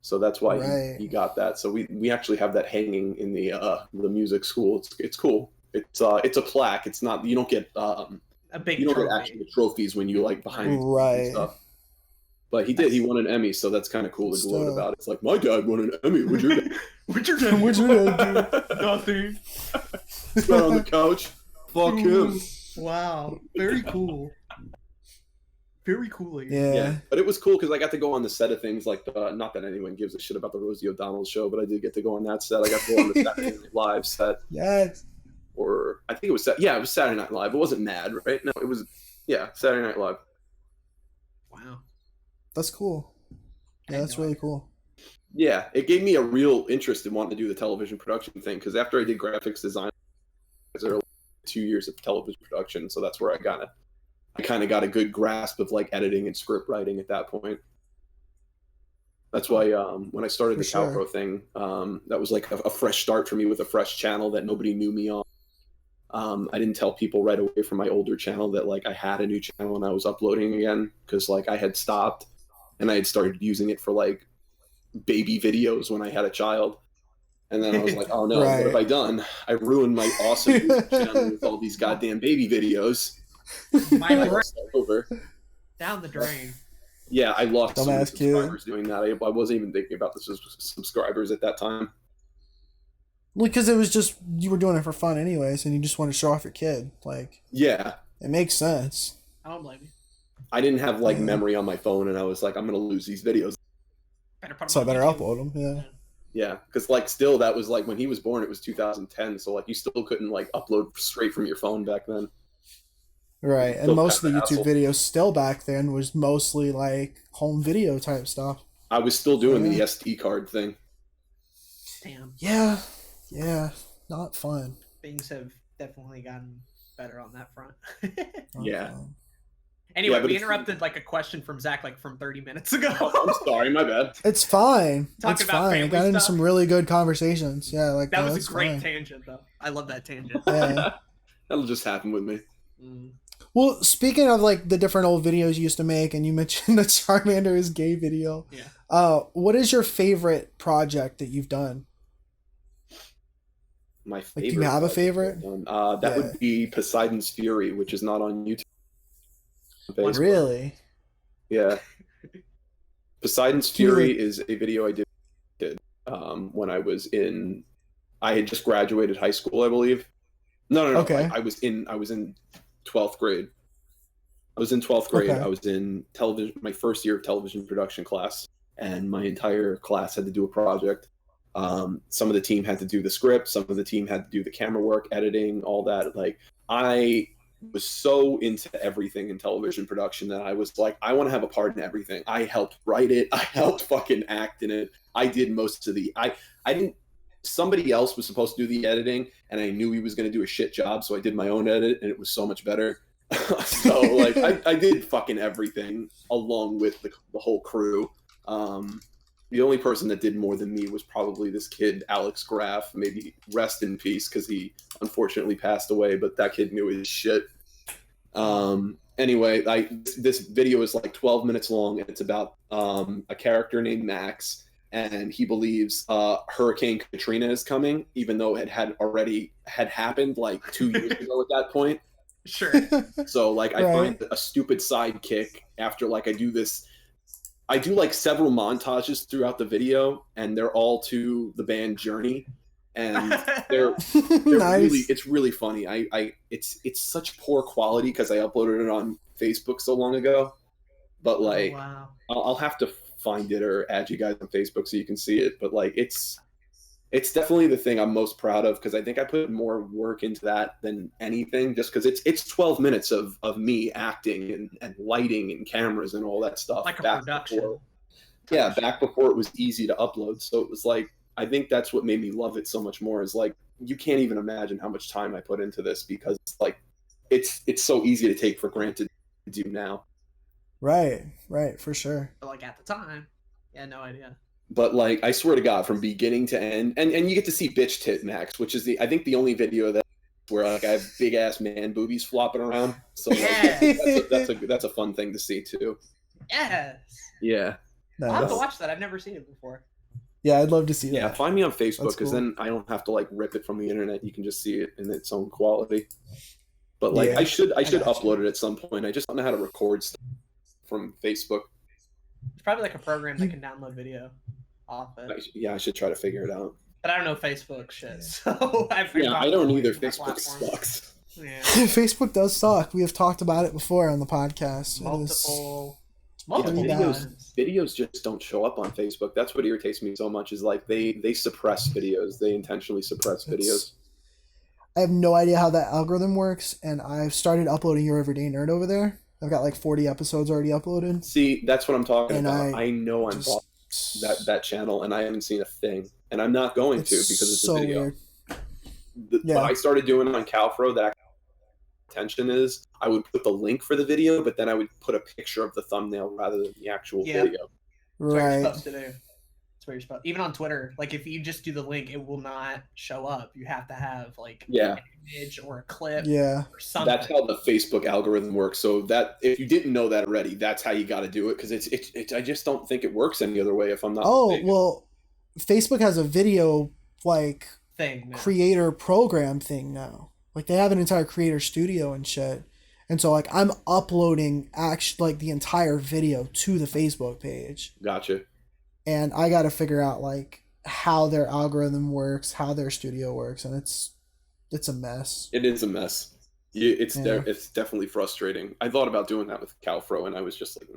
So that's why he got that. So we actually have that hanging in the music school. It's cool. It's a plaque. It's not, you don't get a big you don't trophy. get actual trophies when you like behind the scenes Right. and stuff. But he won an Emmy, so that's kind of cool to gloat about. It's like my dad won an Emmy. What'd your dad? What'd your dad do? Nothing. Sat on the couch. Fuck him. Wow. Very cool. Very cool. Yeah. But it was cool because I got to go on the set of things like not that anyone gives a shit about the Rosie O'Donnell show, but I did get to go on that set. I got to go on the Saturday Night Live set. Yes. Or I think it was it was Saturday Night Live. It wasn't Mad, right? No, it was Saturday Night Live. Wow. That's cool. Yeah, that's really cool. Yeah, it gave me a real interest in wanting to do the television production thing because after I did graphics design, there were 2 years of television production, so that's where I kind of got a good grasp of like editing and script writing at that point. That's why when I started the Cowfro thing, that was like a fresh start for me with a fresh channel that nobody knew me on. I didn't tell people right away from my older channel that like I had a new channel and I was uploading again because like I had stopped and I had started using it for like baby videos when I had a child. And then I was like, oh no, what have I done? I ruined my awesome YouTube channel with all these goddamn baby videos. Over. Down the drain. Yeah, I lost so many subscribers doing that. I wasn't even thinking about the subscribers at that time. Well, because it was just, you were doing it for fun anyways, and you just want to show off your kid. Like, yeah, it makes sense. I don't blame you. I didn't have like memory on my phone, and I was like, I'm gonna lose these videos. So I better upload them. Yeah. Yeah, because like still that was like when he was born, it was 2010, so like you still couldn't like upload straight from your phone back then. Right, and most of the YouTube videos still back then was mostly like home video type stuff. I was still doing the SD card thing. Damn. Yeah, not fun. Things have definitely gotten better on that front. Yeah. Anyway, we interrupted like a question from Zach like from 30 minutes ago. I'm sorry, my bad. It's fine. It's fine. I got into some really good conversations. Yeah, like that was a great tangent though. I love that tangent. Yeah. That'll just happen with me. Well, speaking of like the different old videos you used to make, and you mentioned the Charmander is gay video. Yeah. What is your favorite project that you've done? My favorite. Like, do you have a favorite? That would be Poseidon's Fury, which is not on YouTube. Really? Yeah. Poseidon's Fury is a video I did when I was I had just graduated high school, I believe. No. Okay. I was in 12th grade. I was in 12th grade. Okay. I was in television, my first year of television production class, and my entire class had to do a project. Some of the team had to do the script, some of the team had to do the camera work, editing, all that. Like, I was so into everything in television production that I was like, I want to have a part in everything. I helped write it. I helped fucking act in it. I did most of I didn't, somebody else was supposed to do the editing, and I knew he was going to do a shit job, so I did my own edit, and it was so much better. So like I did fucking everything along with the whole crew. The only person that did more than me was probably this kid, Alex Graff, maybe rest in peace, because he unfortunately passed away, but that kid knew his shit. Anyway, this video is like 12 minutes long, and it's about a character named Max, and he believes Hurricane Katrina is coming, even though it had already happened like 2 years ago at that point. Sure. So like I find a stupid sidekick after like I do like several montages throughout the video, and they're all to the band Journey, and they're Nice. it's really funny. It's such poor quality because I uploaded it on Facebook so long ago, but like Wow. I'll have to find it or add you guys on Facebook so you can see it. But like it's definitely the thing I'm most proud of because I think I put more work into that than anything, just because it's 12 minutes of me acting and lighting and cameras and all that stuff. Like a back production. back before it was easy to upload. So it was like, I think that's what made me love it so much more, is like, you can't even imagine how much time I put into this, because like it's so easy to take for granted to do now. Right, for sure. But like at the time, yeah, no idea. But like, I swear to God, from beginning to end, and you get to see bitch tit Max, which is I think the only video that where like I have big ass man boobies flopping around. So like, that's a fun thing to see too. Yes. Yeah. Nice. I'll have to watch that. I've never seen it before. Yeah, I'd love to see that. Yeah, find me on Facebook, because cool. then I don't have to like rip it from the internet. You can just see it in its own quality. But like, I should upload it at some point. I just don't know how to record stuff from Facebook. It's probably like a program that can download video off it. I should try to figure it out. But I don't know Facebook shit, so I figured I don't either. Facebook sucks. Yeah. Facebook does suck. We have talked about it before on the podcast. Multiple videos just don't show up on Facebook. That's what irritates me so much, is like they suppress videos. They intentionally suppress videos. I have no idea how that algorithm works, and I've started uploading Your Everyday Nerd over there. I've got like 40 episodes already uploaded. See, that's what I'm talking about. I know I'm just, that channel, and I haven't seen a thing, and I'm not going to, because it's so a video. Weird. What I started doing on Cowfro, that attention is, I would put the link for the video, but then I would put a picture of the thumbnail rather than the actual video. That's what you're Right. supposed to do. That's what you're supposed. Even on Twitter, like if you just do the link, it will not show up. You have to have like an image or a clip. Or something. That's how the Facebook algorithm works. So that, if you didn't know that already, that's how you got to do it, because it's I just don't think it works any other way, if I'm not mistaken. Well, Facebook has a video like thing creator program thing now. Like they have an entire creator studio and shit. And so like I'm uploading actually like the entire video to the Facebook page. Gotcha. And I got to figure out like how their algorithm works, how their studio works, and it's a mess. It is a mess. It's definitely frustrating. I thought about doing that with Cowfro, and I was just like,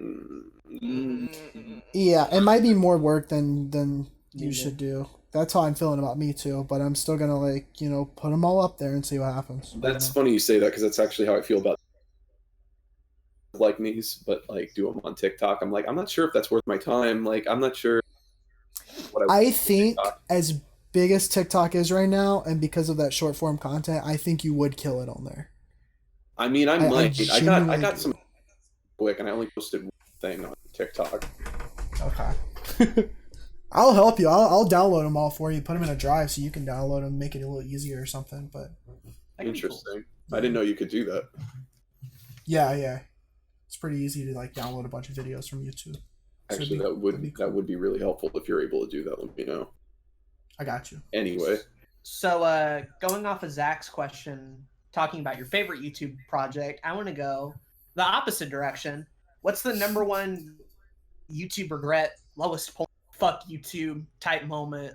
Yeah, it might be more work than you should do. That's how I'm feeling about me too, but I'm still gonna like, put them all up there and see what happens. That's funny you say that, because that's actually how I feel about like me's, but like do them on TikTok. I'm like, I'm not sure if that's worth my time. Like, I'm not sure what I think as big as TikTok is right now, and because of that short form content, I think you would kill it on there. I mean, I might. I got some quick, and I only posted one thing on TikTok. Okay. I'll help you. I'll download them all for you. Put them in a drive so you can download them, make it a little easier or something. But interesting. Cool. I didn't know you could do that. Yeah. It's pretty easy to like download a bunch of videos from YouTube. Actually, that would be really helpful if you're able to do that. Let me know. I got you. Anyway. So going off of Zach's question, talking about your favorite YouTube project, I want to go the opposite direction. What's the number one YouTube regret, lowest point, fuck YouTube type moment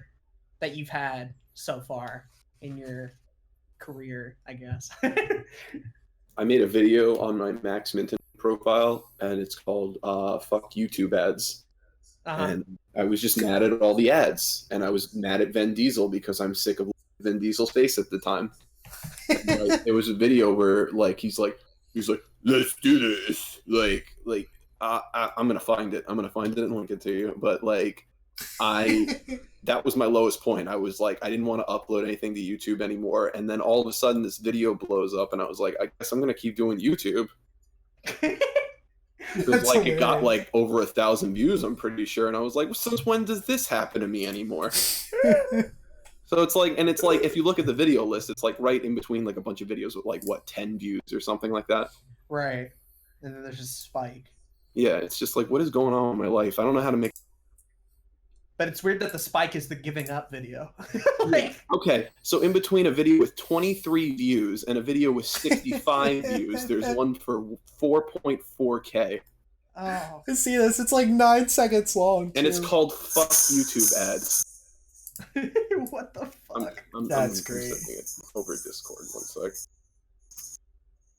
that you've had so far in your career, I guess? I made a video on my Max Minton profile, and it's called fuck YouTube ads. And I was just mad at all the ads, and I was mad at Vin Diesel because I'm sick of Vin Diesel's face at the time. And, like, there was a video where like he's like let's do this, I'm gonna find it and link it to you, but like that was my lowest point. I was like, I didn't want to upload anything to YouTube anymore, and then all of a sudden this video blows up, and I was like, I guess I'm gonna keep doing YouTube. Because like it got like over 1,000 views, I'm pretty sure, and I was like, well, since when does this happen to me anymore? So it's like, if you look at the video list, it's like right in between like a bunch of videos with like 10 views or something like that. Right, and then there's just a spike. Yeah, it's just like, what is going on in my life? I don't know how to make But it's weird that the spike is the giving up video. Like, Okay, so in between a video with 23 views and a video with 65 views, there's one for 4.4K. oh, I see this. It's like 9 seconds long. And it's too. called Fuck YouTube Ads. what the fuck? That's great. Sending it over Discord. 1 sec.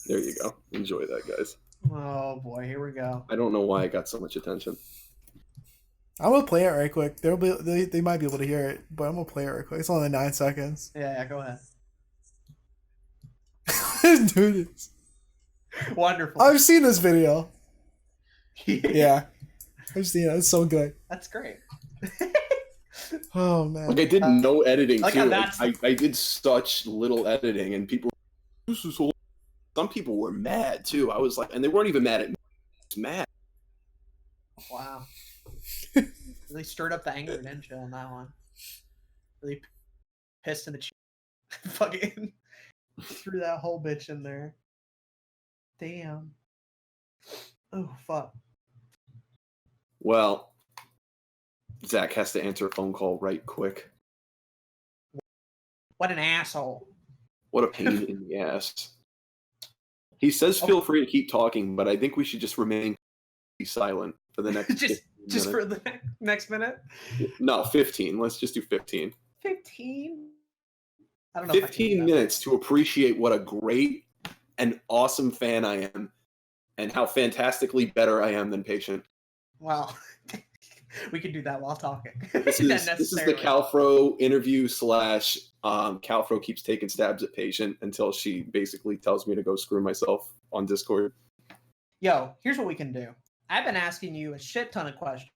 There you go. Enjoy that, guys. Oh boy, here we go. I don't know why I got so much attention. I'm gonna play it right quick. They might be able to hear it, but I'm gonna play it right quick. It's only 9 seconds. Yeah, go ahead. Dude, Wonderful. I've seen this video. Yeah, I've seen it. It's so good. That's great. Oh man. Like I did no editing like too. how Like, that's- I did such little editing, and people. This is some people were mad too. I was like, and they weren't even mad at me. Just mad. Wow. Really stirred up the anger, didn't you, on that one? Really pissed in the fucking threw that whole bitch in there. Damn. Oh fuck. Well, Zach has to answer a phone call right quick. What an asshole. What a pain in the ass. He says feel free to keep talking, but I think we should just remain silent for the next just 15 for the next minute? No, 15. Let's just do 15. 15? I don't know. 15 minutes to appreciate what a great and awesome fan I am and how fantastically better I am than Patient. Wow. We could do that while talking. This is the Cowfro interview / Cowfro keeps taking stabs at Patient until she basically tells me to go screw myself on Discord. Yo, here's what we can do. I've been asking you a shit ton of questions.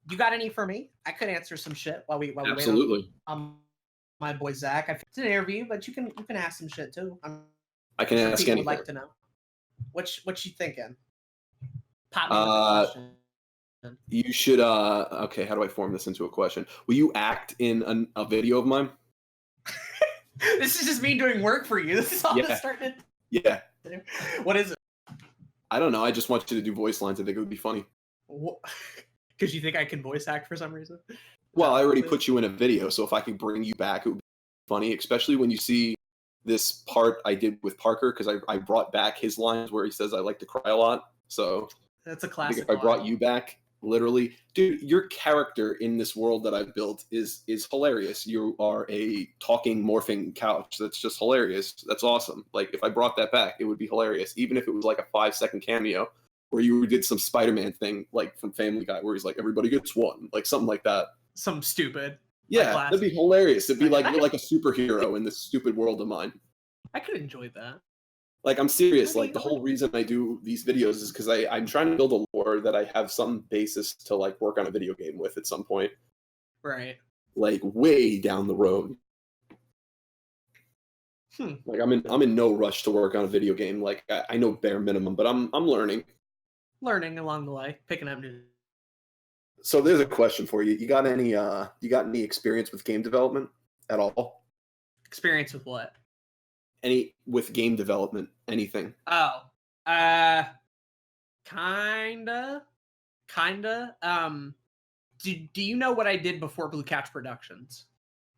You got any for me? I could answer some shit while we Absolutely. wait on my boy Zach. It's an interview, but you can ask some shit too. I can ask people anything. would like to know. What you thinking? Pop me with a question. You should okay, how do I form this into a question? Will you act in a video of mine? This is just me doing work for you. This is all this started. Yeah. What is it? I don't know. I just want you to do voice lines. I think it would be funny. Because you think I can voice act for some reason? Well, I already put you in a video, so if I could bring you back, it would be funny, especially when you see this part I did with Parker, because I brought back his lines where he says I like to cry a lot. So that's a I classic. think if I brought you back, literally, dude, your character in this world that I've built is hilarious. You are a talking, morphing couch. That's just hilarious. That's awesome. Like, if I brought that back, it would be hilarious. Even if it was like a 5-second cameo where you did some Spider-Man thing, like from Family Guy, where he's like, everybody gets one, like something like that. Some stupid. Yeah, that'd be hilarious. It'd be like you're I like a superhero in this stupid world of mine. I could enjoy that. Like, I'm serious. Like, the whole reason I do these videos is because I'm trying to build a lore that I have some basis to, like, work on a video game with at some point. Right. Like, way down the road. Like, I'm in no rush to work on a video game. Like, I know bare minimum, but I'm learning. Learning along the way, picking up new. So there's a question for you. You got any experience with game development at all? Experience with what? Any with game development? Anything? Oh, kinda. Do you know what I did before Blue Couch Productions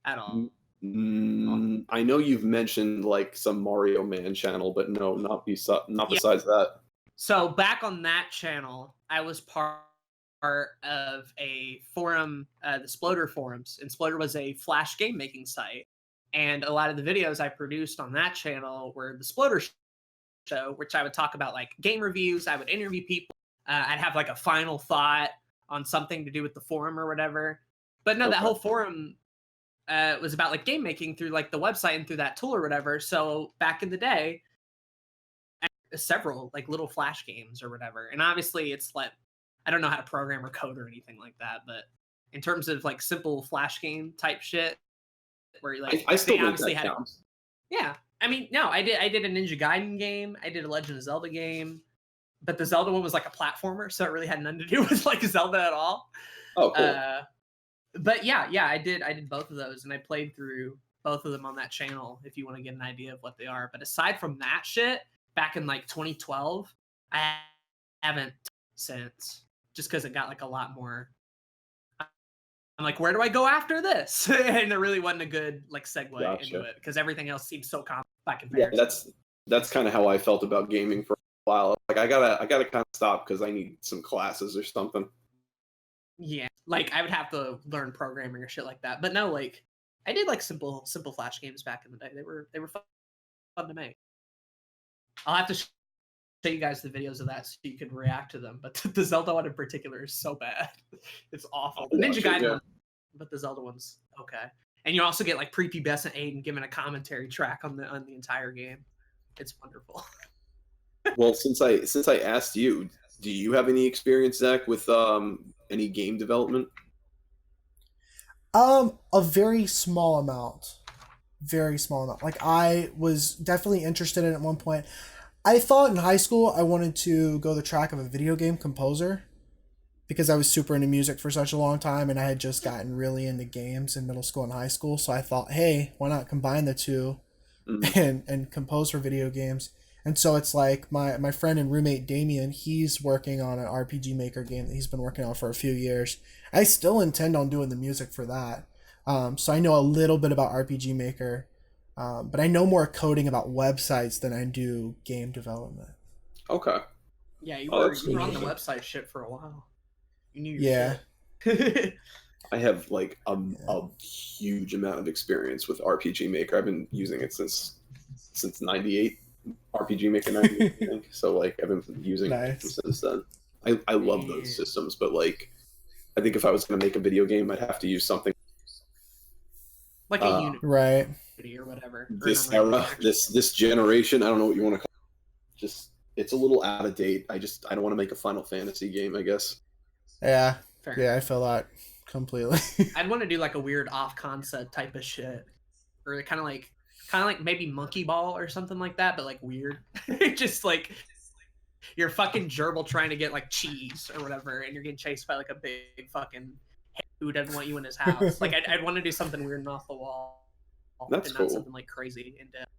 at all? I know you've mentioned like some Mario Man channel, but no, not besides that. So back on that channel, I was part of a forum, the Sploder forums, and Sploder was a Flash game making site. And a lot of the videos I produced on that channel were the Sploder show, which I would talk about like game reviews. I would interview people. I'd have like a final thought on something to do with the forum or whatever. But no, that whole forum was about like game making through like the website and through that tool or whatever. So back in the day, several like little Flash games or whatever. And obviously it's like, I don't know how to program or code or anything like that. But in terms of like simple Flash game type shit, where like I still obviously had counts. Yeah, I mean, no, I did a Ninja Gaiden game. I did a Legend of Zelda game, but the Zelda one was like a platformer, so it really had nothing to do with like Zelda at all. Oh, cool. But yeah, I did both of those, and I played through both of them on that channel. If you want to get an idea of what they are, but aside from that shit, back in like 2012, I haven't since, just because it got like a lot more. I'm like, where do I go after this? And there really wasn't a good like segue Gotcha. into it because everything else seems so complex by Yeah, comparison. that's kind of how I felt about gaming for a while. Like I gotta kind of stop because I need some classes or something. Yeah, like I would have to learn programming or shit like that. But no, like I did like simple Flash games back in the day. They were fun to make. I'll have to show you guys the videos of that so you can react to them. But the Zelda one in particular is so bad. It's awful. The Ninja Gaiden one, but the Zelda one's okay. And you also get like prepubescent Aden giving a commentary track on the entire game. It's wonderful. Well, since I asked you, do you have any experience, Zach, with any game development? A very small amount. Very small amount. Like I was definitely interested in it at one point. I thought in high school I wanted to go the track of a video game composer because I was super into music for such a long time and I had just gotten really into games in middle school and high school. So I thought, hey, why not combine the two and compose for video games? And so it's like my friend and roommate Damien, he's working on an RPG Maker game that he's been working on for a few years. I still intend on doing the music for that. So I know a little bit about RPG Maker, but I know more coding about websites than I do game development. Okay. Yeah, you were on the website shit for a while. You knew your shit. I have like a huge amount of experience with RPG Maker. I've been using it since '98. RPG Maker 98, I think. So like I've been using it since then. I love those systems, but like I think if I was going to make a video game, I'd have to use something like a unit, right? Or whatever. This era, this generation, I don't know what you want to call it. Just it's a little out of date. I don't want to make a Final Fantasy game, I guess. Yeah. Fair. Yeah, I feel that completely. I'd want to do like a weird off concept type of shit, or kind of like maybe Monkey Ball or something like that, but like weird. Just like you're fucking gerbil trying to get like cheese or whatever, and you're getting chased by like a big fucking who doesn't want you in his house. Like I'd want to do something weird and off the wall. That's and cool. Not something like crazy in depth.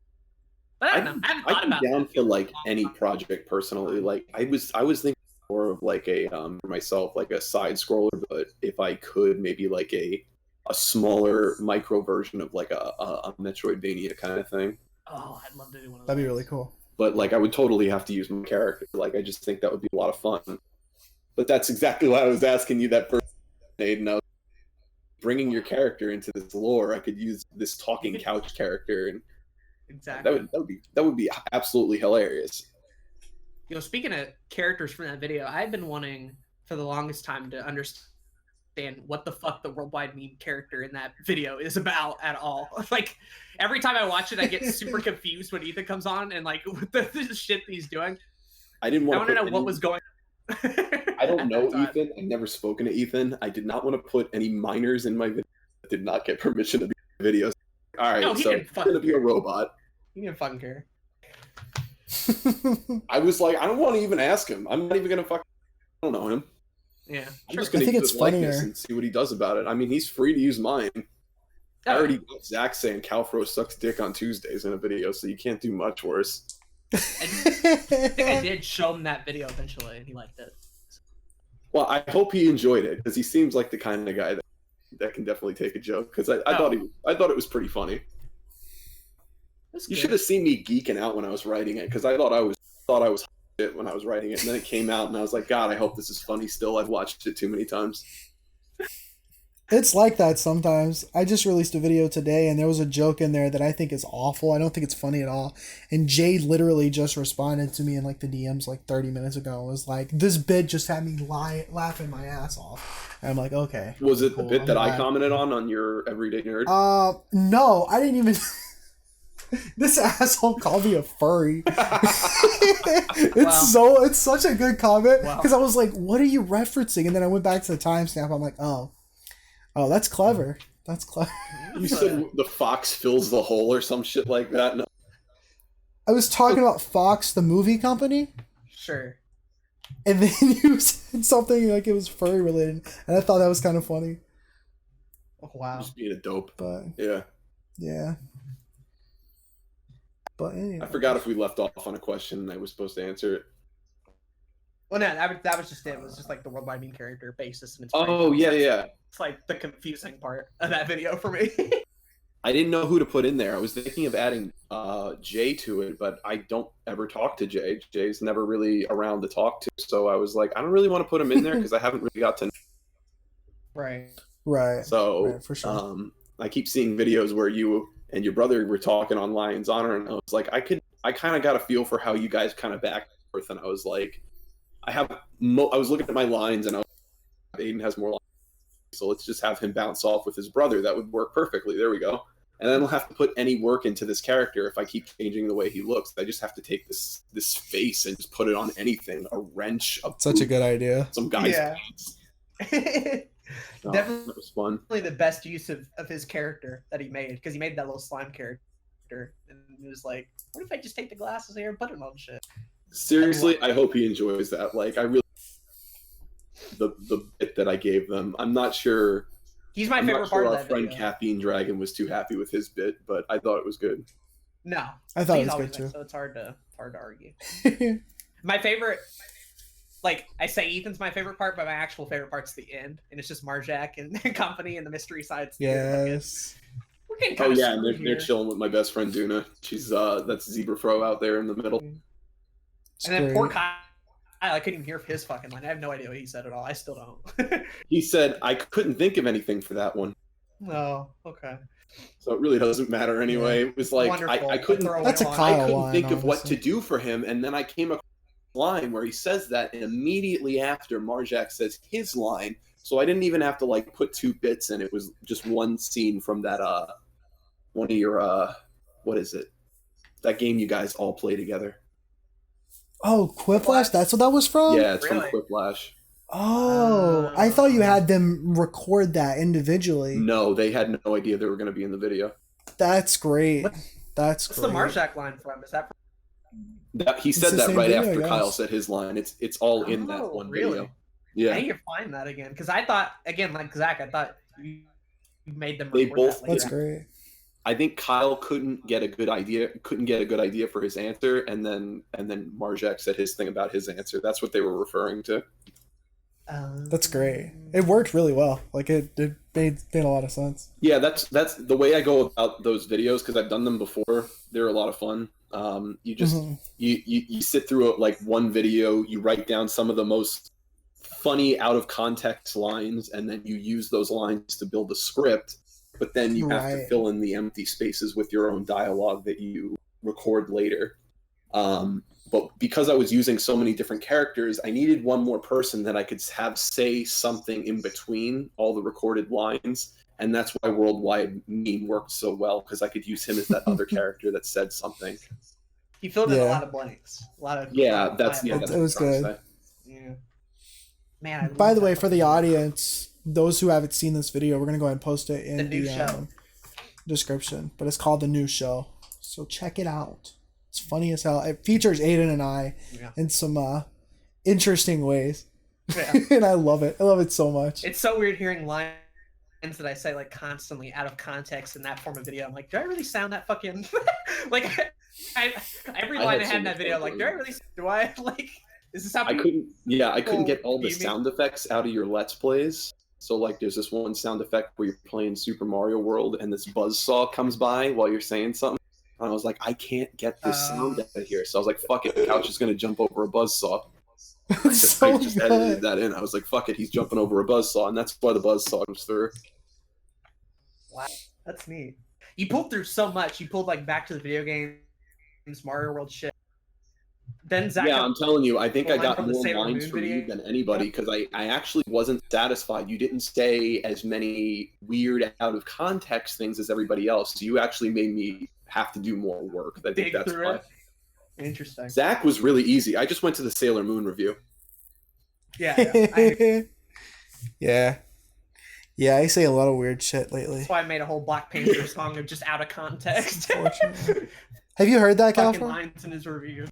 But I don't know. I haven't thought about down that for like any project personally. Like I was thinking more of like a for myself like a side scroller, but if I could maybe like a smaller micro version of like a Metroidvania kind of thing. Oh, I'd love to do one of those. That'd be really cool. But like I would totally have to use my character. Like I just think that would be a lot of fun. But that's exactly why I was asking you that first, Aiden. I was bringing your character into this lore. I could use this talking couch character, and exactly that would be absolutely hilarious. You know, speaking of characters from that video, I've been wanting for the longest time to understand what the fuck the worldwide meme character in that video is about at all. Like every time I watch it, I get super confused when Ethan comes on and like the shit that he's doing. I want to know what was going on. I don't know Ethan. I've never spoken to Ethan. I did not want to put any minors in my video. I did not get permission to be in videos. All right, so I'm going to be a robot. He didn't fucking care. I was like, I don't want to even ask him. I'm not even going to I don't know him. Yeah, I'm just going to use his likeness and see what he does about it. I mean, he's free to use mine. I already got Zach saying Cowfro sucks dick on Tuesdays in a video, so you can't do much worse. I think I did show him that video eventually, and he liked it. Well, I hope he enjoyed it because he seems like the kind of guy that can definitely take a joke. Because I thought it was pretty funny. You should have seen me geeking out when I was writing it because I thought I was shit when I was writing it, and then it came out, and I was like, God, I hope this is funny still. I've watched it too many times. It's like that sometimes. I just released a video today, and there was a joke in there that I think is awful. I don't think it's funny at all. And Jay literally just responded to me in like the DMs like 30 minutes ago. It was like, this bit just had me laughing my ass off. And I'm like, okay. Was it cool. The bit that I commented on your Everyday Nerd? No, I didn't even... This asshole called me a furry. It's such a good comment because I was like, what are you referencing? And then I went back to the timestamp. I'm like, oh, that's clever. That's clever. You said the fox fills the hole or some shit like that. No. I was talking about Fox, the movie company. Sure. And then you said something like it was furry related, and I thought that was kind of funny. Oh, wow. Just being a dope. But yeah. But anyway. I forgot if we left off on a question and I was supposed to answer it. Well, no, that was just it. It was just like the worldwide meme character basis. And oh, yeah. It's like the confusing part of that video for me. I didn't know who to put in there. I was thinking of adding Jay to it, but I don't ever talk to Jay. Jay's never really around to talk to, so I was like, I don't really want to put him in there because I haven't really got to know. Right. Right. So right, for sure. I keep seeing videos where you and your brother were talking on Lion's Honor, and I was like, I kind of got a feel for how you guys kind of back and forth, and I was like, I was looking at my lines, and I was like, Aden has more lines, so let's just have him bounce off with his brother. That would work perfectly. There we go. And I don't have to put any work into this character if I keep changing the way he looks. I just have to take this face and just put it on anything. A wrench. Such a good idea. Some guy's pants. Definitely that was fun. The best use of his character that he made, because he made that little slime character, and he was like, what if I just take the glasses here and put it on shit? Seriously, I hope he enjoys that. Like, I really the bit that I gave them. I'm not sure. He's my favorite part of that our friend video. Caffeine Dragon was too happy with his bit, but I thought it was good. No, I thought it he's was always good too. So it's hard to argue. My favorite, like I say, Ethan's my favorite part, but my actual favorite part's the end, and it's just Marjack and company and the mystery sides. Yes. We're getting Oh kind of yeah, and they're chilling with my best friend Duna. She's that's Zebra Fro out there in the middle. And then poor Kyle, I couldn't even hear his fucking line. I have no idea what he said at all. I still don't. He said, I couldn't think of anything for that one. Oh, okay. So it really doesn't matter anyway. It was like, I couldn't, That's a I Kyle couldn't line, think of what to honestly. do for him. And then I came across a line where he says that, and immediately after Marjack says his line. So I didn't even have to like put two bits in. It was just one scene from that, one of your, what is it? That game you guys all play together. Oh, Quiplash? That's what that was from? Yeah, it's Really? from Quiplash. Oh, I thought you had them record that individually. No, they had no idea they were going to be in the video. That's great. That's What's great. the Marjack line from? Is that from... He said the that same right video, after yes. Kyle said his line. It's all in that Oh, one really? video. I Yeah, need to find that again, because I thought, again, like Zach, I thought you made them They record both- that later. That's great. I think Kyle couldn't get a good idea for his answer, and then Marjack said his thing about his answer. That's what they were referring to. That's great. It worked really well. Like it made a lot of sense. Yeah, that's the way I go about those videos, because I've done them before. They're a lot of fun. You just you sit through like one video, you write down some of the most funny out of context lines, and then you use those lines to build a script. But then you have to fill in the empty spaces with your own dialogue that you record later. But because I was using so many different characters, I needed one more person that I could have say something in between all the recorded lines. And that's why Worldwide Meme worked so well, because I could use him as that other character that said something. He filled in a lot of blanks. A lot of that's it what was I'm trying to good. say. Yeah. Man, I By love the way, that for the fucking- audience, those who haven't seen this video, we're gonna go ahead and post it in The new the show. description. But it's called The New Show, so check it out. It's funny as hell. It features Aden and I in some interesting ways, Yeah. and I love it. I love it so much. It's so weird hearing lines that I say like constantly out of context in that form of video. I'm like, do I really sound that fucking like? Every line I had in that video, I'm like, do I like? Is this how I couldn't get all the view me? sound effects out of your Let's Plays. So like there's this one sound effect where you're playing Super Mario World and this buzzsaw comes by while you're saying something. And I was like, I can't get this sound out of here. So I was like, fuck it, the couch is gonna jump over a buzzsaw. I just edited that in. I was like, fuck it, he's jumping over a buzzsaw, and that's why the buzzsaw comes through. Wow, that's neat. You pulled through so much. You pulled like Back to the Video Games, Mario World shit. Then Zach. Yeah, I'm telling you, I think I line got from the more Sailor lines Moon from you video. than anybody, because I actually wasn't satisfied. You didn't say as many weird out of context things as everybody else. So you actually made me have to do more work. I think Dig that's through why. it. Interesting. Zach was really easy. I just went to the Sailor Moon review. Yeah. Yeah, I say a lot of weird shit lately. That's why I made a whole Black Panther song of just out of context. Unfortunately. Have you heard that, Fucking Cowfro? lines in his review.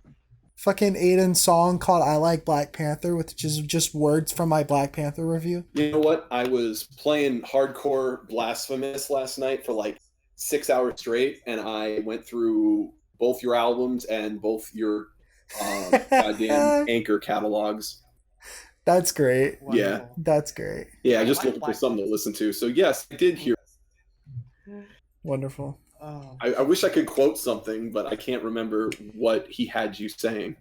Fucking Aiden's song called "I Like Black Panther," with just words from my Black Panther review. You know what? I was playing hardcore Blasphemous last night for like 6 hours straight, and I went through both your albums and both your goddamn Anchor catalogs. That's great. Yeah. Wonderful. That's great. Yeah, I just like looking for Black something to listen to. So yes, I did hear. Wonderful. Oh. I wish I could quote something, but I can't remember what he had you saying.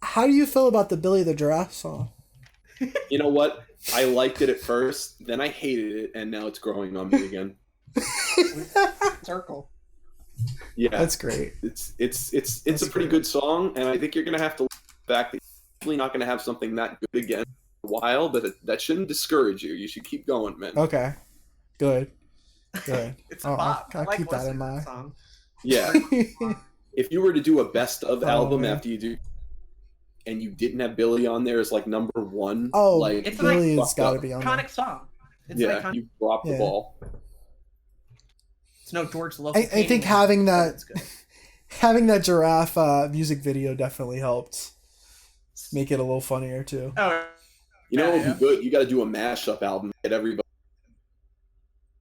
How do you feel about the Billy the Giraffe song? You know what? I liked it at first, then I hated it, and now it's growing on me again. Circle. Yeah, That's great. it's That's a pretty great. good song, and I think you're gonna have to look at the fact that you're probably not gonna have something that good again for a while, but that shouldn't discourage you. You should keep going, man. Okay. Good. Good. It's a I'll bop. I like keep that in listening to mind. song. Yeah, if you were to do a best of Oh, album man. after you do, and you didn't have Billy on there as like number one, Oh, like It's Billy has fucked got to up. be on there. Iconic song. It's an yeah, iconic. you dropped the Yeah. ball. It's no George the Local. I think Candyman, having but that it's good. having that giraffe music video definitely helped make it a little funnier too. Oh, You know, Yeah, what would be good. You got to do a mashup album. Get everybody.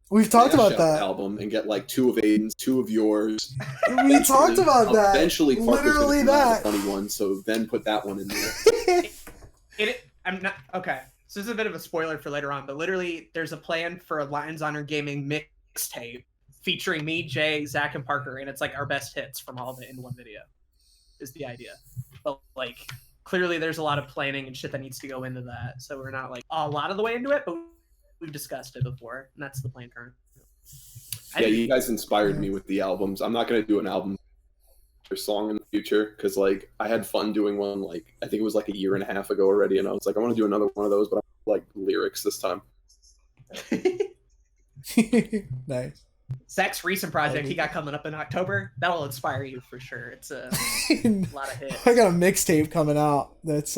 We've talked about mashup that. album and get like 2 of Aden's, 2 of yours. We talked about that. Eventually, Parker's Literally gonna come out that. with a funny one, so then put that one in there. I'm not okay. So this is a bit of a spoiler for later on, but literally, there's a plan for a Lions Honor Gaming mixtape featuring me, Jay, Zach, and Parker, and it's like our best hits from all of it in one video. Is the idea, but like clearly, there's a lot of planning and shit that needs to go into that. So we're not like a lot of the way into it, but we've discussed it before, and that's the plan currently. Yeah, you guys inspired me with the albums. I'm not gonna do an album or song in the future because like I had fun doing one like I think it was like a year and a half ago already, and I was like I want to do another one of those, but I like lyrics this time. Nice. Zach's recent project he got coming up in October, that will inspire you for sure. It's a lot of hits. I got a mixtape coming out that's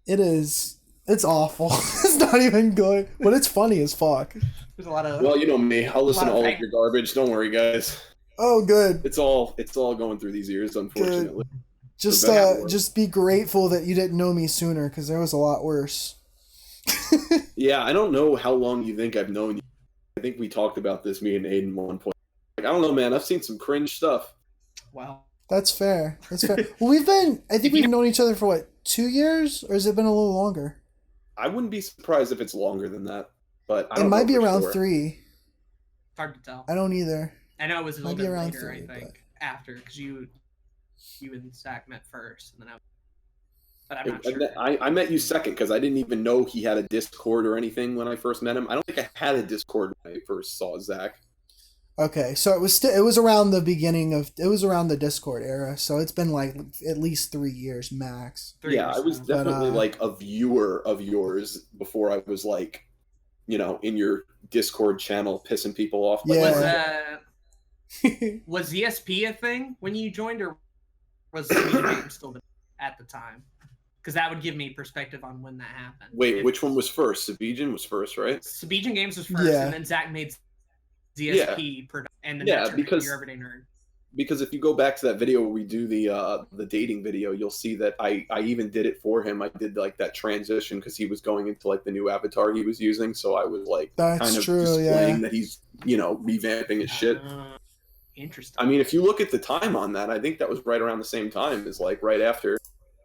it's awful. It's not even good, but it's funny as fuck. There's a lot of Well, you know me. I'll listen to lot of all of hype. your garbage. Don't worry, guys. Oh, good. It's all going through these ears, unfortunately. Just For better or worse. just be grateful that you didn't know me sooner, because there was a lot worse. Yeah, I don't know how long you think I've known you. I think we talked about this, me and Aiden, one point. Like, I don't know, man. I've seen some cringe stuff. wow. That's fair. That's fair. Well, I think we've known each other for what, 2 years, or has it been a little longer? I wouldn't be surprised if it's longer than that, but I It don't might know be for around sure. 3. Hard to tell. I don't either. I know it was a Might little be bit around later, 3, I think, after, because you and Zach met first, and then but I'm not sure. I met you second because I didn't even know he had a Discord or anything when I first met him. I don't think I had a Discord when I first saw Zach. Okay, so it was around the beginning of it was around the Discord era, so it's been like at least 3 years max. 3 Yeah, years I was now. definitely But, like a viewer of yours before I was like, in your Discord channel pissing people off. But Yeah. Was ESP a thing when you joined, or was Speed Game still at the time? Because that would give me perspective on when that happened. Wait, which one was first? Sabijan was first, right? Sabijan Games was first, Yeah. and then Zach made ZSP and then Yeah, that turned because- into Your Everyday Nerd. Because if you go back to that video where we do the dating video, you'll see that I even did it for him. I did like that transition because he was going into like the new avatar he was using, so I was like That's kind of true, displaying yeah. that he's revamping his shit. Interesting. I mean, if you look at the time on that, I think that was right around the same time as like right after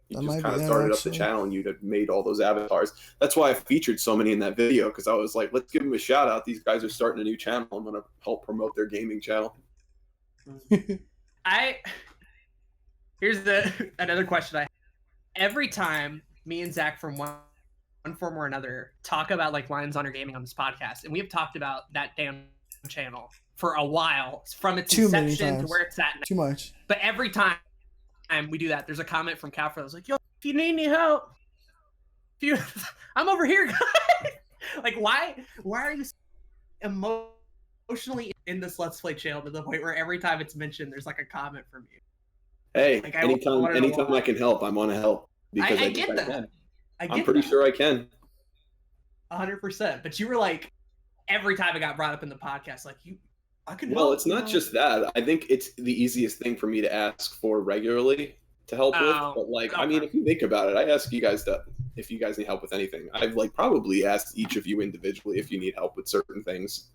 you That might just be kind of it, started up the actually. channel and you'd have made all those avatars. That's why I featured so many in that video because I was like, let's give them a shout out. These guys are starting a new channel. I'm going to help promote their gaming channel. Here's another question I have. Every time me and Zach from one form or another talk about like Lions Honor Gaming on this podcast, and we have talked about that damn channel for a while, from its Too many inception to times. where it's at now. Too much. But every time we do that, there's a comment from Cowfros like, "Yo, if you need any help, I'm over here, guys." Like, why are you emotionally in this Let's Play channel to the point where every time it's mentioned, there's like a comment from you? Hey, Like, I anytime wanna know why. I can help, I want to help because I I get think that. can. I get I'm pretty that. sure I can. 100%. But you were like, every time it got brought up in the podcast, like, I could Well, help, it's not just that. I think it's the easiest thing for me to ask for regularly to help Oh, with. But like, I mean, okay. if you think about it, I ask you guys if you guys need help with anything. I've like probably asked each of you individually if you need help with certain things.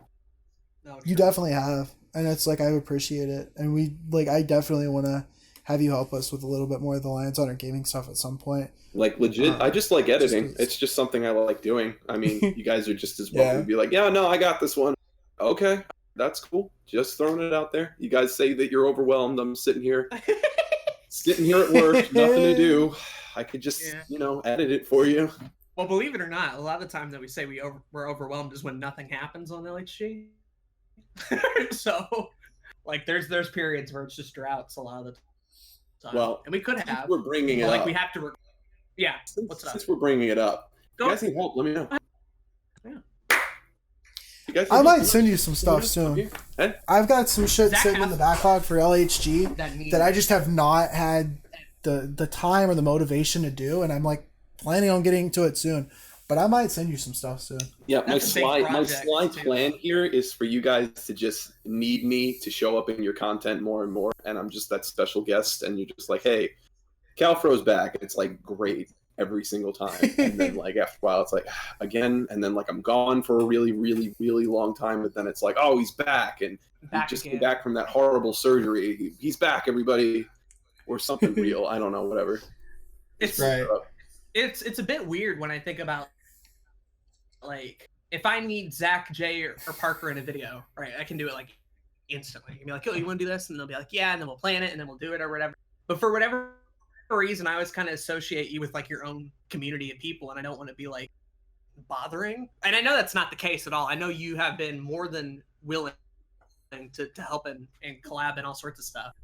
No, You true. definitely have, and it's like I appreciate it, and I definitely want to have you help us with a little bit more of the lines on our gaming stuff at some point. Like legit, I just like editing. It's just something I like doing. I mean, you guys are just as well to be like, yeah, no, I got this one. Okay, that's cool. Just throwing it out there. You guys say that you're overwhelmed. I'm sitting here at work, nothing to do. I could just, edit it for you. Well, believe it or not, a lot of the time that we say we're overwhelmed is when nothing happens on LHG. So, like, there's periods where it's just droughts a lot of the time. Well, and we could have. We're bringing it up. Like, we have to. Yeah. What's up? Since we're bringing it up, you guys need help. Let me know. Yeah. I might send you some stuff soon. I've got some shit sitting in the backlog for LHG that I just have not had the time or the motivation to do, and I'm like planning on getting to it soon. But I might send you some stuff soon. Yeah, my sly plan here is for you guys to just need me to show up in your content more and more, and I'm just that special guest, and you're just like, hey, Cowfro's back, and it's like great every single time, and then like after a while it's like again, and then like I'm gone for a really, really, really long time, but then it's like, oh, he's back, and he just came back from that horrible surgery. He's back, everybody, or something real. I don't know, whatever. It's right. It's a bit weird when I think about, like, if I need Zach, Jay, or Parker in a video, right, I can do it like instantly. You can be like, oh, you want to do this? And they'll be like, yeah, and then we'll plan it, and then we'll do it or whatever. But for whatever reason, I always kind of associate you with like your own community of people, and I don't want to be like bothering. And I know that's not the case at all. I know you have been more than willing to help and collab and all sorts of stuff.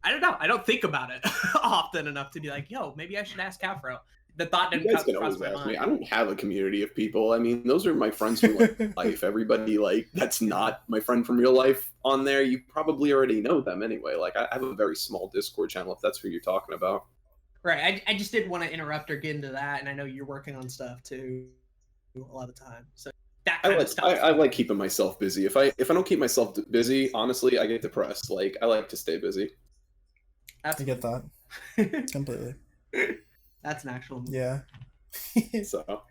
I don't know. I don't think about it often enough to be like, yo, maybe I should ask Cowfro. The thought didn't come across my mind. I don't have a community of people. I mean, those are my friends from like, life. Everybody like that's not my friend from real life on there. You probably already know them anyway. Like I have a very small Discord channel if that's who you're talking about. Right. I just didn't want to interrupt or get into that, and I know you're working on stuff too a lot of the time. So that kind of stuff. I like keeping myself busy. If I don't keep myself busy, honestly, I get depressed. Like I like to stay busy. I get that completely. That's an actual move. Yeah. So,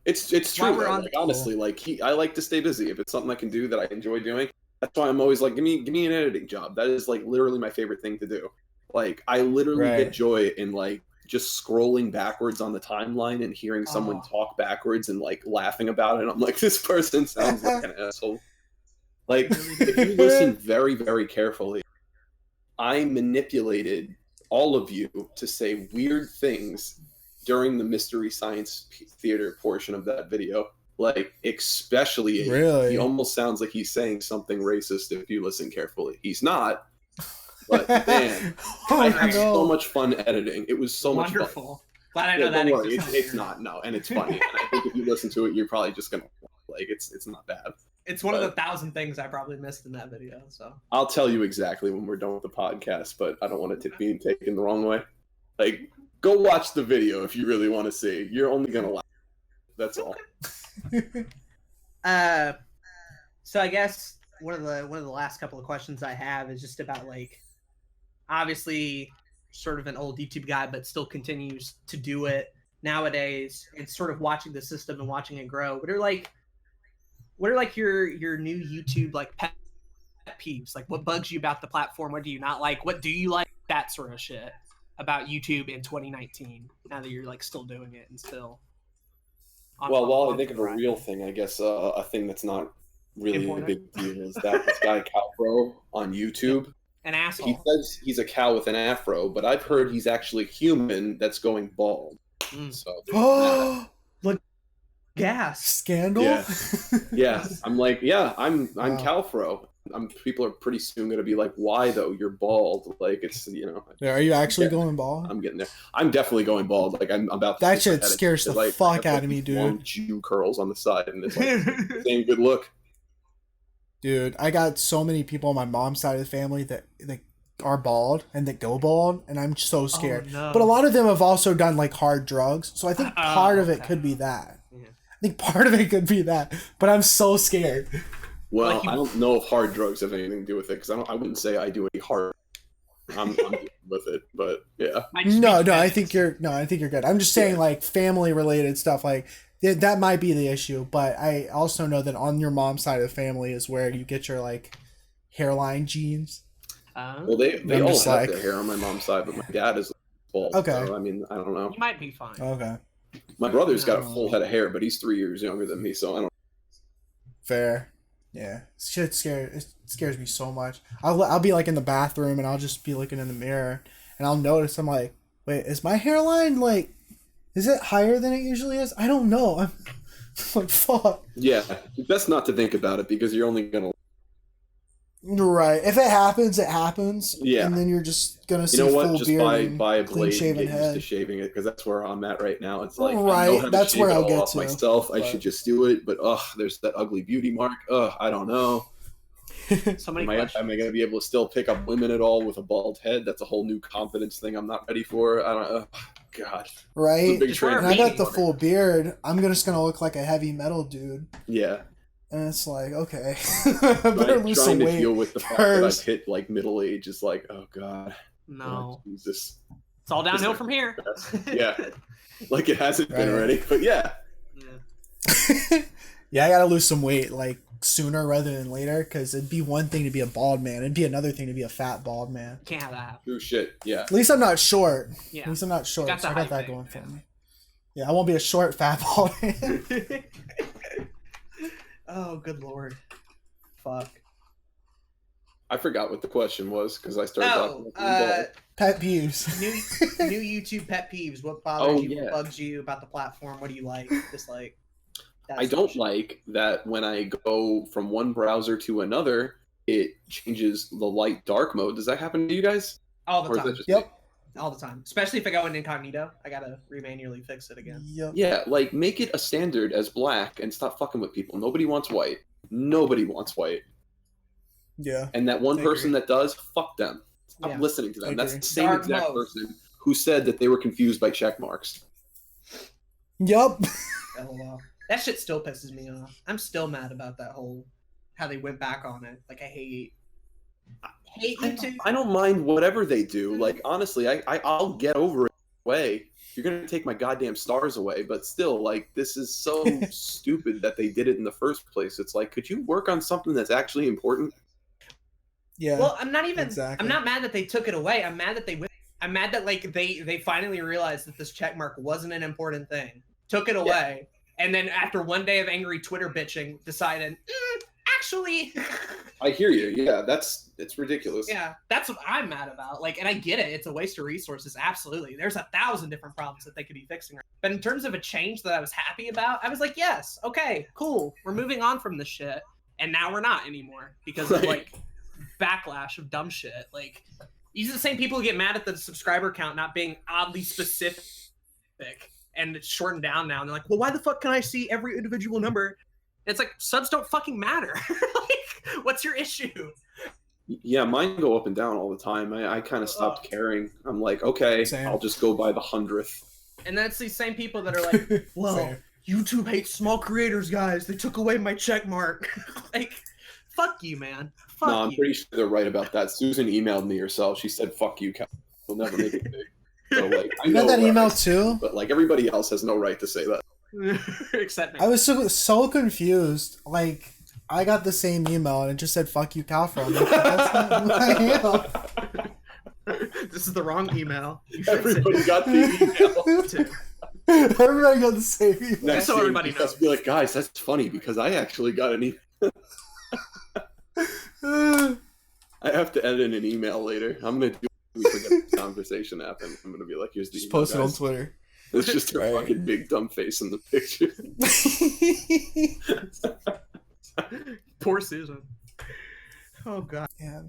it's true. Like, honestly, like I like to stay busy. If it's something I can do that I enjoy doing, that's why I'm always like, give me an editing job. That is like literally my favorite thing to do. Like I literally get joy in like just scrolling backwards on the timeline and hearing someone talk backwards and like laughing about it. I'm like, this person sounds like an asshole. Like if you listen very, very carefully, I manipulated all of you to say weird things during the Mystery Science Theater portion of that video. Like, especially, he almost sounds like he's saying something racist if you listen carefully. He's not, but man, I had so much fun editing. It was so much fun. Glad I know that. Don't worry, it's not, no, and it's funny. And I think if you listen to it, you're probably just gonna like it's not bad. It's one of the 1,000 things I probably missed in that video. So I'll tell you exactly when we're done with the podcast, but I don't want it to be taken the wrong way. Like, go watch the video if you really want to see. You're only gonna laugh. That's all. So I guess one of the last couple of questions I have is just about, like, obviously sort of an old YouTube guy, but still continues to do it nowadays, and sort of watching the system and watching it grow. What are your new YouTube like pet peeves? Like, what bugs you about the platform? What do you not like? What do you like? That sort of shit about YouTube in 2019. Now that you're like still doing it and still. While I think of a real thing, I guess a thing that's not really a big deal is that this guy Cowfro on YouTube. An asshole. He says he's a cow with an afro, but I've heard he's actually human that's going bald. So. Look. Gas scandal. Yeah. I'm like, I'm Cowfro. People are pretty soon gonna be like, why though? You're bald. Like it's Are you actually going bald? I'm getting there. I'm definitely going bald. Like I'm about. That shit scares the fuck out of me, dude. Long Jew curls on the side, and it's like the same good look. Dude, I got so many people on my mom's side of the family that are bald and that go bald, and I'm so scared. No. But a lot of them have also done like hard drugs, so I think part of it could be that. I think part of it could be that, but I'm so scared. Well, I don't know if hard drugs have anything to do with it, because I wouldn't say I do any hard. I'm with it, but yeah. No, I think you're good. I'm just saying, like, family related stuff, like that might be the issue, but I also know that on your mom's side of the family is where you get your like hairline genes. Well, they I'm all just have like- their hair on my mom's side, but my dad is bald. Okay. So, I mean, I don't know. You might be fine. Okay. My brother's got a full head of hair, but he's 3 years younger than me, so I don't. Fair. Yeah. Shit scares me so much. I'll be like in the bathroom and I'll just be looking in the mirror and I'll notice, I'm like, wait, is my hairline like, is it higher than it usually is? I don't know. I'm like, fuck. Yeah, best not to think about it because you're only gonna. Right. If it happens, it happens. Yeah. And then you're just gonna see You know what? full Just beard buy a and blade and clean-shaven get used to head. shaving it because that's where I'm at right now. It's like I know Right, how to that's shave where it I'll all get off to, myself. I but- should just do it, but there's that ugly beauty mark. I don't know. So many Am I questions. going to be able to still pick up women at all with a bald head? That's a whole new confidence thing I'm not ready for. I don't. God. Right. It's a big Just wear a And I got beanie. the full beard. I'm just gonna look like a heavy metal dude. Yeah. And it's like, okay, I better lose some Trying to weight. deal with the fact that I've first. hit like middle age is like, oh God. No. Oh, Jesus. It's all downhill from here. Yeah. Like it hasn't been Right. already, but yeah. Yeah. Yeah, I gotta lose some weight like sooner rather than later, because it'd be one thing to be a bald man, it'd be another thing to be a fat bald man. Can't have that happen. True shit. Yeah. At least I'm not short. Yeah. At least I'm not short. got So the I got height that thing, going for yeah. me. Yeah, I won't be a short fat bald man. Oh, good lord. Fuck. I forgot what the question was because I started talking Oh, about being bald. Pet peeves. new YouTube pet peeves. What bothers Oh, you? yeah. What bugs you about the platform? What do you like? Dislike? I don't like that when I go from one browser to another, it changes the light dark mode. Does that happen to you guys? all the Or is time. that just Yep. me? All the time. Especially if I go in incognito, I gotta manually fix it again. Yep. Yeah, like make it a standard as black and stop fucking with people. Nobody wants white. Nobody wants white. Yeah. And that one I person agree. that does, fuck them. Stop Yeah. listening to them. I That's agree. the same Dark exact mode. person who said that they were confused by check marks. Yep. LOL. That shit still pisses me off. I'm still mad about that whole how they went back on it. Like I hate YouTube. I don't mind whatever they do. Like honestly, I'll get over it way. You're gonna take my goddamn stars away, but still, like this is so stupid that they did it in the first place. It's like, could you work on something that's actually important? Yeah. Well, I'm not even. Exactly. I'm not mad that they took it away. I'm mad that they. I'm mad that like they finally realized that this checkmark wasn't an important thing. Took it away, and then after one day of angry Twitter bitching, decided actually. I hear you. Yeah, it's ridiculous. Yeah, that's what I'm mad about. Like, and I get it. It's a waste of resources. Absolutely. There's 1,000 different problems that they could be fixing. But in terms of a change that I was happy about, I was like, yes, okay, cool. We're moving on from this shit. And now we're not anymore because of like backlash of dumb shit. Like, these are the same people who get mad at the subscriber count not being oddly specific and it's shortened down now. And they're like, well, why the fuck can I see every individual number? It's like, subs don't fucking matter. Like, what's your issue? Yeah, mine go up and down all the time. I kind of stopped caring. I'm like, okay, Same. I'll just go by the 100th. And that's these same people that are like, well, Fair. YouTube hates small creators, guys. They took away my check mark. Like, fuck you, man. Fuck No, I'm you. pretty sure they're right about that. Susan emailed me herself. She said, fuck you, Cal. We'll never make it big. So, like, I You got know that what email I- too? But, like, everybody else has no right to say that. Except me. I was so confused. Like, I got the same email and it just said "fuck you, Cowfro." I'm like, that's not my email. This is the wrong email. You should Everybody got the email. send it Everybody got the same email. Next so thing, everybody you just knows. be like, guys, that's funny because I actually got an email. I have to edit an email later. I'm gonna do. We forget the conversation app, and I'm gonna be like, "Here's the Just email, post it on guys." Twitter. It's just a Right. fucking big dumb face in the picture. Poor Susan. Oh god. Yeah.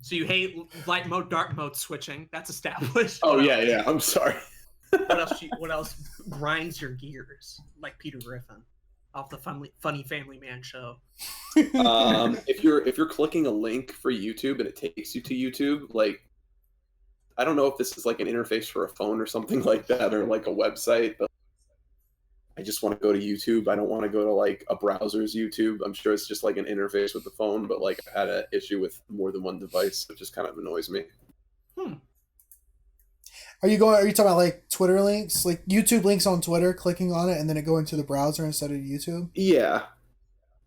So you hate light mode, dark mode switching? That's established. Oh yeah. I'm sorry. What else grinds your gears? Like Peter Griffin off the funny Family Man show. If you're clicking a link for YouTube and it takes you to YouTube, like I don't know if this is like an interface for a phone or something like that, or like a website, but I just want to go to YouTube. I don't want to go to like a browser's YouTube. I'm sure it's just like an interface with the phone, but like I had an issue with more than one device. It just kind of annoys me. Are you talking about like Twitter links, like YouTube links on Twitter, clicking on it and then it go into the browser instead of YouTube? Yeah.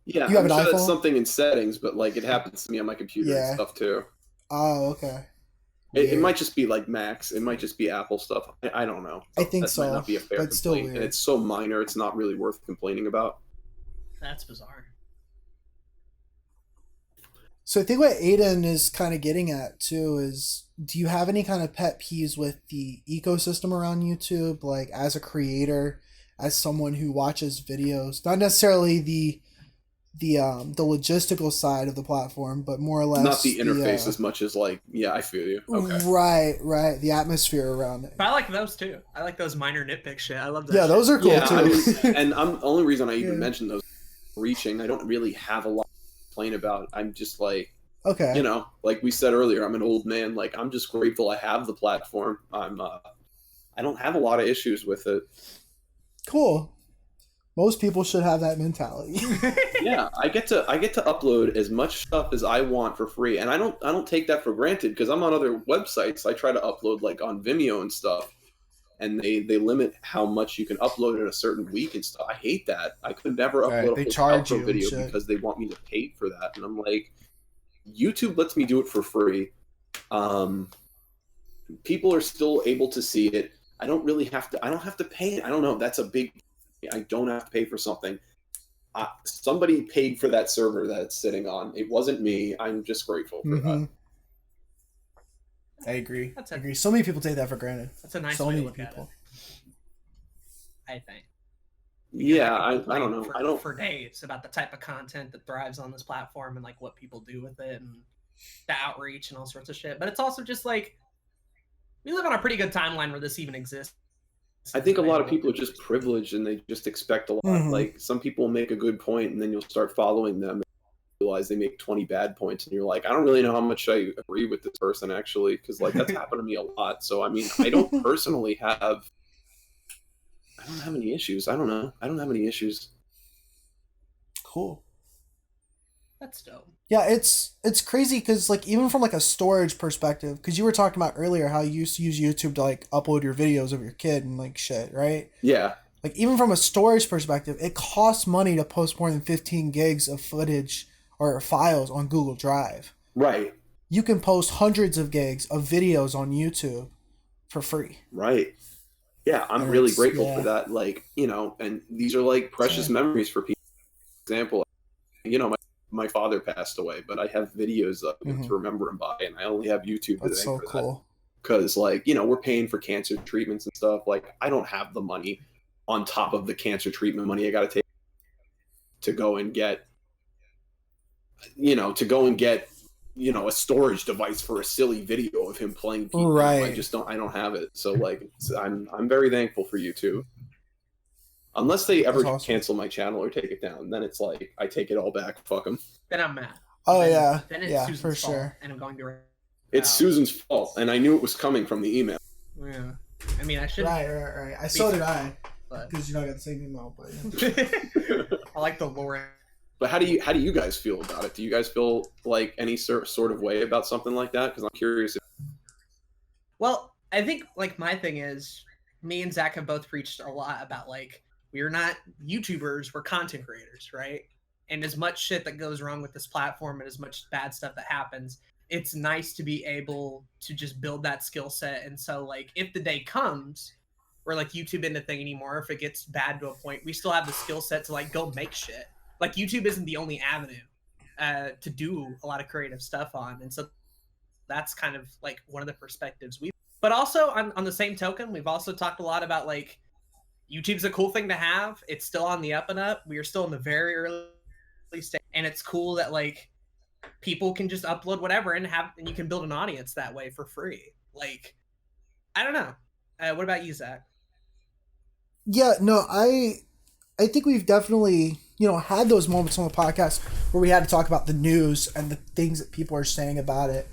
Yeah, You have I'm an sure that's iPhone? something in settings, but like it happens to me on my computer and Yeah. stuff too. Oh, okay. It Weird. might just be like Macs. It might just be Apple stuff. I don't know. I So think that might so, not be a fair but still complaint, and weird. it's so minor. It's not really worth complaining about. That's bizarre. So I think what Aiden is kind of getting at too is, do you have any kind of pet peeves with the ecosystem around YouTube, like as a creator, as someone who watches videos, not necessarily the logistical side of the platform, but more or less Not the interface as much as like, yeah, I feel you. Okay. right, the atmosphere around it. But I like those too. I like those minor nitpick shit. I love that. Yeah, shit. those are cool Yeah, too. I mean, and I'm the only reason I even Yeah. mentioned those reaching. I don't really have a lot to complain about. I'm just like, Okay. you know, like we said earlier, I'm an old man. Like I'm just grateful I have the platform. I don't have a lot of issues with it. Cool. Most people should have that mentality. Yeah, I get to upload as much stuff as I want for free, and I don't take that for granted because I'm on other websites. I try to upload like on Vimeo and stuff, and they limit how much you can upload in a certain week and stuff. I hate that. I could never Right, upload they a charge Cowfro you and video shit. because they want me to pay for that, and I'm like, YouTube lets me do it for free. People are still able to see it. I don't really have to. I don't have to pay. I don't know. That's a big. I don't have to pay for something. Somebody paid for that server that it's sitting on. It wasn't me. I'm just grateful for that. I agree. That's I a- agree. So many people take that for granted. That's a nice So way to many look people. at it. I think. Yeah, I I don't know. for, I don't. for days about the type of content that thrives on this platform and like what people do with it and the outreach and all sorts of shit. But it's also just like we live on a pretty good timeline where this even exists. I think a lot of people are just privileged and they just expect a lot. Mhm. Like some people make a good point and then you'll start following them and realize they make 20 bad points and you're like, I don't really know how much I agree with this person actually, because like that's happened to me a lot. So I mean, I don't personally have. I don't have any issues. I don't know. I don't have any issues. Cool. That's dope. Yeah, it's crazy because like even from like a storage perspective, because you were talking about earlier how you used to use YouTube to like upload your videos of your kid and like shit, right? Yeah. Like even from a storage perspective, it costs money to post more than 15 gigs of footage or files on Google Drive. Right. You can post hundreds of gigs of videos on YouTube for free. Right. Yeah, I'm And really it's- grateful yeah. for that. Like, you know, and these are like precious Yeah. memories for people. For example, you know, my father passed away, but I have videos of him Mhm. to remember him by, and I only have YouTube to That's thank so for that. cool. Because, like, you know, we're paying for cancer treatments and stuff. Like, I don't have the money on top of the cancer treatment money I got to take to go and get, you know, a storage device for a silly video of him playing piano. Right. I don't have it. So like I'm very thankful for YouTube. Unless they ever That's awesome. cancel my channel or take it down, then it's like I take it all back. Fuck them. Then I'm mad. Oh Then- yeah, Then it's yeah, Susan's for fault, sure. and I'm going to. It's Susan's fault, and I knew it was coming from the email. Yeah. I mean, I shouldn't. Right. So did I, But because you know I got the same email. But yeah. I like the lore. But how do you guys feel about it? Do you guys feel like any sort of way about something like that? Because I'm curious. Well, I think like my thing is, me and Zach have both preached a lot about like we're not YouTubers, we're content creators, right? And as much shit that goes wrong with this platform and as much bad stuff that happens, it's nice to be able to just build that skill set. And so like if the day comes where like YouTube isn't a thing anymore, if it gets bad to a point, we still have the skill set to like go make shit. Like YouTube isn't the only avenue to do a lot of creative stuff on. And so that's kind of like one of the perspectives but also on the same token, we've also talked a lot about like YouTube's a cool thing to have. It's still on the up and up. We are still in the very early stage, and it's cool that like people can just upload whatever and you can build an audience that way for free. Like, I don't know. What about you, Zach? Yeah, no, I think we've definitely, had those moments on the podcast where we had to talk about the news and the things that people are saying about it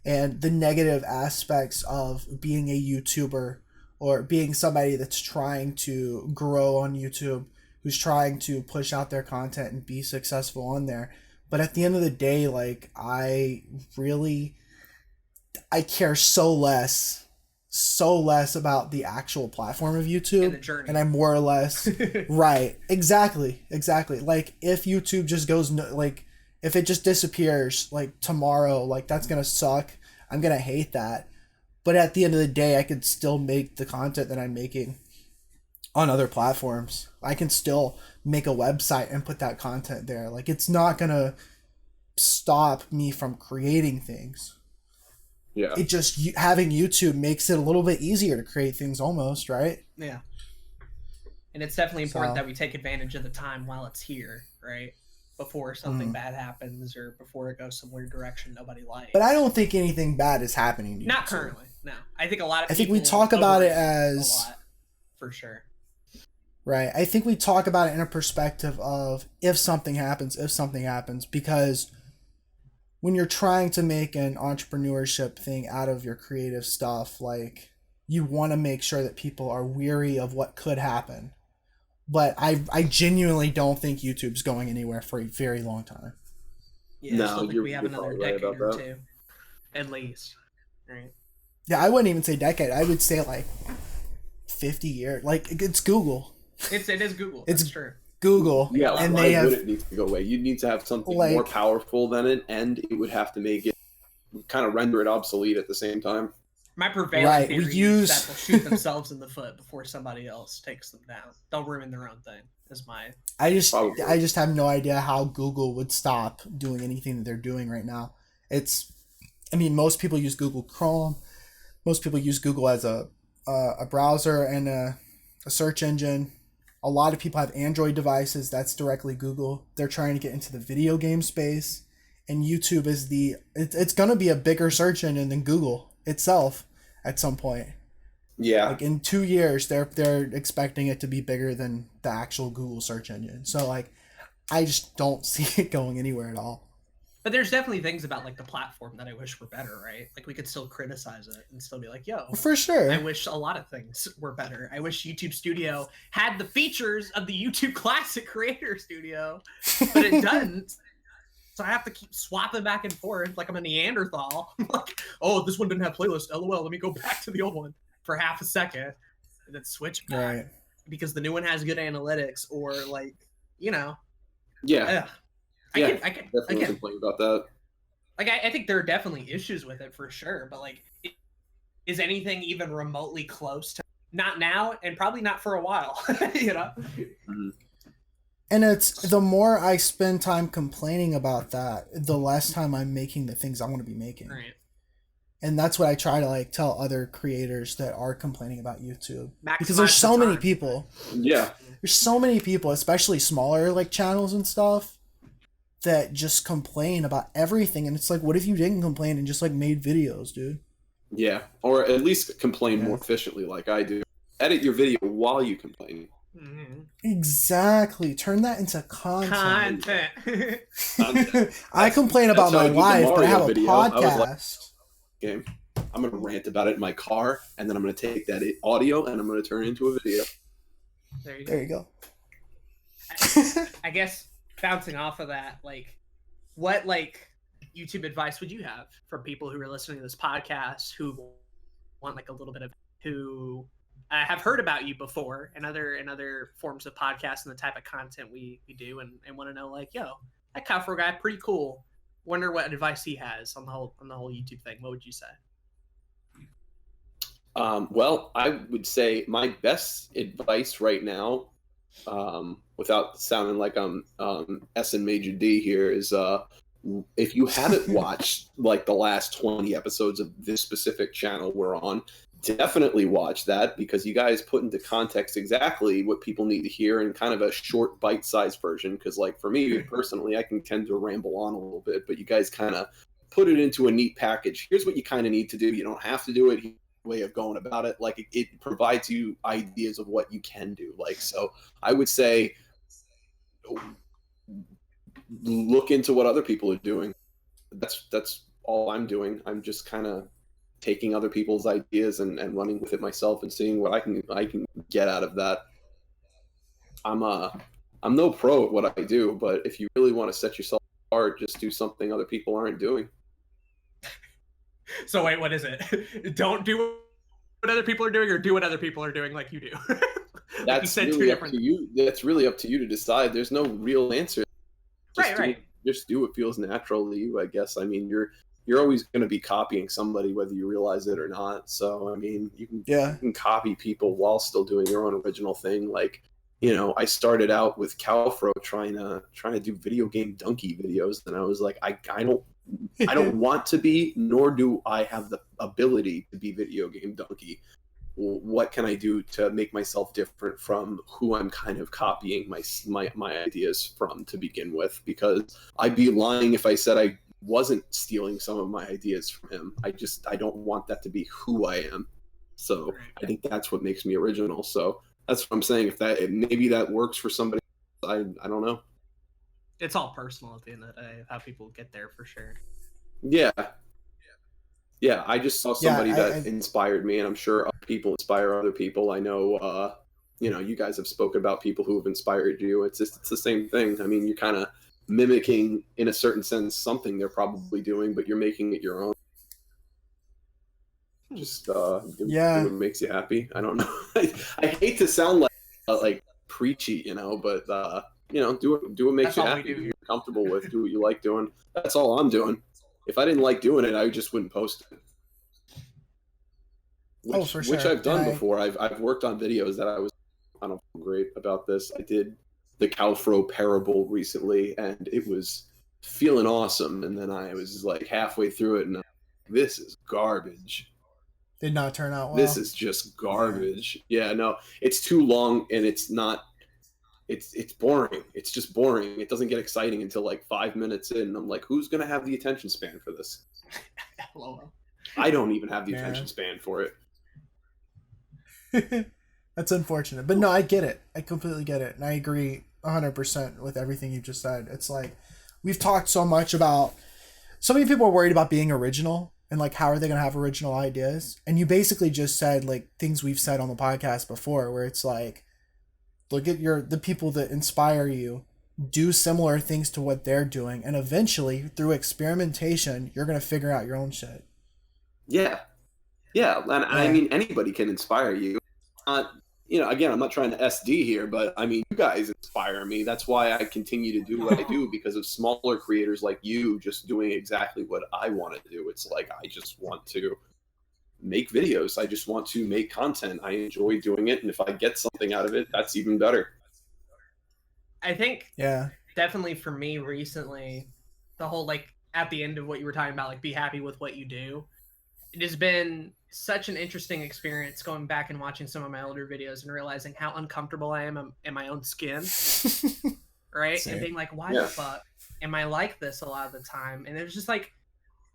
and the negative aspects of being a YouTuber or being somebody that's trying to grow on YouTube, who's trying to push out their content and be successful on there. But at the end of the day, like, I care so less so less about the actual platform of YouTube, And the journey. and I'm more or less right. Exactly. Like if YouTube just goes like if it just disappears like tomorrow, like that's gonna suck. I'm gonna hate that. But at the end of the day, I could still make the content that I'm making on other platforms. I can still make a website and put that content there. Like it's not gonna stop me from creating things. Yeah. It just having YouTube makes it a little bit easier to create things almost, right? Yeah. And it's definitely important So- that we take advantage of the time while it's here, right? Before something bad happens or before it goes some weird direction nobody likes. But I don't think anything bad is happening to Not YouTube. currently, no. I think a lot of I think we people talk about it overreact as- a lot, for sure. Right. I think we talk about it in a perspective of if something happens, because when you're trying to make an entrepreneurship thing out of your creative stuff, like you want to make sure that people are weary of what could happen. But I genuinely don't think YouTube's going anywhere for a very long time. Yeah, No, I still think you're- we have you're another probably right decade about or that. two. At least. Right. Yeah, I wouldn't even say decade. I would say like 50 years. Like it's Google. It is Google. It's- That's true. Google. Yeah, and why they have would it need to go away? You need to have something Like- more powerful than it, and it would have to make it kind of render it obsolete at the same time. My prevailing Right, we theory use- is that they'll shoot themselves in the foot before somebody else takes them down. They'll ruin their own thing. Is my I just Probably. have no idea how Google would stop doing anything that they're doing right now. Most people use Google Chrome. Most people use Google as a browser and a search engine. A lot of people have Android devices. That's directly Google. They're trying to get into the video game space, and YouTube is it's going to be a bigger search engine than Google itself at some point. Yeah, Like in 2 years, they're expecting it to be bigger than the actual Google search engine. So like, I just don't see it going anywhere at all. But there's definitely things about like the platform that I wish were better, right? Like we could still criticize it and still be like, yo, For sure. I wish a lot of things were better. I wish YouTube Studio had the features of the YouTube Classic Creator Studio, but it doesn't. So I have to keep swapping back and forth like I'm a Neanderthal. Like, oh, this one didn't have playlist. LOL. Let me go back to the old one for half a second and then switch back Right. because the new one has good analytics or like, yeah, yeah. I Yeah, can definitely again, complain about that. like I think there are definitely issues with it for sure, but like is anything even remotely close to not now and probably not for a while. You know? And it's the more I spend time complaining about that, the less time I'm making the things I want to be making. Right. And that's what I try to like tell other creators that are complaining about YouTube. Because Maximize there's so the many time. people. Yeah, There's so many people, especially smaller like channels and stuff, that just complain about everything. And it's like, what if you didn't complain and just like made videos, dude? yeah, or at least complain Yeah. more efficiently, like I do. Edit your video while you complain. Mhm. Exactly. Turn that into content. Content. I complain about That's how I my did the life, but I have Mario a video. I was like- podcast. Game. I'm gonna rant about it in my car, and then I'm gonna take that audio and I'm gonna turn it into a video. There you go. There you go. I guess bouncing off of that, like, what like YouTube advice would you have for people who are listening to this podcast who want like a little bit of who have heard about you before and other forms of podcasts and the type of content we do and want to know like, yo, that Cowfro guy pretty cool. Wonder what advice he has on the whole YouTube thing. What would you say? Well, I would say my best advice right now, without sounding like I'm S and Major D here, is if you haven't watched like the last 20 episodes of this specific channel we're on, definitely watch that, because you guys put into context exactly what people need to hear in kind of a short bite-sized version. Because like for me personally, I can tend to ramble on a little bit, but you guys kind of put it into a neat package. Here's what you kind of need to do. You don't have to do it. Way of going about it. Like it provides you ideas of what you can do. Like, so I would say look into what other people are doing. That's all I'm doing. I'm just kind of taking other people's ideas and running with it myself and seeing what I can get out of that. I'm no pro at what I do, but if you really want to set yourself apart, just do something other people aren't doing. So wait, what is it? Don't do what other people are doing, or do what other people are doing like you do. Like That's you said, really two up different. to you. That's really up to you to decide. There's no real answer. Right. Just do what feels natural to you, I guess. I mean, you're always going to be copying somebody whether you realize it or not. So I mean, you can copy people while still doing your own original thing. Like, you know, I started out with Cowfro trying to do video game donkey videos, and I was like, I don't want to be, nor do I have the ability to be video game donkey. What can I do to make myself different from who I'm kind of copying my ideas from to begin with? Because I'd be lying if I said I wasn't stealing some of my ideas from him. I don't want that to be who I am. So I think that's what makes me original. So that's what I'm saying. Maybe that works for somebody, I don't know. It's all personal at the end of the day, how people get there for sure. Yeah, I just saw somebody that inspired me, and I'm sure other people inspire other people. I know, you know, you guys have spoken about people who have inspired you. It's the same thing. I mean, you're kind of mimicking, in a certain sense, something they're probably doing, but you're making it your own. Just do what makes you happy. I don't know. I hate to sound like preachy, you know, but you know, do what makes you happy. Do what you're comfortable with. Do what you like doing. That's all I'm doing. If I didn't like doing it, I just wouldn't post it. Which I've done before. I've worked on videos that I don't feel great about this. I did the Cowfro parable recently, and it was feeling awesome. And then I was like halfway through it, and I'm like, this is garbage. Did not turn out well. This is just garbage. Yeah, no, it's too long, and it's not. It's boring. It's just boring. It doesn't get exciting until like 5 minutes in. I'm like, who's gonna have the attention span for this? I don't even have the attention span for it. That's unfortunate, but no, I get it. I completely get it, and I agree 100% with everything you just said. It's like we've talked so much about. So many people are worried about being original and like how are they gonna have original ideas, and you basically just said like things we've said on the podcast before, where it's like, look at the people that inspire you, do similar things to what they're doing, and eventually, through experimentation, you're going to figure out your own shit. Yeah. And I mean, anybody can inspire you. You know, again, I'm not trying to SD here, but I mean, you guys inspire me. That's why I continue to do what I do, because of smaller creators like you just doing exactly what I want to do. It's like, I just want to make videos. I just want to make content. I enjoy doing it, and if I get something out of it, that's even better. I think definitely for me recently, the whole like at the end of what you were talking about, like be happy with what you do, it has been such an interesting experience going back and watching some of my older videos and realizing how uncomfortable I am in my own skin. Right? Same. And being like, why the fuck am I like this a lot of the time? And it was just like,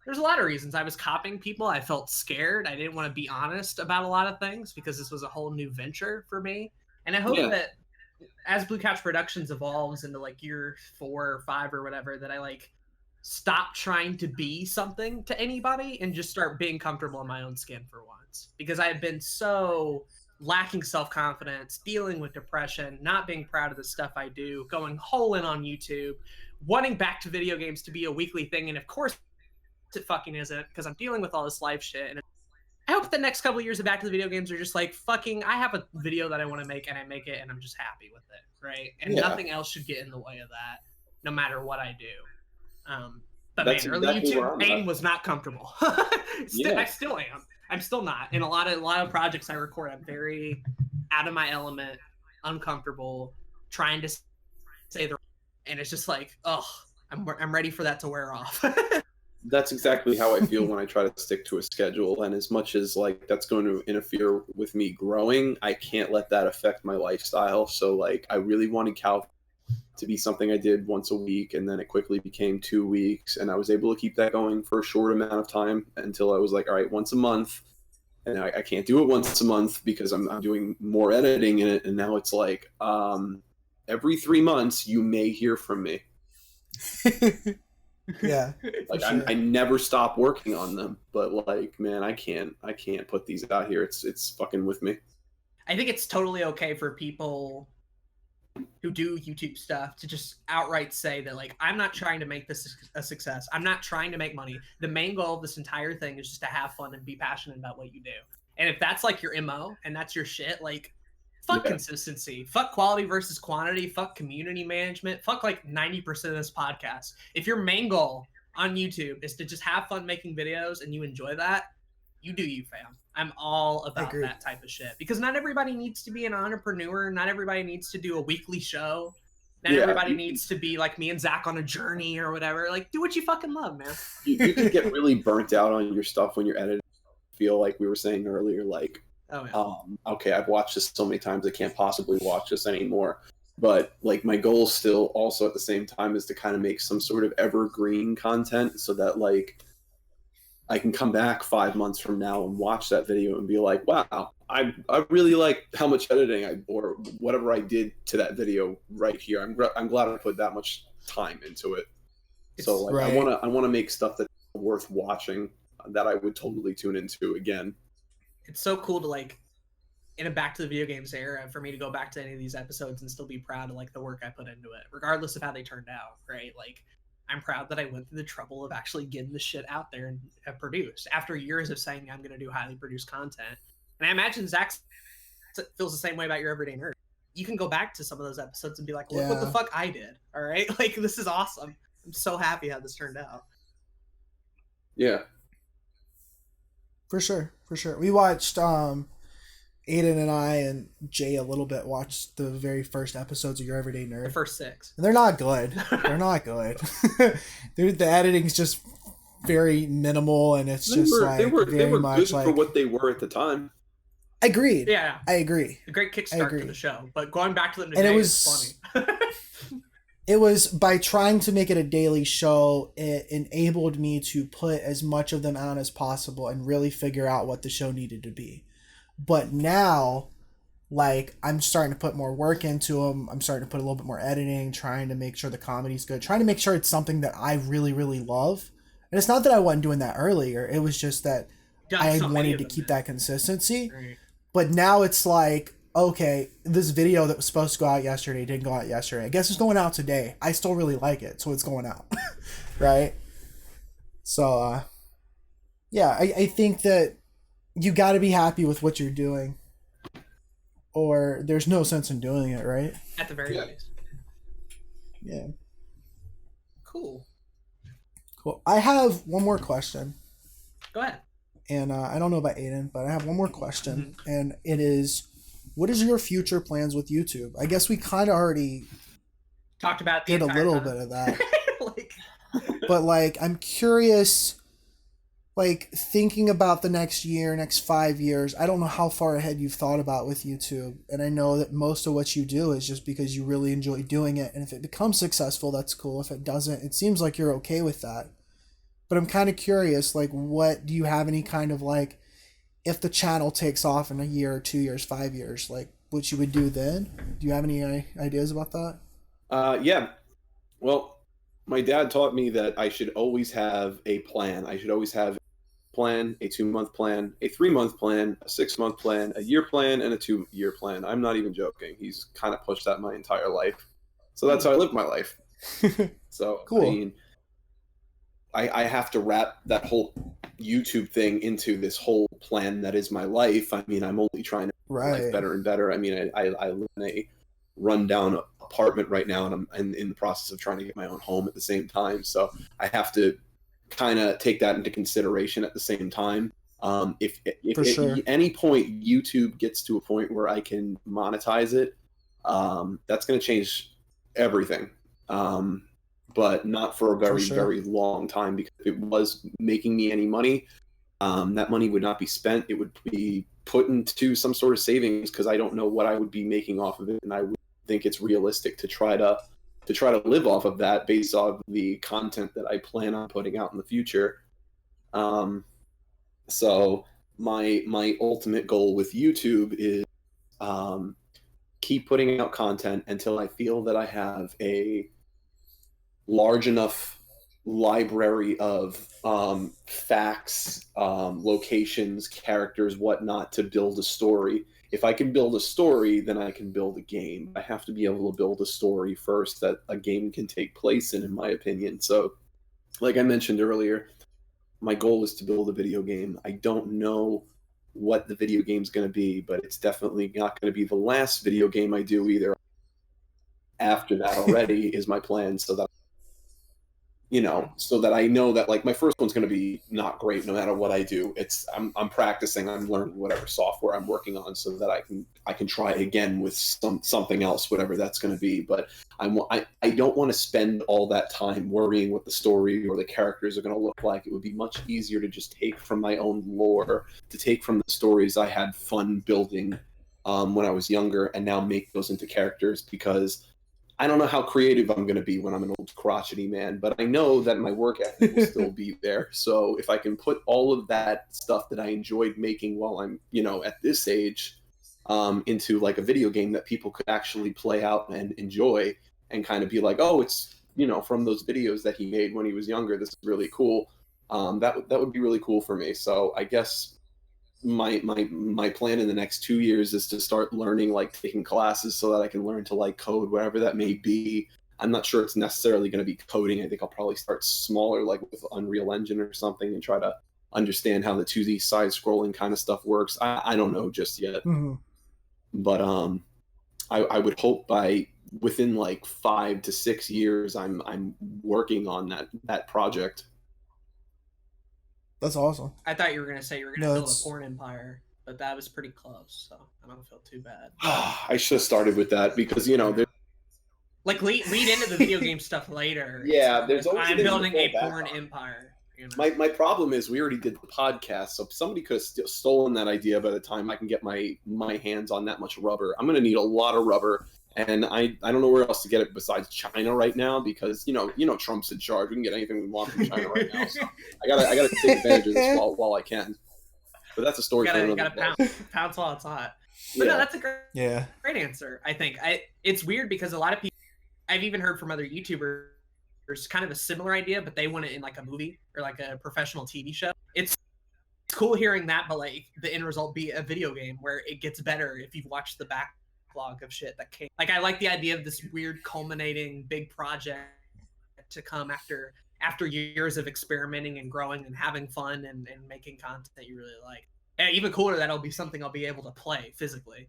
there's a lot of reasons. I was copying people. I felt scared. I didn't want to be honest about a lot of things because this was a whole new venture for me. And I hope that as Blue Couch Productions evolves into like year 4 or 5 or whatever, that I like stop trying to be something to anybody and just start being comfortable in my own skin for once. Because I have been so lacking self-confidence, dealing with depression, not being proud of the stuff I do, going whole in on YouTube, wanting back to video games to be a weekly thing. And of course, it fucking isn't, because I'm dealing with all this life shit. And I hope the next couple of years of Back to the Video Games are just like, fucking, I have a video that I want to make and I make it and I'm just happy with it, right? And nothing else should get in the way of that, no matter what I do. But man, early YouTube, Aden was not comfortable. I still am. I'm still not. In a lot of projects I record, I'm very out of my element, uncomfortable, trying to say and it's just like, I'm ready for that to wear off. That's exactly how I feel when I try to stick to a schedule. And as much as like that's going to interfere with me growing, I can't let that affect my lifestyle. So like I really wanted Cal to be something I did once a week, and then it quickly became 2 weeks, and I was able to keep that going for a short amount of time until I was like, all right, once a month. And I can't do it once a month because I'm doing more editing in it, and now it's like every 3 months you may hear from me. Yeah, like I never stop working on them, but like, man, I can't put these out here. It's fucking with me. I think it's totally okay for people who do YouTube stuff to just outright say that, like, I'm not trying to make this a success. I'm not trying to make money. The main goal of this entire thing is just to have fun and be passionate about what you do. And if that's like your MO and that's your shit, like fuck Yeah. consistency, fuck quality versus quantity, fuck community management, fuck like 90% of this podcast. If your main goal on YouTube is to just have fun making videos and you enjoy that, you do you, fam. I'm all about agree. that type of shit because not everybody needs to be an entrepreneur. Not everybody needs to do a weekly show. Not Yeah. everybody needs to be like me and Zach on a journey or whatever. Like, do what you fucking love, man. You can get really burnt out on your stuff when you're editing. Feel like we were saying earlier, like, Oh, yeah. Okay, I've watched this so many times I can't possibly watch this anymore. But like my goal still also at the same time is to kind of make some sort of evergreen content so that like I can come back 5 months from now and watch that video and be like, wow, I really like how much editing or whatever I did to that video right here. I'm glad I put that much time into it. So like Right. I want to make stuff that's worth watching that I would totally tune into again. It's so cool to like in a back to the video games era for me to go back to any of these episodes and still be proud of like the work I put into it, regardless of how they turned out, right? Like I'm proud that I went through the trouble of actually getting the shit out there and have produced after years of saying I'm going to do highly produced content. And I imagine Zach feels the same way about your everyday nerd. You can go back to some of those episodes and be like, look what the fuck I did. All right. Like, this is awesome. I'm so happy how this turned out. Yeah. For sure. We watched Aden and I and Jay a little bit watched the very first episodes of Your Everyday Nerd. The first 6. And they're not good. The editing's just very minimal, and it's just they were very much good like for what they were at the time. Agreed. Yeah. I agree. A great kickstart to the show. But going back to them today, And it was funny. It was by trying to make it a daily show, it enabled me to put as much of them out as possible and really figure out what the show needed to be. But now, like, I'm starting to put more work into them. I'm starting to put a little bit more editing, trying to make sure the comedy's good, trying to make sure it's something that I really, really love. And it's not that I wasn't doing that earlier. It was just that I wanted to keep that consistency. Right. But now it's like, okay, this video that was supposed to go out yesterday didn't go out yesterday. I guess it's going out today. I still really like it, so it's going out. Right? So, yeah, I think that you got to be happy with what you're doing, or there's no sense in doing it, right? At the very least. Yeah. Cool. I have one more question. Go ahead. And I don't know about Aden, but I have one more question. And it is, what is your future plans with YouTube? I guess we kind of already talked about did a little bit of that. But like, I'm curious, like thinking about the next year, next 5 years, I don't know how far ahead you've thought about with YouTube. And I know that most of what you do is just because you really enjoy doing it. And if it becomes successful, that's cool. If it doesn't, it seems like you're okay with that. But I'm kind of curious, like, what do you have any kind of like, if the channel takes off in a year, 2 years, 5 years, like what you would do then? Do you have any ideas about that? Yeah. Well, my dad taught me that I should always have a plan. I should always have a plan, a 2-month plan, a 3-month plan, a 6-month plan, a year plan, and a 2-year plan. I'm not even joking. He's kind of pushed that my entire life. So that's how I live my life. So, cool. I mean, I have to wrap that whole YouTube thing into this whole plan that is my life. I mean, I'm only trying to make life better and better. I mean, I live in a rundown apartment right now, and I'm in the process of trying to get my own home at the same time. So I have to kind of take that into consideration at the same time. If at any point YouTube gets to a point where I can monetize it, that's going to change everything. But not for a very long time, because if it was making me any money, that money would not be spent. It would be put into some sort of savings, because I don't know what I would be making off of it, and I would think it's realistic to try to live off of that based off the content that I plan on putting out in the future. So my ultimate goal with YouTube is keep putting out content until I feel that I have a large enough library of facts, locations, characters, whatnot, to build a story. If I can build a story, then I can build a game. I have to be able to build a story first that a game can take place in my opinion. So, like I mentioned earlier, my goal is to build a video game. I don't know what the video game's going to be, but it's definitely not going to be the last video game I do either. After that already is my plan, so that so that I know that like my first one's going to be not great no matter what I do. I'm practicing, I'm learning whatever software I'm working on so that I can try again with something else, whatever that's going to be. But I don't want to spend all that time worrying what the story or the characters are going to look like. It would be much easier to just take from my own lore, to take from the stories I had fun building when I was younger, and now make those into characters, because I don't know how creative I'm going to be when I'm an old crotchety man, but I know that my work ethic will still be there. So if I can put all of that stuff that I enjoyed making while I'm, at this age, into like a video game that people could actually play out and enjoy, and kind of be like, oh, it's, from those videos that he made when he was younger, this is really cool. That would be really cool for me. So I guess my plan in the next 2 years is to start learning, like taking classes so that I can learn to like code, whatever that may be. I'm not sure it's necessarily going to be coding. I think I'll probably start smaller, like with Unreal Engine or something, and try to understand how the 2D side scrolling kind of stuff works. I don't know just yet. Mm-hmm. But I would hope within like 5 to 6 years I'm working on that project. That's awesome. I thought you were gonna say you were gonna build a porn empire, but that was pretty close, so I don't feel too bad. I should have started with that, because there's like lead into the video game stuff later. Yeah, there's always I'm building a porn empire. My problem is we already did the podcast, so somebody could have stolen that idea by the time I can get my hands on that much rubber. I'm going to need a lot of rubber, and I don't know where else to get it besides China right now, because Trump's in charge. We can get anything we want from China right now. So I gotta take advantage of this while I can. But that's a story for another day. You gotta pounce while it's hot. But no, that's a great answer. I think it's weird because a lot of people, I've even heard from other YouTubers, kind of a similar idea, but they want it in like a movie or like a professional TV show. It's cool hearing that, but like the end result be a video game where it gets better if you've watched the backlog of shit that came. Like I like the idea of this weird culminating big project to come after years of experimenting and growing and having fun and making content that you really like. And even cooler, that'll be something I'll be able to play physically.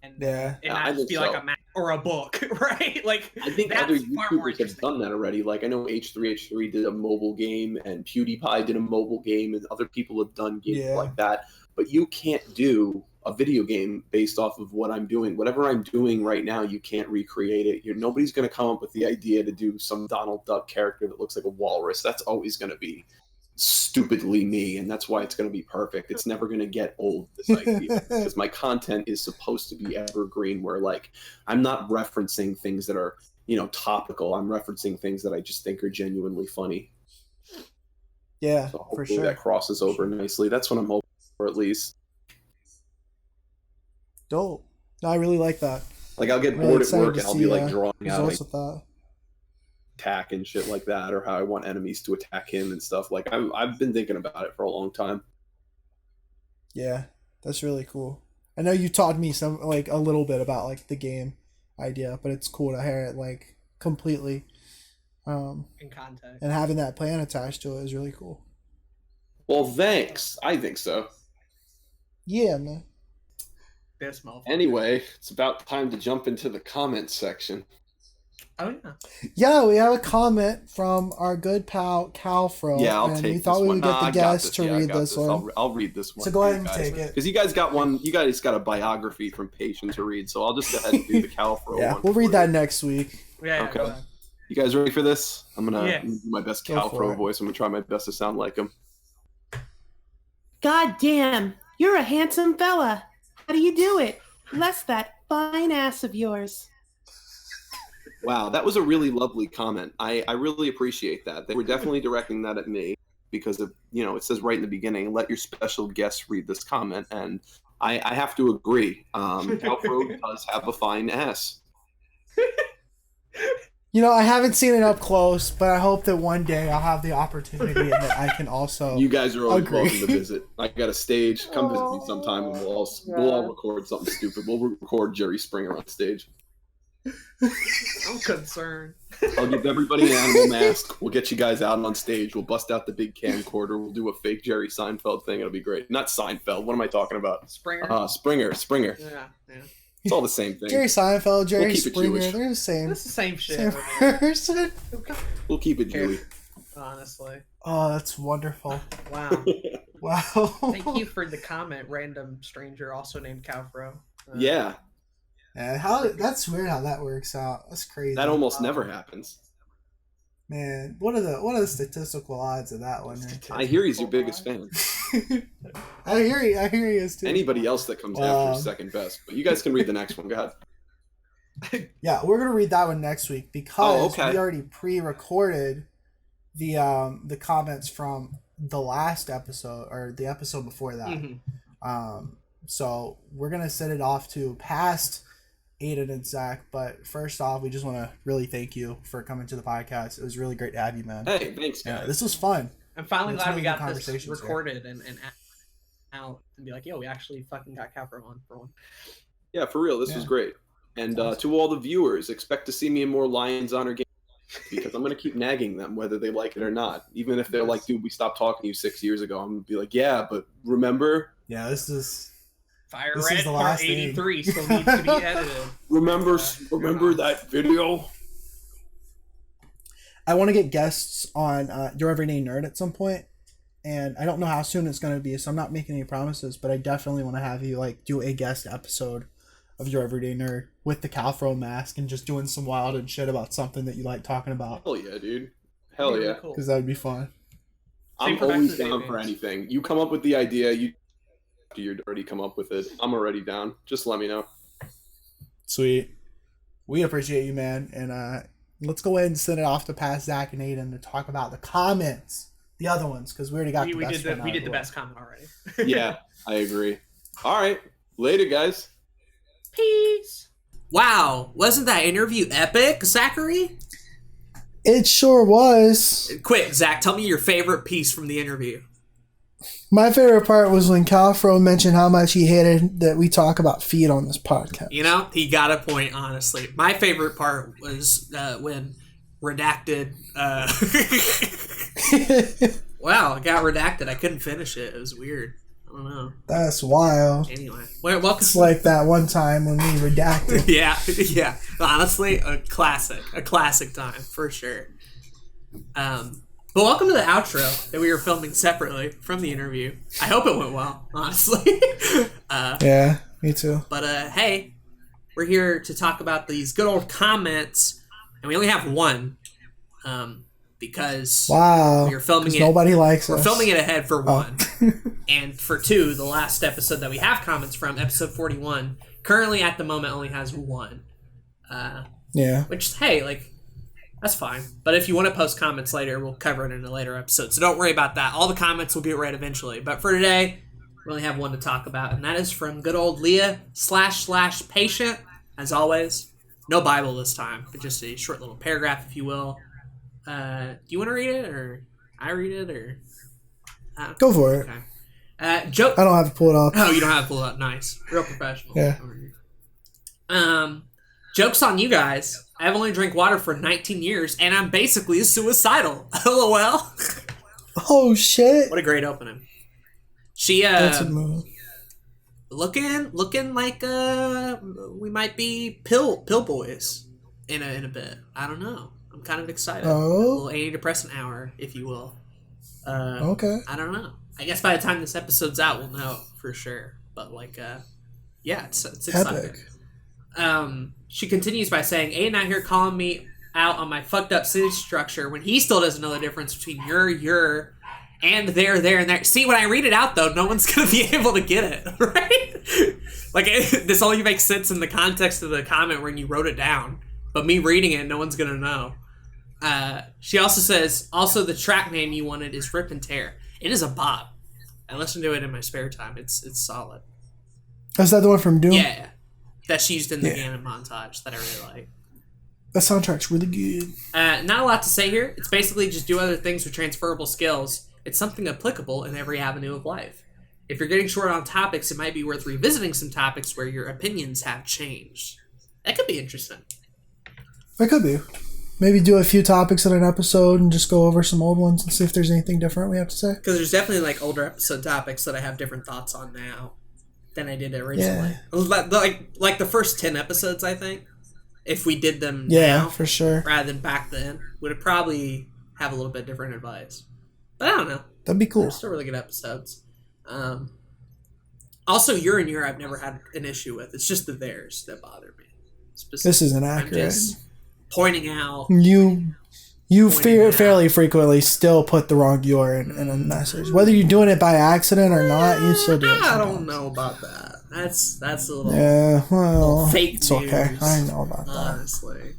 And not just be like a map or a book, right? Like I think other YouTubers have done that already. Like I know H3H3 did a mobile game, and PewDiePie did a mobile game, and other people have done games like that. But you can't do a video game based off of what I'm doing. Whatever I'm doing right now, you can't recreate it. Nobody's going to come up with the idea to do some Donald Duck character that looks like a walrus. That's always going to be stupidly me, and that's why it's going to be perfect. It's never going to get old, this idea, because my content is supposed to be evergreen, where like I'm not referencing things that are topical. I'm referencing things that I just think are genuinely funny. So hopefully for sure that crosses over nicely. That's what I'm hoping for, at least. Dope. No, I really like that. Like I'll get bored at work and I'll be like drawing out with that. Attack and shit like that, or how I want enemies to attack him and stuff. Like I've been thinking about it for a long time. Yeah, that's really cool. I know you taught me a little bit about like the game idea, but it's cool to hear it like completely in context. And having that plan attached to it is really cool. Well, thanks. I think so. Yeah, man. Anyway, it's about time to jump into the comments section. Oh yeah. Yeah, we have a comment from our good pal Cowfro. Yeah, I'll take this one. We thought we would get the guest to read this one. I'll read this one. So go ahead and take it. Because you guys got one. You guys got a biography from Patient to read. So I'll just go ahead and do the Cowfro one. Yeah, we'll read that next week. Yeah. Okay. You guys ready for this? I'm gonna do my best Cowfro voice. I'm gonna try my best to sound like him. God damn, you're a handsome fella. How do you do it? Bless that fine ass of yours. Wow, that was a really lovely comment. I really appreciate that. They were definitely directing that at me because of, it says right in the beginning, let your special guest read this comment. And I have to agree. Cowfro does have a fine ass. I haven't seen it up close, but I hope that one day I'll have the opportunity and that I can also You guys are always welcome to visit. I got a stage. Come visit me sometime and we'll all record something stupid. We'll record Jerry Springer on stage. I'm concerned. I'll give everybody an animal mask. We'll get you guys out on stage. We'll bust out the big camcorder. We'll do a fake Jerry Seinfeld thing. It'll be great. Not Seinfeld. What am I talking about? Springer. Springer. Yeah. It's all the same thing. Jerry Seinfeld, Jerry keep it Springer, Jewish. they're the same. That's the same shit. Same person. We'll keep it Jewy. Honestly. Oh, that's wonderful. Wow. Wow. Thank you for the comment, random stranger also named Cowfro. Yeah, That's weird how that works out. That's crazy. that almost never happens. Man, what are the statistical odds of that one? I hear he's your biggest fan. I hear he is too. Anybody else that comes after is second best. But you guys can read the next one. Go ahead. Yeah, we're gonna read that one next week because okay. we already pre-recorded the comments from the last episode or the episode before that. Mm-hmm. So we're gonna send it off to past Aden and Zach. But first off, we just want to really thank you for coming to the podcast. It was really great to have you, man. Hey, thanks, guys. Yeah, this was fun. I'm finally glad we got this conversations recorded and out and be like, yo, we actually fucking got Cowfro on for one. Yeah, for real. This was great. And to all the viewers, expect to see me in more Lions Honor games because I'm going to keep nagging them whether they like it or not. Even if they're like, dude, we stopped talking to you 6 years ago. I'm going to be like, yeah, but remember? Yeah, this is Red the Part last 83 still needs to be edited. Remember that video? I want to get guests on Your Everyday Nerd at some point, and I don't know how soon it's going to be, so I'm not making any promises, but I definitely want to have you like do a guest episode of Your Everyday Nerd with the Cowfro mask and just doing some wild and shit about something that you like talking about. Hell yeah, dude. Hell yeah. Because that would be fun. I'm always down for anything. You come up with the idea, you're already come up with it. I'm already down. Just let me know. Sweet. We appreciate you, man. And let's go ahead and send it off to past Zach and Aden to talk about the comments. The other ones, because we already got the best one. We did the best comment already. Yeah, I agree. All right. Later, guys. Peace. Wow, wasn't that interview epic, Zachary? It sure was. Quick, Zach, tell me your favorite piece from the interview. My favorite part was when Cowfro mentioned how much he hated that we talk about feet on this podcast. You know, he got a point, honestly. My favorite part was when Redacted... wow, it got redacted. I couldn't finish it. It was weird. I don't know. That's wild. Anyway. Welcome. It's like that one time when we redacted. yeah. Honestly, a classic time, for sure. But welcome to the outro that we were filming separately from the interview. I hope it went well, honestly. Yeah, me too. But hey, we're here to talk about these good old comments, and we only have one because we are filming it. Nobody likes us. We're filming it ahead for one, and for two, the last episode that we have comments from, episode 41, currently at the moment only has one. Yeah. Which, hey, like. That's fine. But if you want to post comments later, we'll cover it in a later episode. So don't worry about that. All the comments will get read eventually. But for today, we only have one to talk about. And that is from good old Leah / patient. As always, no Bible this time, but just a short little paragraph, if you will. Do you want to read it? Or I read it? Or Go for it. Okay. Joke. I don't have to pull it up. Oh, you don't have to pull it up. Nice. Real professional. Yeah. Joke's on you guys. I've only drank water for 19 years, and I'm basically suicidal. LOL. Oh, shit. What a great opening. She, That's a move. looking like, we might be pill boys in a bit. I don't know. I'm kind of excited. Oh. A little antidepressant hour, if you will. Okay. I don't know. I guess by the time this episode's out, we'll know for sure. But, like, yeah, it's exciting. Epic. She continues by saying, Aiden out here calling me out on my fucked up sentence structure when he still doesn't know the difference between your, and there, and there. See, when I read it out, though, no one's going to be able to get it, right? Like, this only makes sense in the context of the comment when you wrote it down. But me reading it, no one's going to know. She also says, also the track name you wanted is Rip and Tear. It is a bop. I listen to it in my spare time. It's solid. Is that the one from Doom? Yeah. That she used in the Ganon montage that I really like. That soundtrack's really good. Not a lot to say here. It's basically just do other things with transferable skills. It's something applicable in every avenue of life. If you're getting short on topics, it might be worth revisiting some topics where your opinions have changed. That could be interesting. It could be. maybe do a few topics in an episode and just go over some old ones and see if there's anything different we have to say. Because there's definitely like older episode topics that I have different thoughts on now than I did originally. Yeah. Like the first 10 episodes, I think, if we did them now, for sure, rather than back then, would probably have a little bit different advice. But I don't know. That'd be cool. They're still really good episodes. Also, your and your I've never had an issue with. It's just the theirs that bother me. This is inaccurate. I'm just pointing out. You fairly frequently still put the wrong your in a message. Whether you're doing it by accident or not, you still do it. I don't know about that. That's a little, little fake it's news. Okay. I know about that. Honestly.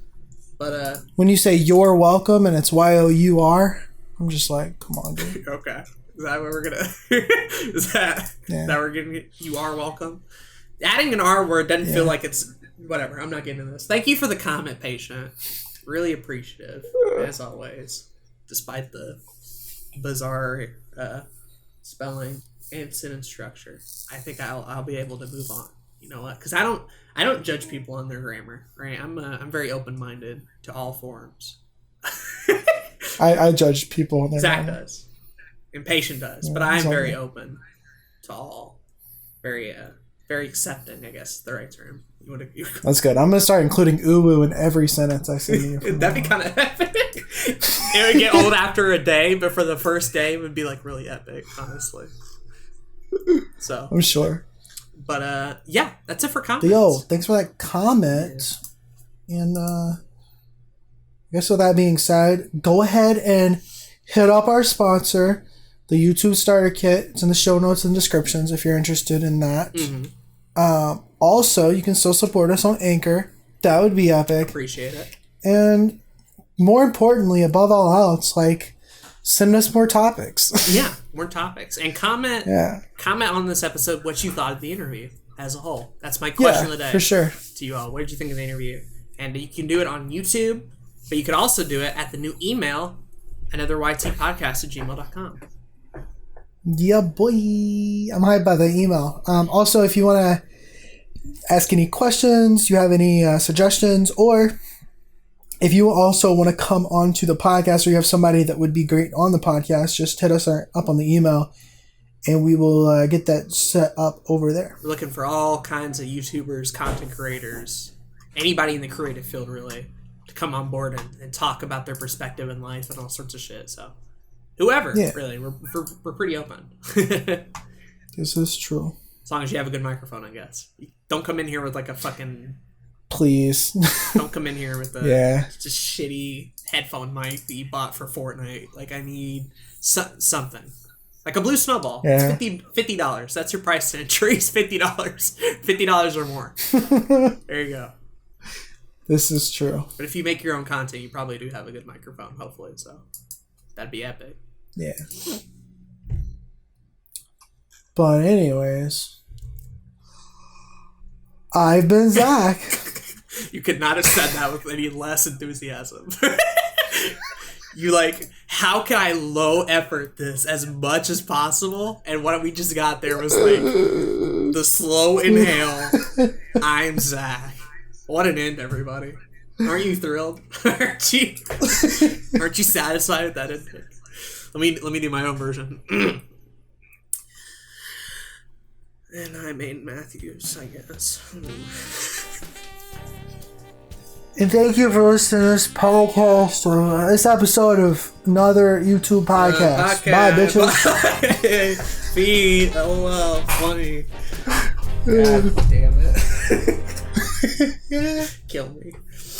But when you say you're welcome and it's YOUR, I'm just like, come on, dude. Okay. Is that what we're gonna is that we're gonna you are welcome? Adding an R word doesn't feel like it's whatever. I'm not getting into this. Thank you for the comment, patient. Really appreciative, as always, despite the bizarre spelling and sentence structure. I think I'll be able to move on. You know what? Because I don't judge people on their grammar. Right? I'm very open minded to all forms. I judge people on their Zach grammar. does, and patient does, but I'm very open to all. Very very accepting, I guess, the right term. That's good. I'm gonna start including uwu in every sentence I say to you. That'd be kind of epic. It would get old after a day, but for the first day, it would be like really epic, honestly. So I'm sure. But yeah, that's it for comments. Yo, thanks for that comment. Yeah. And I guess with that being said, go ahead and hit up our sponsor, the YouTube Starter Kit. It's in the show notes and descriptions if you're interested in that. Mm-hmm. Also, you can still support us on Anchor. That would be epic. Appreciate it. And more importantly, above all else, like, send us more topics. Yeah, more topics. And comment on this episode what you thought of the interview as a whole. That's my question of the day. For sure. To you all. What did you think of the interview? And you can do it on YouTube, but you could also do it at the new email, anotherytpodcast@gmail.com. Yeah, boy. I'm hyped by the email. Also, if you want to ask any questions, you have any suggestions, or if you also want to come onto the podcast or you have somebody that would be great on the podcast, just hit us up on the email and we will get that set up over there. We're looking for all kinds of YouTubers, content creators, anybody in the creative field, really, to come on board and talk about their perspective in life and all sorts of shit. So whoever, really, we're pretty open. This is true. As long as you have a good microphone, I guess. Don't come in here with like a fucking... Please. Don't come in here with a just shitty headphone mic that you bought for Fortnite. Like, I need something. Like a blue snowball. Yeah. It's $50. That's your price to entry. It's $50. $50 or more. There you go. This is true. But if you make your own content, you probably do have a good microphone, hopefully. So that'd be epic. Yeah. But anyways, I've been Zach. You could not have said that with any less enthusiasm. You like, how can I low effort this as much as possible? And what we just got there was like the slow inhale. I'm Zach. What an end, everybody. Aren't you thrilled? Aren't you satisfied with that ending? Let me do my own version. And I'm Aden Matthews, I guess. And thank you for listening to this podcast, this episode of another YouTube podcast. Bye, bitches. Bye. Feed. LOL. Funny. God damn it. Kill me.